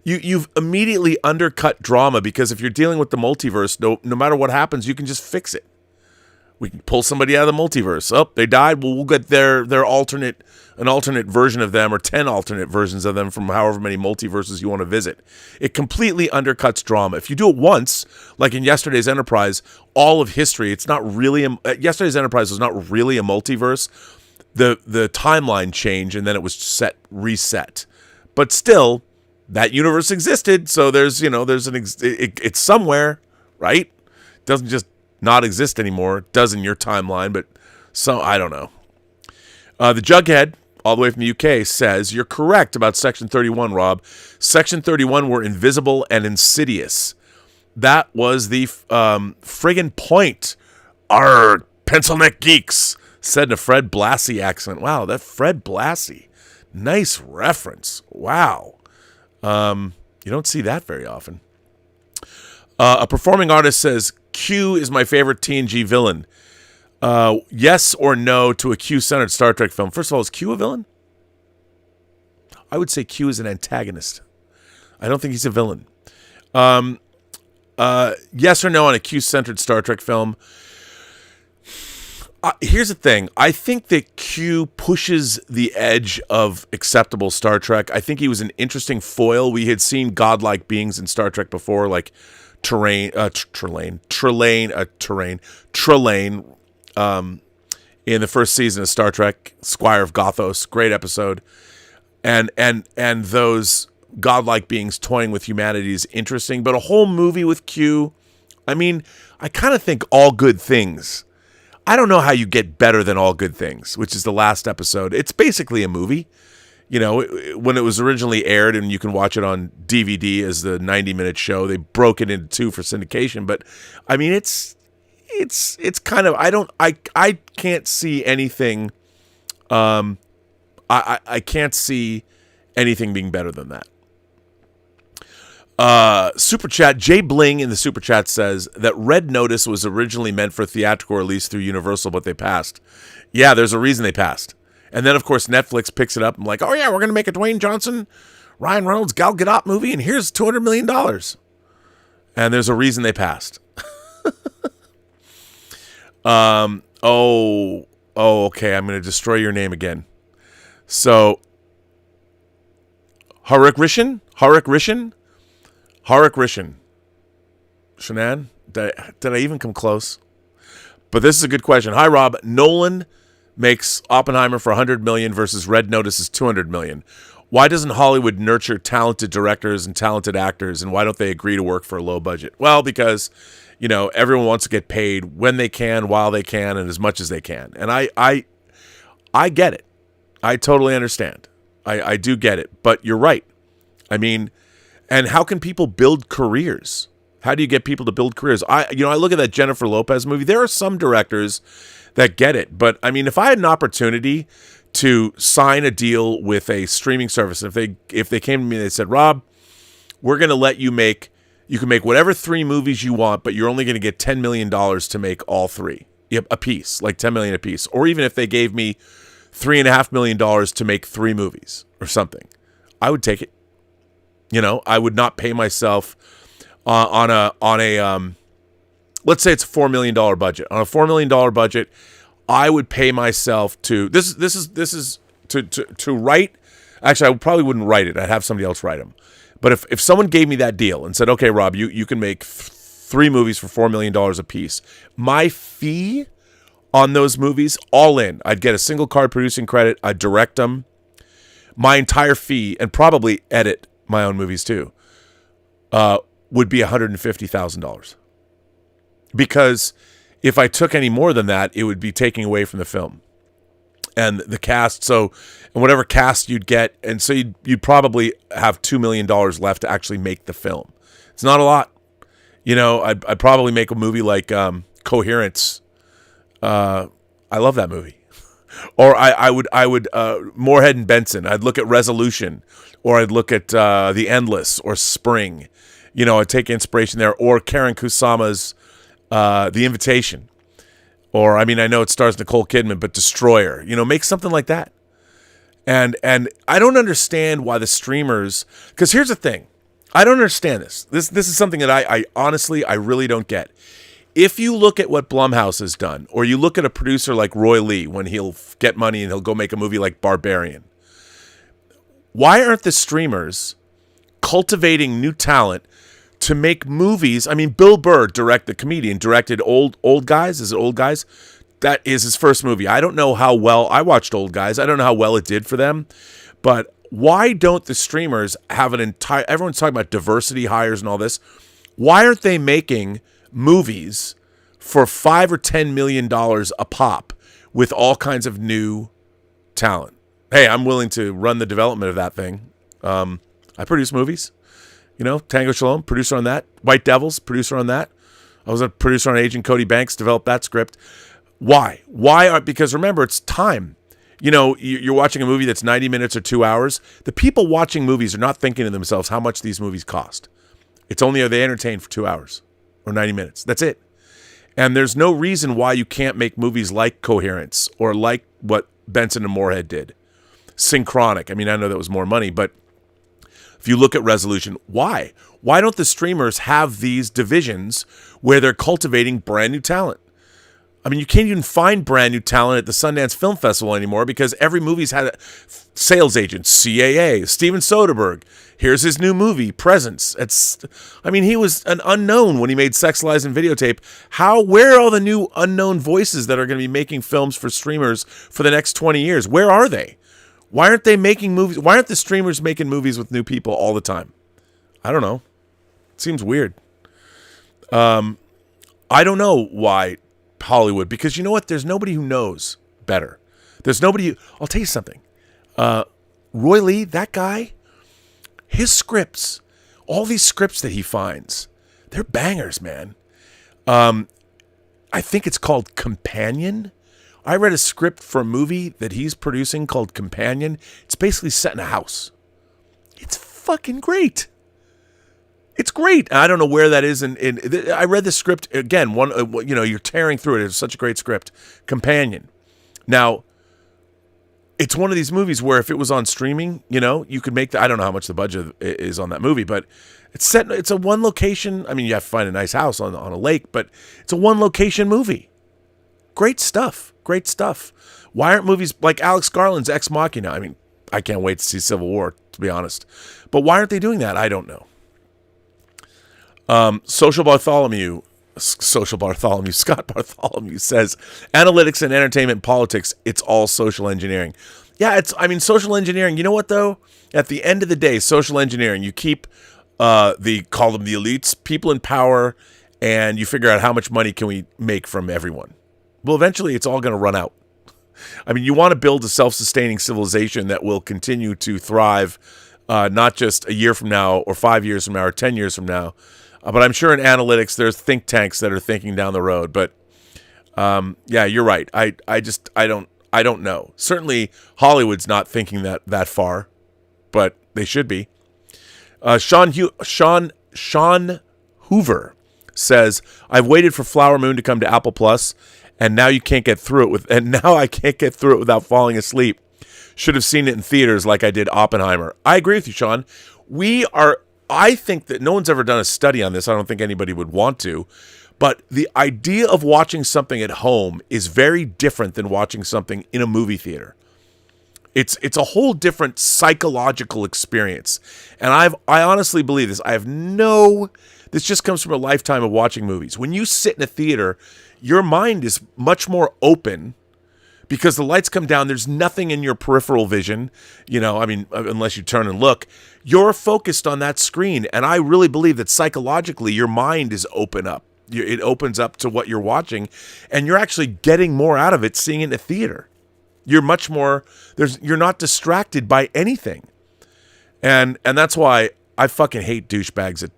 You've immediately undercut drama, because if you're dealing with the multiverse, no matter what happens, you can just fix it. We can pull somebody out of the multiverse. Oh, they died. Well, we'll get an alternate version of them, or 10 alternate versions of them from however many multiverses you want to visit. It completely undercuts drama. If you do it once, like in Yesterday's Enterprise, all of history, it's not really Yesterday's Enterprise was not really a multiverse. The timeline changed, and then it was reset. But still, that universe existed. So it's somewhere, right? It doesn't just not exist anymore. It does in your timeline, but I don't know. The Jughead, all the way from the UK, says, you're correct about Section 31, Rob. Section 31 were invisible and insidious. That was the friggin' point. Arrgh, pencil neck geeks, said in a Fred Blassie accent. Wow, that Fred Blassie. Nice reference. Wow. You don't see that very often. A performing artist says, Q is my favorite TNG villain. Yes or no to a Q-centered Star Trek film? First of all, is Q a villain? I would say Q is an antagonist. I don't think he's a villain. Yes or no on a Q-centered Star Trek film? Here's the thing. I think that Q pushes the edge of acceptable Star Trek. I think he was an interesting foil. We had seen godlike beings in Star Trek before, like Trelane, in the first season of Star Trek, Squire of Gothos, great episode, and those godlike beings toying with humanity is interesting. But a whole movie with Q, I mean, I kind of think All Good Things. I don't know how you get better than All Good Things, which is the last episode. It's basically a movie. You know, when it was originally aired, and you can watch it on DVD as the 90-minute show, they broke it into 2 for syndication. But I mean, it's kind of, I can't see anything. I can't see anything being better than that. Super chat, Jay Bling in the super chat says that Red Notice was originally meant for theatrical release through Universal, but they passed. Yeah, there's a reason they passed. And then, of course, Netflix picks it up and like, oh yeah, we're going to make a Dwayne Johnson, Ryan Reynolds, Gal Gadot movie, and here's $200 million. And there's a reason they passed. Okay, I'm going to destroy your name again. So, Harik Rishin? Shanann? Did I even come close? But this is a good question. Hi, Rob. Nolan makes Oppenheimer for $100 million versus Red Notice is $200 million. Why doesn't Hollywood nurture talented directors and talented actors, and why don't they agree to work for a low budget? Well, because, you know, everyone wants to get paid when they can, while they can, and as much as they can. And I get it. I totally understand. I do get it. But you're right. I mean, and how can people build careers? How do you get people to build careers? I look at that Jennifer Lopez movie. There are some directors that get it. But, I mean, if I had an opportunity to sign a deal with a streaming service, if they came to me and they said, Rob, we're going to let you make, you can make whatever 3 movies you want, but you're only going to get $10 million to make all 3 a piece, like $10 million a piece. Or even if they gave me $3.5 million to make 3 movies or something, I would take it. You know, I would not pay myself on a let's say it's a $4 million budget. On a $4 million budget, I would pay myself to this is to write. Actually, I probably wouldn't write it. I'd have somebody else write them. But if someone gave me that deal and said, "Okay, Rob, you can make 3 movies for $4 million a piece," my fee on those movies, all in, I'd get a single card producing credit. I'd direct them. My entire fee, and probably edit my own movies too, would be $150,000. Because if I took any more than that, it would be taking away from the film and the cast. So, and whatever cast you'd get, and so you'd probably have $2 million left to actually make the film. It's not a lot. You know, I'd probably make a movie like Coherence. I love that movie. Or I would Moorhead and Benson. I'd look at Resolution, or I'd look at The Endless or Spring. You know, I'd take inspiration there. Or Karen Kusama's The Invitation. Or, I mean, I know it stars Nicole Kidman, but Destroyer. You know, make something like that. And I don't understand why the streamers, because here's the thing. I don't understand this. This is something that I honestly, I really don't get. If you look at what Blumhouse has done, or you look at a producer like Roy Lee when he'll get money and he'll go make a movie like Barbarian, why aren't the streamers cultivating new talent to make movies? I mean, Bill Burr, the comedian, directed Old Guys. Is it Old Guys? That is his first movie. I don't know how well, I watched Old Guys. I don't know how well it did for them, but why don't the streamers have everyone's talking about diversity hires and all this. Why aren't they making movies for $5 or $10 million a pop with all kinds of new talent? Hey, I'm willing to run the development of that thing. I produce movies. You know, Tango Shalom, producer on that. White Devils, producer on that. I was a producer on Agent Cody Banks, developed that script. Why? Because remember, it's time. You know, you're watching a movie that's 90 minutes or 2 hours. The people watching movies are not thinking to themselves how much these movies cost. It's only, are they entertained for 2 hours or 90 minutes? That's it. And there's no reason why you can't make movies like Coherence or like what Benson and Moorhead did. Synchronic. I mean, I know that was more money, but if you look at Resolution, why? Why don't the streamers have these divisions where they're cultivating brand new talent? I mean, you can't even find brand new talent at the Sundance Film Festival anymore because every movie's had a sales agent, CAA, Steven Soderbergh. Here's his new movie, Presence. I mean, he was an unknown when he made Sex, Lies, and Videotape. Where are all the new unknown voices that are going to be making films for streamers for the next 20 years? Where are they? Why aren't they making movies? Why aren't the streamers making movies with new people all the time? I don't know. It seems weird. I don't know why Hollywood, because you know what? There's nobody who knows better. There's nobody. I'll tell you something. Roy Lee, that guy, his scripts, all these scripts that he finds, they're bangers, man. I think it's called Companion. I read a script for a movie that he's producing called Companion. It's basically set in a house. It's fucking great. It's great. I don't know where that is. I read the script again. You're tearing through it. It's such a great script. Companion. Now, it's one of these movies where if it was on streaming, you know, you could make I don't know how much the budget is on that movie, but it's a one location. I mean, you have to find a nice house on a lake, but it's a one location movie. Great stuff. Great stuff. Why aren't movies like Alex Garland's Ex Machina? I mean, I can't wait to see Civil War, to be honest. But why aren't they doing that? I don't know. Scott Bartholomew says, analytics and entertainment and politics, it's all social engineering. Yeah, social engineering. You know what, though? At the end of the day, social engineering, you keep call them the elites, people in power, and you figure out how much money can we make from everyone. Well, eventually it's all going to run out. I mean, you want to build a self-sustaining civilization that will continue to thrive, not just a year from now or 5 years from now or 10 years from now. But I'm sure in analytics, there's think tanks that are thinking down the road. But yeah, you're right. I don't know. Certainly Hollywood's not thinking that far, but they should be. Sean Hoover says, I've waited for Flower Moon to come to Apple Plus, and now I can't get through it without falling asleep. Should have seen it in theaters like I did Oppenheimer. I agree with you, Sean. I think that no one's ever done a study on this. I don't think anybody would want to. But the idea of watching something at home is very different than watching something in a movie theater. It's a whole different psychological experience. And I honestly believe this. This just comes from a lifetime of watching movies. When you sit in a theater, your mind is much more open because the lights come down. There's nothing in your peripheral vision, unless you turn and look. You're focused on that screen. And I really believe that psychologically, your mind is open up. It opens up to what you're watching, and you're actually getting more out of it seeing it in a theater. You're much more, you're not distracted by anything. And that's why I fucking hate douchebags that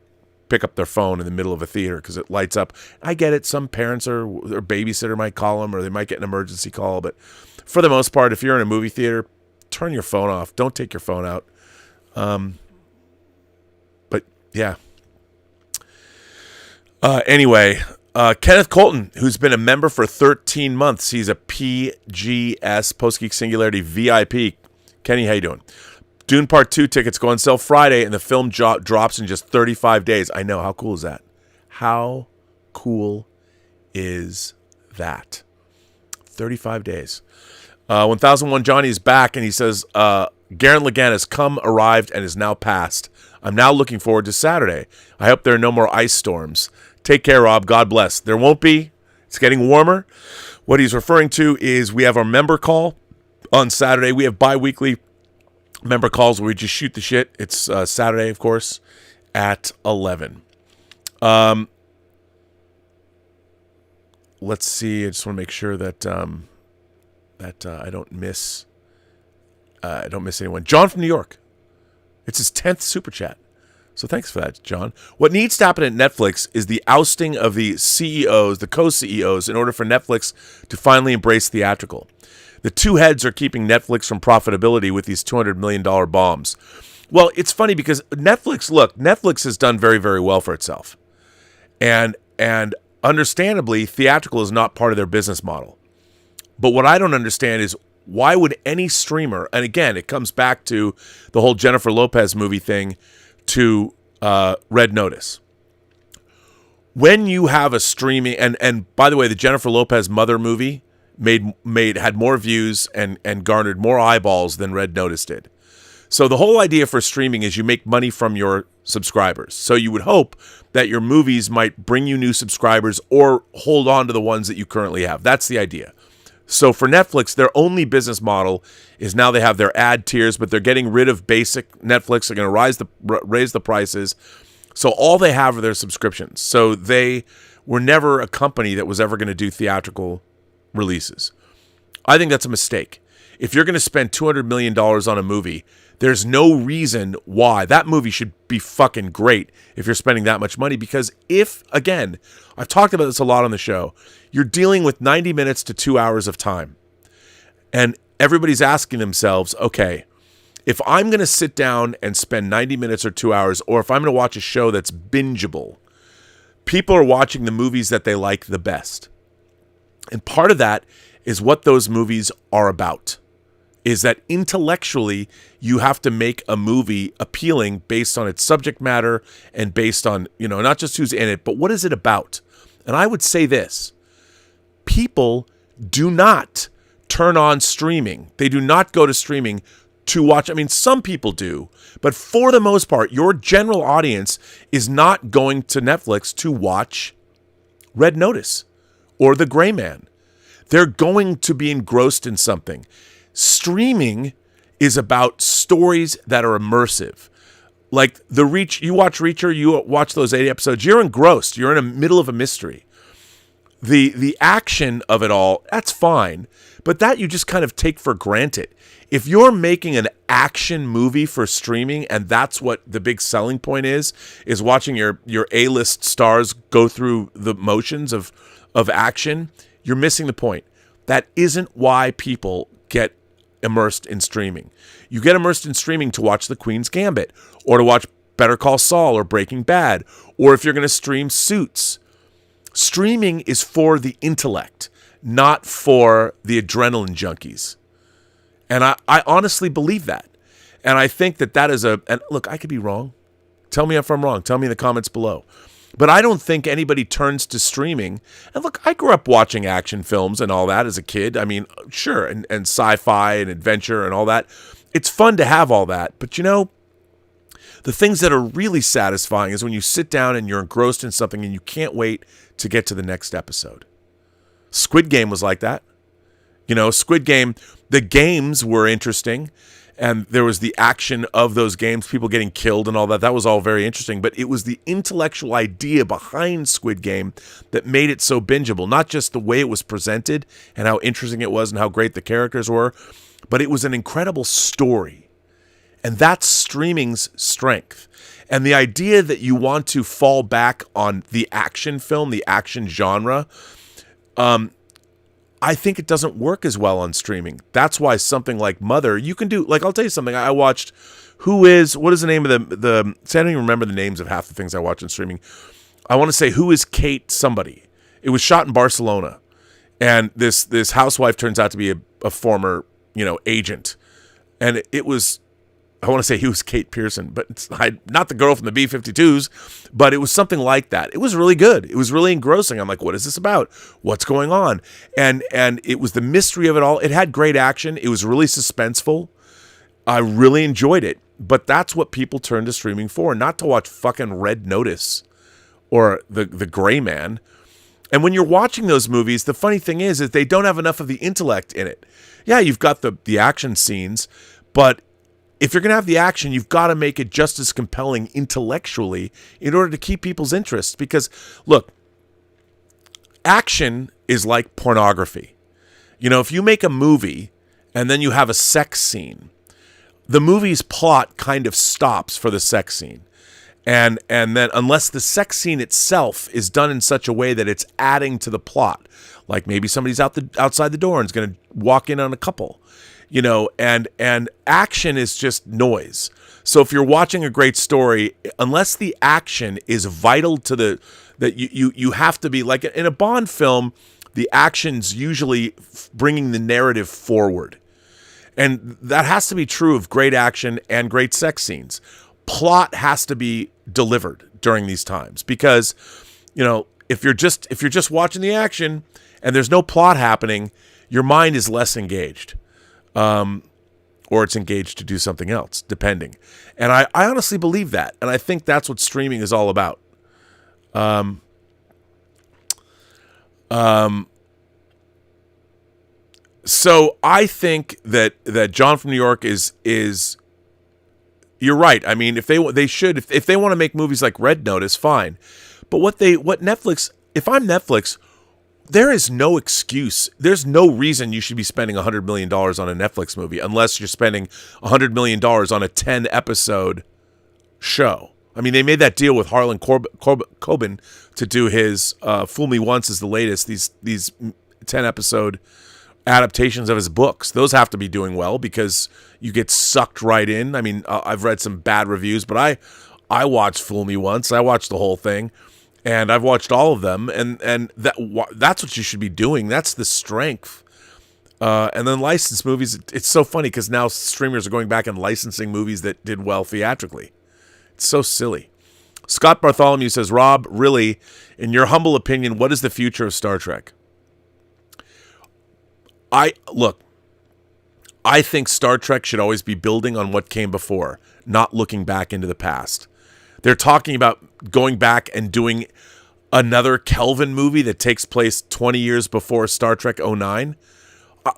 pick up their phone in the middle of a theater because it lights up. I get it. Some parents or babysitter might call them, or they might get an emergency call. But for the most part, if you're in a movie theater, turn your phone off. Don't take your phone out. But yeah. Anyway, Kenneth Colton, who's been a member for 13 months. He's a PGS, Post-Geek Singularity VIP. Kenny, how you doing? Dune Part 2 tickets go on sale Friday, and the film drops in just 35 days. I know. How cool is that? How cool is that? 35 days. 1001 Johnny is back, and he says, Garen Lagann has arrived, and is now passed. I'm now looking forward to Saturday. I hope there are no more ice storms. Take care, Rob. God bless. There won't be. It's getting warmer. What he's referring to is we have our member call on Saturday. We have bi-weekly member calls where we just shoot the shit. It's Saturday, of course, at 11. Let's see. I just want to make sure that I don't miss anyone. John from New York. It's his 10th super chat. So thanks for that, John. What needs to happen at Netflix is the ousting of the CEOs, the co-CEOs, in order for Netflix to finally embrace theatrical. The two heads are keeping Netflix from profitability with these $200 million bombs. Well, it's funny because Netflix has done very, very well for itself. And understandably, theatrical is not part of their business model. But what I don't understand is why would any streamer, and again, it comes back to the whole Jennifer Lopez movie thing, to Red Notice. When you have a streaming, and by the way, the Jennifer Lopez Mother movie had more views and garnered more eyeballs than Red Notice did. So the whole idea for streaming is you make money from your subscribers. So you would hope that your movies might bring you new subscribers or hold on to the ones that you currently have. That's the idea. So for Netflix, their only business model is now they have their ad tiers, but they're getting rid of basic Netflix. They're going to raise the prices. So all they have are their subscriptions. So they were never a company that was ever going to do theatrical releases. I think that's a mistake. If you're going to spend $200 million on a movie, there's no reason why that movie should be fucking great if you're spending that much money. Because again, I've talked about this a lot on the show, you're dealing with 90 minutes to 2 hours of time. And everybody's asking themselves, okay, if I'm going to sit down and spend 90 minutes or 2 hours, or if I'm going to watch a show that's bingeable, people are watching the movies that they like the best. And part of that is what those movies are about. Is that intellectually you have to make a movie appealing based on its subject matter and based on, not just who's in it, but what is it about? And I would say this, people do not turn on streaming. They do not go to streaming to watch. I mean, some people do, but for the most part, your general audience is not going to Netflix to watch Red Notice or The Gray Man. They're going to be engrossed in something. Streaming is about stories that are immersive. Like you watch Reacher, you watch those 80 episodes, you're engrossed. You're in the middle of a mystery. The action of it all, that's fine, but that you just kind of take for granted. If you're making an action movie for streaming and that's what the big selling point is watching your A-list stars go through the motions of action, you're missing the point. That isn't why people get immersed in streaming. You get immersed in streaming to watch The Queen's Gambit or to watch Better Call Saul or Breaking Bad, or if you're going to stream Suits. Streaming is for the intellect, not for the adrenaline junkies. And I honestly believe that. And I think that is and look, I could be wrong. Tell me if I'm wrong. Tell me in the comments below. But I don't think anybody turns to streaming. And look, I grew up watching action films and all that as a kid. I mean, sure, and sci-fi and adventure and all that. It's fun to have all that. But you know, the things that are really satisfying is when you sit down and you're engrossed in something and you can't wait to get to the next episode. Squid Game was like that. You know, Squid Game, the games were interesting. And there was the action of those games, people getting killed and all that. That was all very interesting. But it was the intellectual idea behind Squid Game that made it so bingeable. Not just the way it was presented and how interesting it was and how great the characters were, but it was an incredible story. And that's streaming's strength. And the idea that you want to fall back on the action film, the action genre, I think it doesn't work as well on streaming. That's why something like Mother, you can do, like, I'll tell you something. I watched, what is the name of the I don't even remember the names of half the things I watch on streaming. I want to say, Who is Kate somebody? It was shot in Barcelona. And this housewife turns out to be a former, agent. And it was, I want to say he was Kate Pearson, but it's not the girl from the B-52s, but it was something like that. It was really good. It was really engrossing. I'm like, what is this about? What's going on? And it was the mystery of it all. It had great action. It was really suspenseful. I really enjoyed it. But that's what people turn to streaming for, not to watch fucking Red Notice or the Gray Man. And when you're watching those movies, the funny thing is they don't have enough of the intellect in it. Yeah, you've got the action scenes, but if you're going to have the action, you've got to make it just as compelling intellectually in order to keep people's interest. Because, look, action is like pornography. If you make a movie and then you have a sex scene, the movie's plot kind of stops for the sex scene. And then unless the sex scene itself is done in such a way that it's adding to the plot, like maybe somebody's outside the door and is going to walk in on a couple, and action is just noise. So if you're watching a great story, unless the action is vital to that you have to be, like in a Bond film, the action's usually bringing the narrative forward. And that has to be true of great action and great sex scenes. Plot has to be delivered during these times because, if you're just watching the action and there's no plot happening, your mind is less engaged. Or it's engaged to do something else, depending. And I honestly believe that. And I think that's what streaming is all about. So I think that John from New York is you're right. I mean, if they want to make movies like Red Notice, fine. But what Netflix, if I'm Netflix, there is no excuse. There's no reason you should be spending $100 million on a Netflix movie unless you're spending $100 million on a 10-episode show. I mean, they made that deal with Harlan Coben to do his Fool Me Once is the latest, these 10-episode adaptations of his books. Those have to be doing well because you get sucked right in. I mean, I've read some bad reviews, but I watched Fool Me Once. I watched the whole thing. And I've watched all of them, and that's what you should be doing. That's the strength. And then licensed movies, it's so funny because now streamers are going back and licensing movies that did well theatrically. It's so silly. Scott Bartholomew says, Rob, really, in your humble opinion, what is the future of Star Trek? I think Star Trek should always be building on what came before, not looking back into the past. They're talking about going back and doing another Kelvin movie that takes place 20 years before Star Trek 09.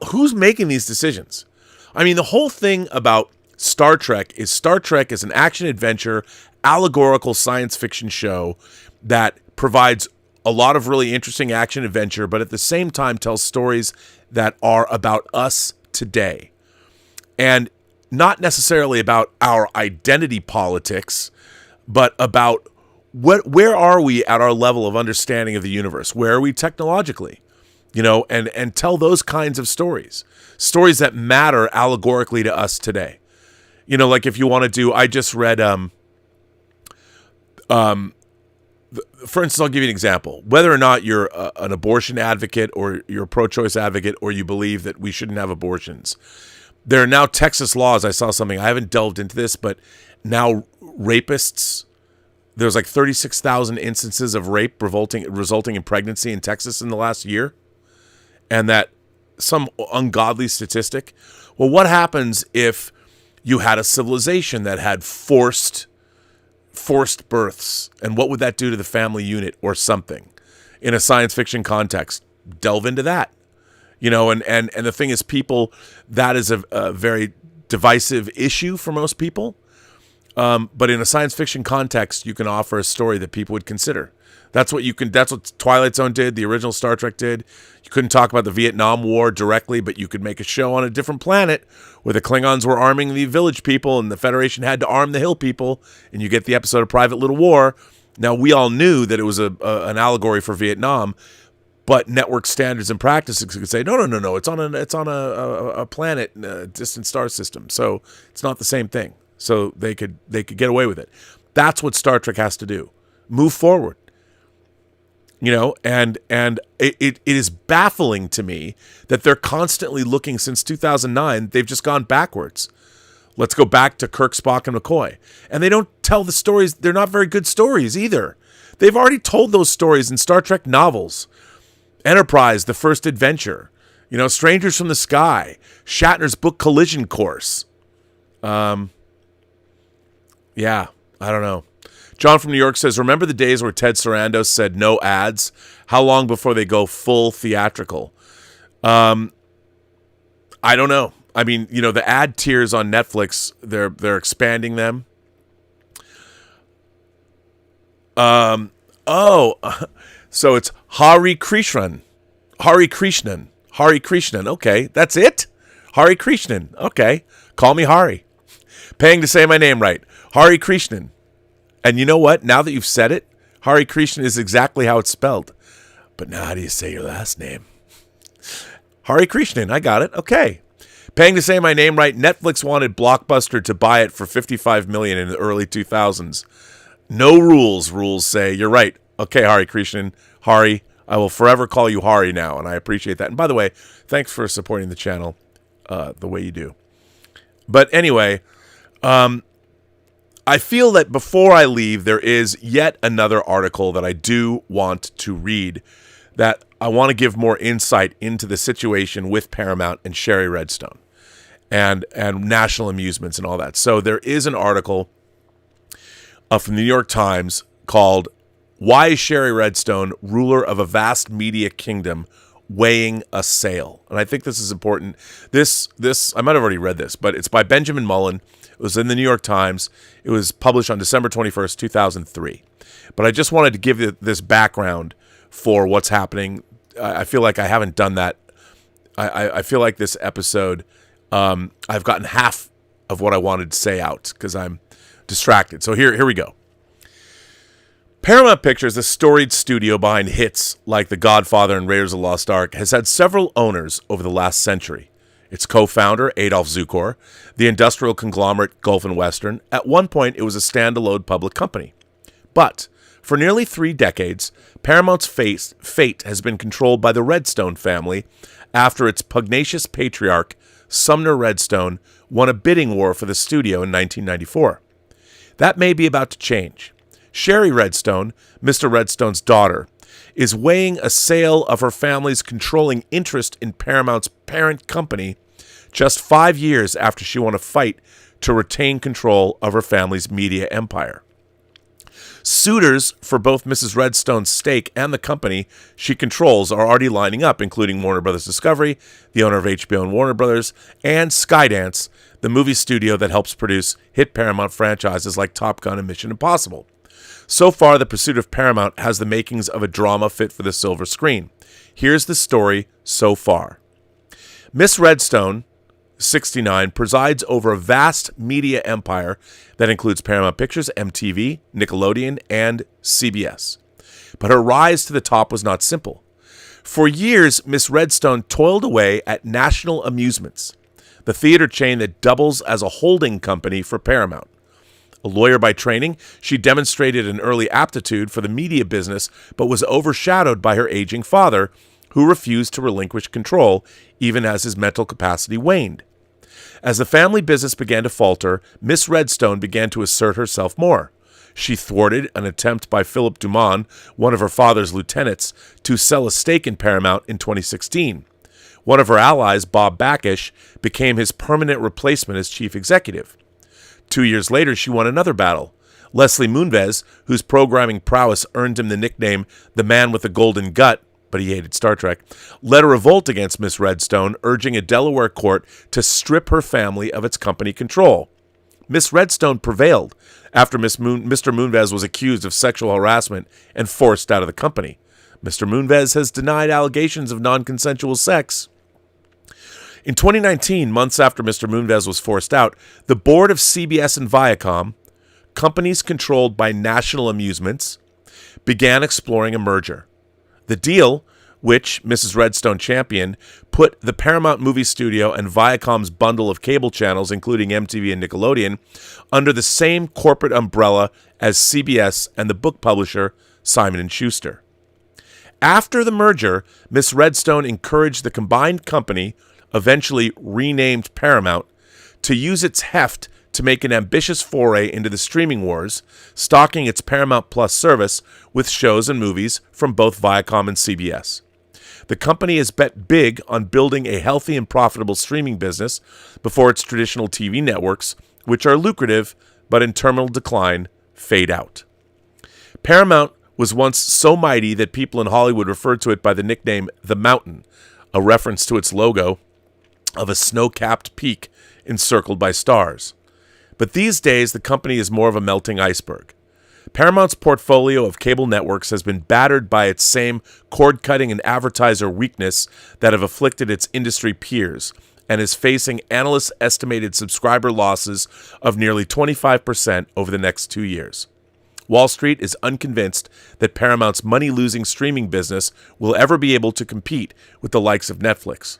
Who's making these decisions? I mean, the whole thing about Star Trek is an action-adventure, allegorical science fiction show that provides a lot of really interesting action-adventure, but at the same time tells stories that are about us today. And not necessarily about our identity politics, but about where are we at our level of understanding of the universe? Where are we technologically? And tell those kinds of stories that matter allegorically to us today. Like if you want to do, I just read For instance, I'll give you an example. Whether or not you're an abortion advocate or you're a pro-choice advocate or you believe that we shouldn't have abortions, there are now Texas laws. I saw something. I haven't delved into this, but now rapists, there's like 36,000 instances of rape resulting in pregnancy in Texas in the last year. And that some ungodly statistic. Well, what happens if you had a civilization that had forced births, and what would that do to the family unit or something in a science fiction context? Delve into that, and the thing is, people, that is a very divisive issue for most people. But in a science fiction context, you can offer a story that people would consider. That's what Twilight Zone did. The original Star Trek did. You couldn't talk about the Vietnam War directly, but you could make a show on a different planet where the Klingons were arming the village people and the Federation had to arm the hill people, and you get the episode of Private Little War. Now, we all knew that it was an allegory for Vietnam, but network standards and practices could say, no, it's on a planet in a distant star system, so it's not the same thing. So they could get away with it. That's what Star Trek has to do. Move forward. And it is baffling to me that they're constantly looking since 2009. They've just gone backwards. Let's go back to Kirk, Spock, and McCoy. And they don't tell the stories. They're not very good stories either. They've already told those stories in Star Trek novels. Enterprise, The First Adventure. Strangers from the Sky. Shatner's book Collision Course. Yeah, I don't know. John from New York says, remember the days where Ted Sarandos said no ads? How long before they go full theatrical? I don't know. I mean, the ad tiers on Netflix, they're expanding them. So it's Hari Krishnan. Okay, that's it? Hari Krishnan. Okay, call me Hari. Paying to say my name right. Hari Krishnan. And you know what? Now that you've said it, Hari Krishnan is exactly how it's spelled. But now how do you say your last name? Hari Krishnan. I got it. Okay. Paying to say my name right. Netflix wanted Blockbuster to buy it for $55 million in the early 2000s. No rules. Rules say you're right. Okay, Hari Krishnan. Hari, I will forever call you Hari now, and I appreciate that. And by the way, thanks for supporting the channel the way you do. But anyway, I feel that before I leave, there is yet another article that I do want to read, that I want to give more insight into the situation with Paramount and Sherry Redstone and National Amusements and all that. So there is an article from the New York Times called "Why is Sherry Redstone, Ruler of a Vast Media Kingdom, Weighing a Sale?" And I think this is important. This I might have already read this, but it's by Benjamin Mullen. It was in the New York Times. It was published on December 21st, 2003. But I just wanted to give you this background for what's happening. I feel like I haven't done that. I feel like this episode, I've gotten half of what I wanted to say out because I'm distracted. So here we go. Paramount Pictures, the storied studio behind hits like The Godfather and Raiders of the Lost Ark, has had several owners over the last century. Its co-founder, Adolf Zukor, the industrial conglomerate Gulf and Western, at one point it was a standalone public company. But for nearly 3 decades, Paramount's fate has been controlled by the Redstone family after its pugnacious patriarch, Sumner Redstone, won a bidding war for the studio in 1994. That may be about to change. Sherry Redstone, Mr. Redstone's daughter, is weighing a sale of her family's controlling interest in Paramount's parent company just 5 years after she won a fight to retain control of her family's media empire. Suitors for both Mrs. Redstone's stake and the company she controls are already lining up, including Warner Brothers Discovery, the owner of HBO and Warner Brothers, and Skydance, the movie studio that helps produce hit Paramount franchises like Top Gun and Mission Impossible. So far, the pursuit of Paramount has the makings of a drama fit for the silver screen. Here's the story so far. Miss Redstone, 69, presides over a vast media empire that includes Paramount Pictures, MTV, Nickelodeon, and CBS. But her rise to the top was not simple. For years, Miss Redstone toiled away at National Amusements, the theater chain that doubles as a holding company for Paramount. A lawyer by training, she demonstrated an early aptitude for the media business, but was overshadowed by her aging father, who refused to relinquish control, even as his mental capacity waned. As the family business began to falter, Miss Redstone began to assert herself more. She thwarted an attempt by Philip Dumont, one of her father's lieutenants, to sell a stake in Paramount in 2016. One of her allies, Bob Bakish, became his permanent replacement as chief executive. 2 years later, she won another battle. Leslie Moonves, whose programming prowess earned him the nickname the Man with the Golden Gut, but he hated Star Trek, led a revolt against Miss Redstone, urging a Delaware court to strip her family of its company control. Miss Redstone prevailed after Mr. Moonves was accused of sexual harassment and forced out of the company. Mr. Moonves has denied allegations of non-consensual sex. In 2019, months after Mr. Moonves was forced out, the board of CBS and Viacom, companies controlled by National Amusements, began exploring a merger. The deal, which Mrs. Redstone championed, put the Paramount Movie Studio and Viacom's bundle of cable channels, including MTV and Nickelodeon, under the same corporate umbrella as CBS and the book publisher Simon & Schuster. After the merger, Miss Redstone encouraged the combined company, eventually renamed Paramount, to use its heft to make an ambitious foray into the streaming wars, stocking its Paramount Plus service with shows and movies from both Viacom and CBS. The company has bet big on building a healthy and profitable streaming business before its traditional TV networks, which are lucrative but in terminal decline, fade out. Paramount was once so mighty that people in Hollywood referred to it by the nickname The Mountain, a reference to its logo of a snow-capped peak encircled by stars. But these days, the company is more of a melting iceberg. Paramount's portfolio of cable networks has been battered by its same cord-cutting and advertiser weakness that have afflicted its industry peers, and is facing analysts' estimated subscriber losses of nearly 25% over the next 2 years. Wall Street is unconvinced that Paramount's money-losing streaming business will ever be able to compete with the likes of Netflix.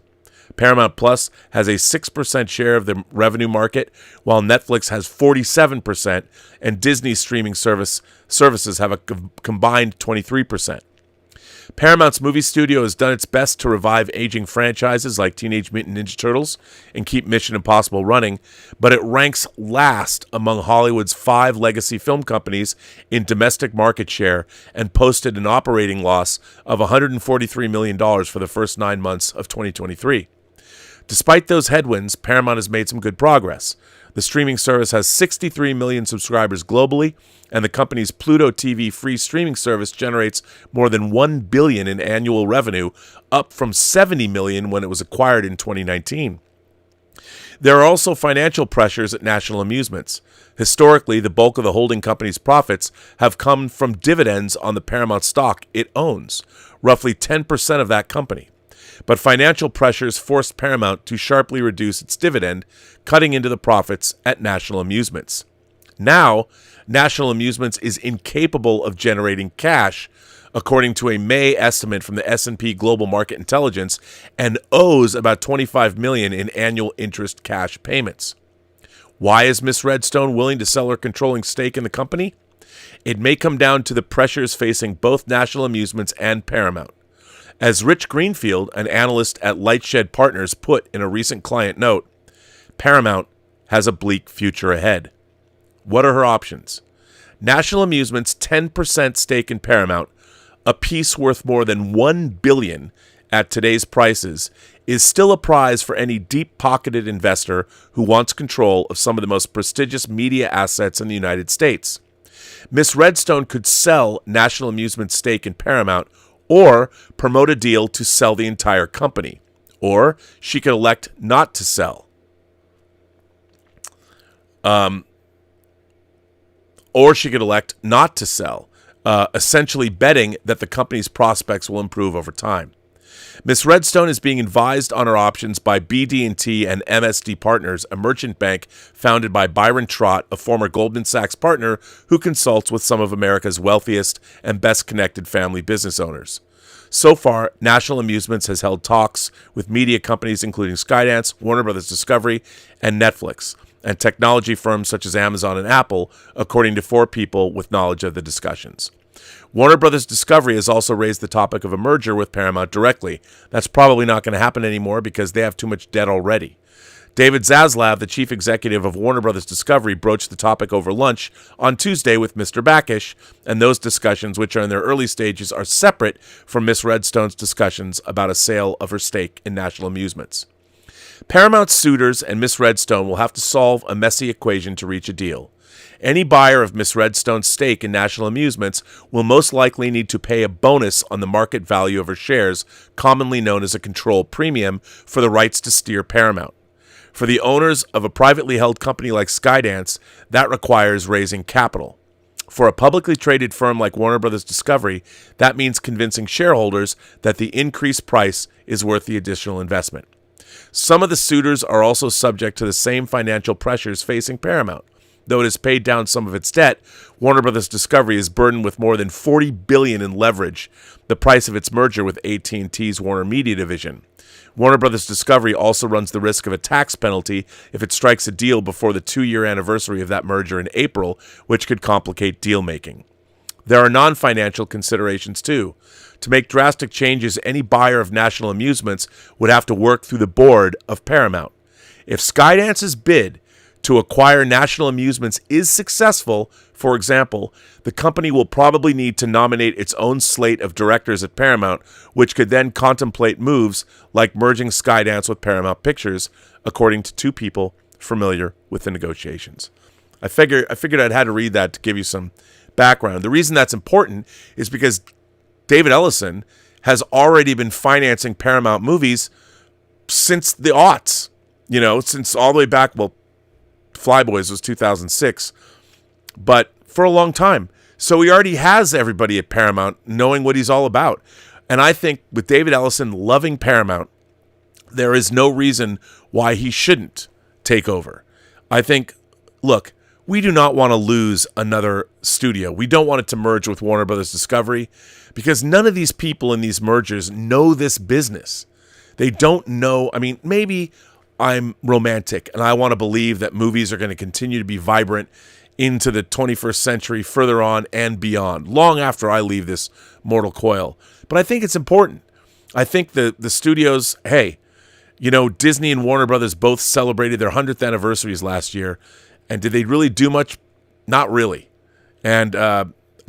Paramount Plus has a 6% share of the revenue market, while Netflix has 47%, and Disney's streaming services have a combined 23%. Paramount's movie studio has done its best to revive aging franchises like Teenage Mutant Ninja Turtles and keep Mission Impossible running, but it ranks last among Hollywood's 5 legacy film companies in domestic market share and posted an operating loss of $143 million for the first 9 months of 2023. Despite those headwinds, Paramount has made some good progress. The streaming service has 63 million subscribers globally, and the company's Pluto TV free streaming service generates more than $1 billion in annual revenue, up from $70 million when it was acquired in 2019. There are also financial pressures at National Amusements. Historically, the bulk of the holding company's profits have come from dividends on the Paramount stock it owns, roughly 10% of that company. But financial pressures forced Paramount to sharply reduce its dividend, cutting into the profits at National Amusements. Now, National Amusements is incapable of generating cash, according to a May estimate from the S&P Global Market Intelligence, and owes about $25 million in annual interest cash payments. Why is Miss Redstone willing to sell her controlling stake in the company? It may come down to the pressures facing both National Amusements and Paramount. As Rich Greenfield, an analyst at Lightshed Partners, put in a recent client note, Paramount has a bleak future ahead. What are her options? National Amusements' 10% stake in Paramount, a piece worth more than $1 billion at today's prices, is still a prize for any deep-pocketed investor who wants control of some of the most prestigious media assets in the United States. Miss Redstone could sell National Amusements' stake in Paramount, or promote a deal to sell the entire company, or she could elect not to sell. Essentially betting that the company's prospects will improve over time. Miss Redstone is being advised on her options by BD&T and MSD Partners, a merchant bank founded by Byron Trott, a former Goldman Sachs partner who consults with some of America's wealthiest and best-connected family business owners. So far, National Amusements has held talks with media companies including Skydance, Warner Bros. Discovery, and Netflix. and technology firms such as Amazon and Apple, according to 4 people with knowledge of the discussions. Warner Brothers Discovery has also raised the topic of a merger with Paramount directly. That's probably not going to happen anymore because they have too much debt already. David Zaslav, the chief executive of Warner Brothers Discovery, broached the topic over lunch on Tuesday with Mr. Backish, and those discussions, which are in their early stages, are separate from Miss Redstone's discussions about a sale of her stake in National Amusements. Paramount suitors and Miss Redstone will have to solve a messy equation to reach a deal. Any buyer of Miss Redstone's stake in National Amusements will most likely need to pay a bonus on the market value of her shares, commonly known as a control premium, for the rights to steer Paramount. For the owners of a privately held company like Skydance, that requires raising capital. For a publicly traded firm like Warner Brothers Discovery, that means convincing shareholders that the increased price is worth the additional investment. Some of the suitors are also subject to the same financial pressures facing Paramount. Though it has paid down some of its debt, Warner Brothers Discovery is burdened with more than $40 billion in leverage, the price of its merger with AT&T's Warner Media division. Warner Brothers Discovery also runs the risk of a tax penalty if it strikes a deal before the 2-year anniversary of that merger in April, which could complicate deal-making. There are non-financial considerations, too. To make drastic changes, any buyer of National Amusements would have to work through the board of Paramount. If Skydance's bid to acquire National Amusements is successful, for example, the company will probably need to nominate its own slate of directors at Paramount, which could then contemplate moves like merging Skydance with Paramount Pictures, according to 2 people familiar with the negotiations. I figured I'd had to read that to give you some background. The reason that's important is because David Ellison has already been financing Paramount movies since the aughts, since all the way back, Flyboys was 2006, but for a long time. So he already has everybody at Paramount knowing what he's all about. And I think with David Ellison loving Paramount, there is no reason why he shouldn't take over. I think, look, we do not want to lose another studio. We don't want it to merge with Warner Brothers Discovery because none of these people in these mergers know this business. They don't know. I mean, maybe I'm romantic and I want to believe that movies are going to continue to be vibrant into the 21st century, further on and beyond, long after I leave this mortal coil. But I think it's important. I think the studios, Disney and Warner Brothers both celebrated their 100th anniversaries last year. And did they really do much? Not really. And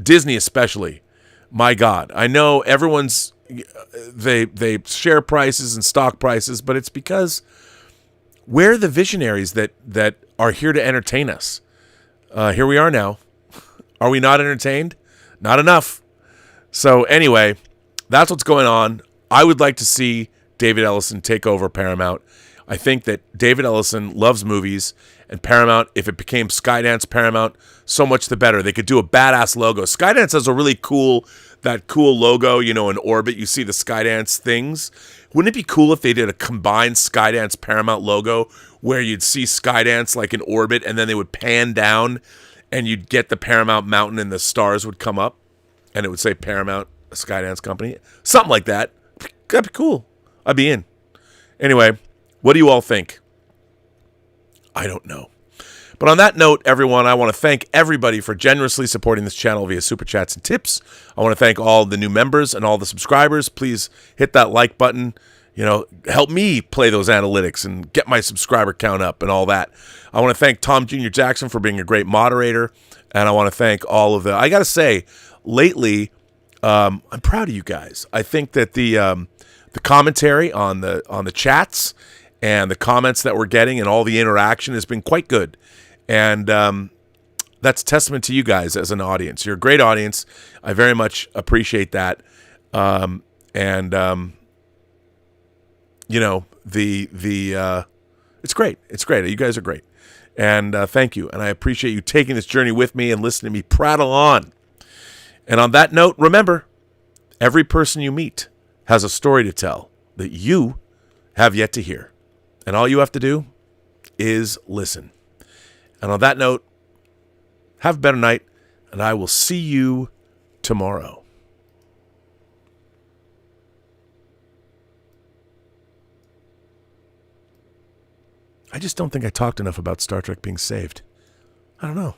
Disney especially, my God. I know everyone's, they share prices and stock prices, but it's because we're the visionaries that are here to entertain us. Here we are now. Are we not entertained? Not enough. So anyway, that's what's going on. I would like to see David Ellison take over Paramount. I think that David Ellison loves movies, and Paramount, if it became Skydance Paramount, so much the better. They could do a badass logo. Skydance has a really cool logo, in orbit. You see the Skydance things. Wouldn't it be cool if they did a combined Skydance Paramount logo where you'd see Skydance like in orbit and then they would pan down and you'd get the Paramount Mountain and the stars would come up and it would say Paramount, a Skydance company? Something like that. That'd be cool. I'd be in. Anyway, what do you all think? I don't know. But on that note, everyone, I want to thank everybody for generously supporting this channel via Super Chats and tips. I want to thank all the new members and all the subscribers. Please hit that like button. Help me play those analytics and get my subscriber count up and all that. I want to thank Tom Jr. Jackson for being a great moderator. And I want to thank all of I got to say, lately, I'm proud of you guys. I think that the commentary on the chats and the comments that we're getting and all the interaction has been quite good. And that's a testament to you guys as an audience. You're a great audience. I very much appreciate that. It's great. It's great. You guys are great. And thank you. And I appreciate you taking this journey with me and listening to me prattle on. And on that note, remember, every person you meet has a story to tell that you have yet to hear. And all you have to do is listen. And on that note, have a better night, and I will see you tomorrow. I just don't think I talked enough about Star Trek being saved. I don't know.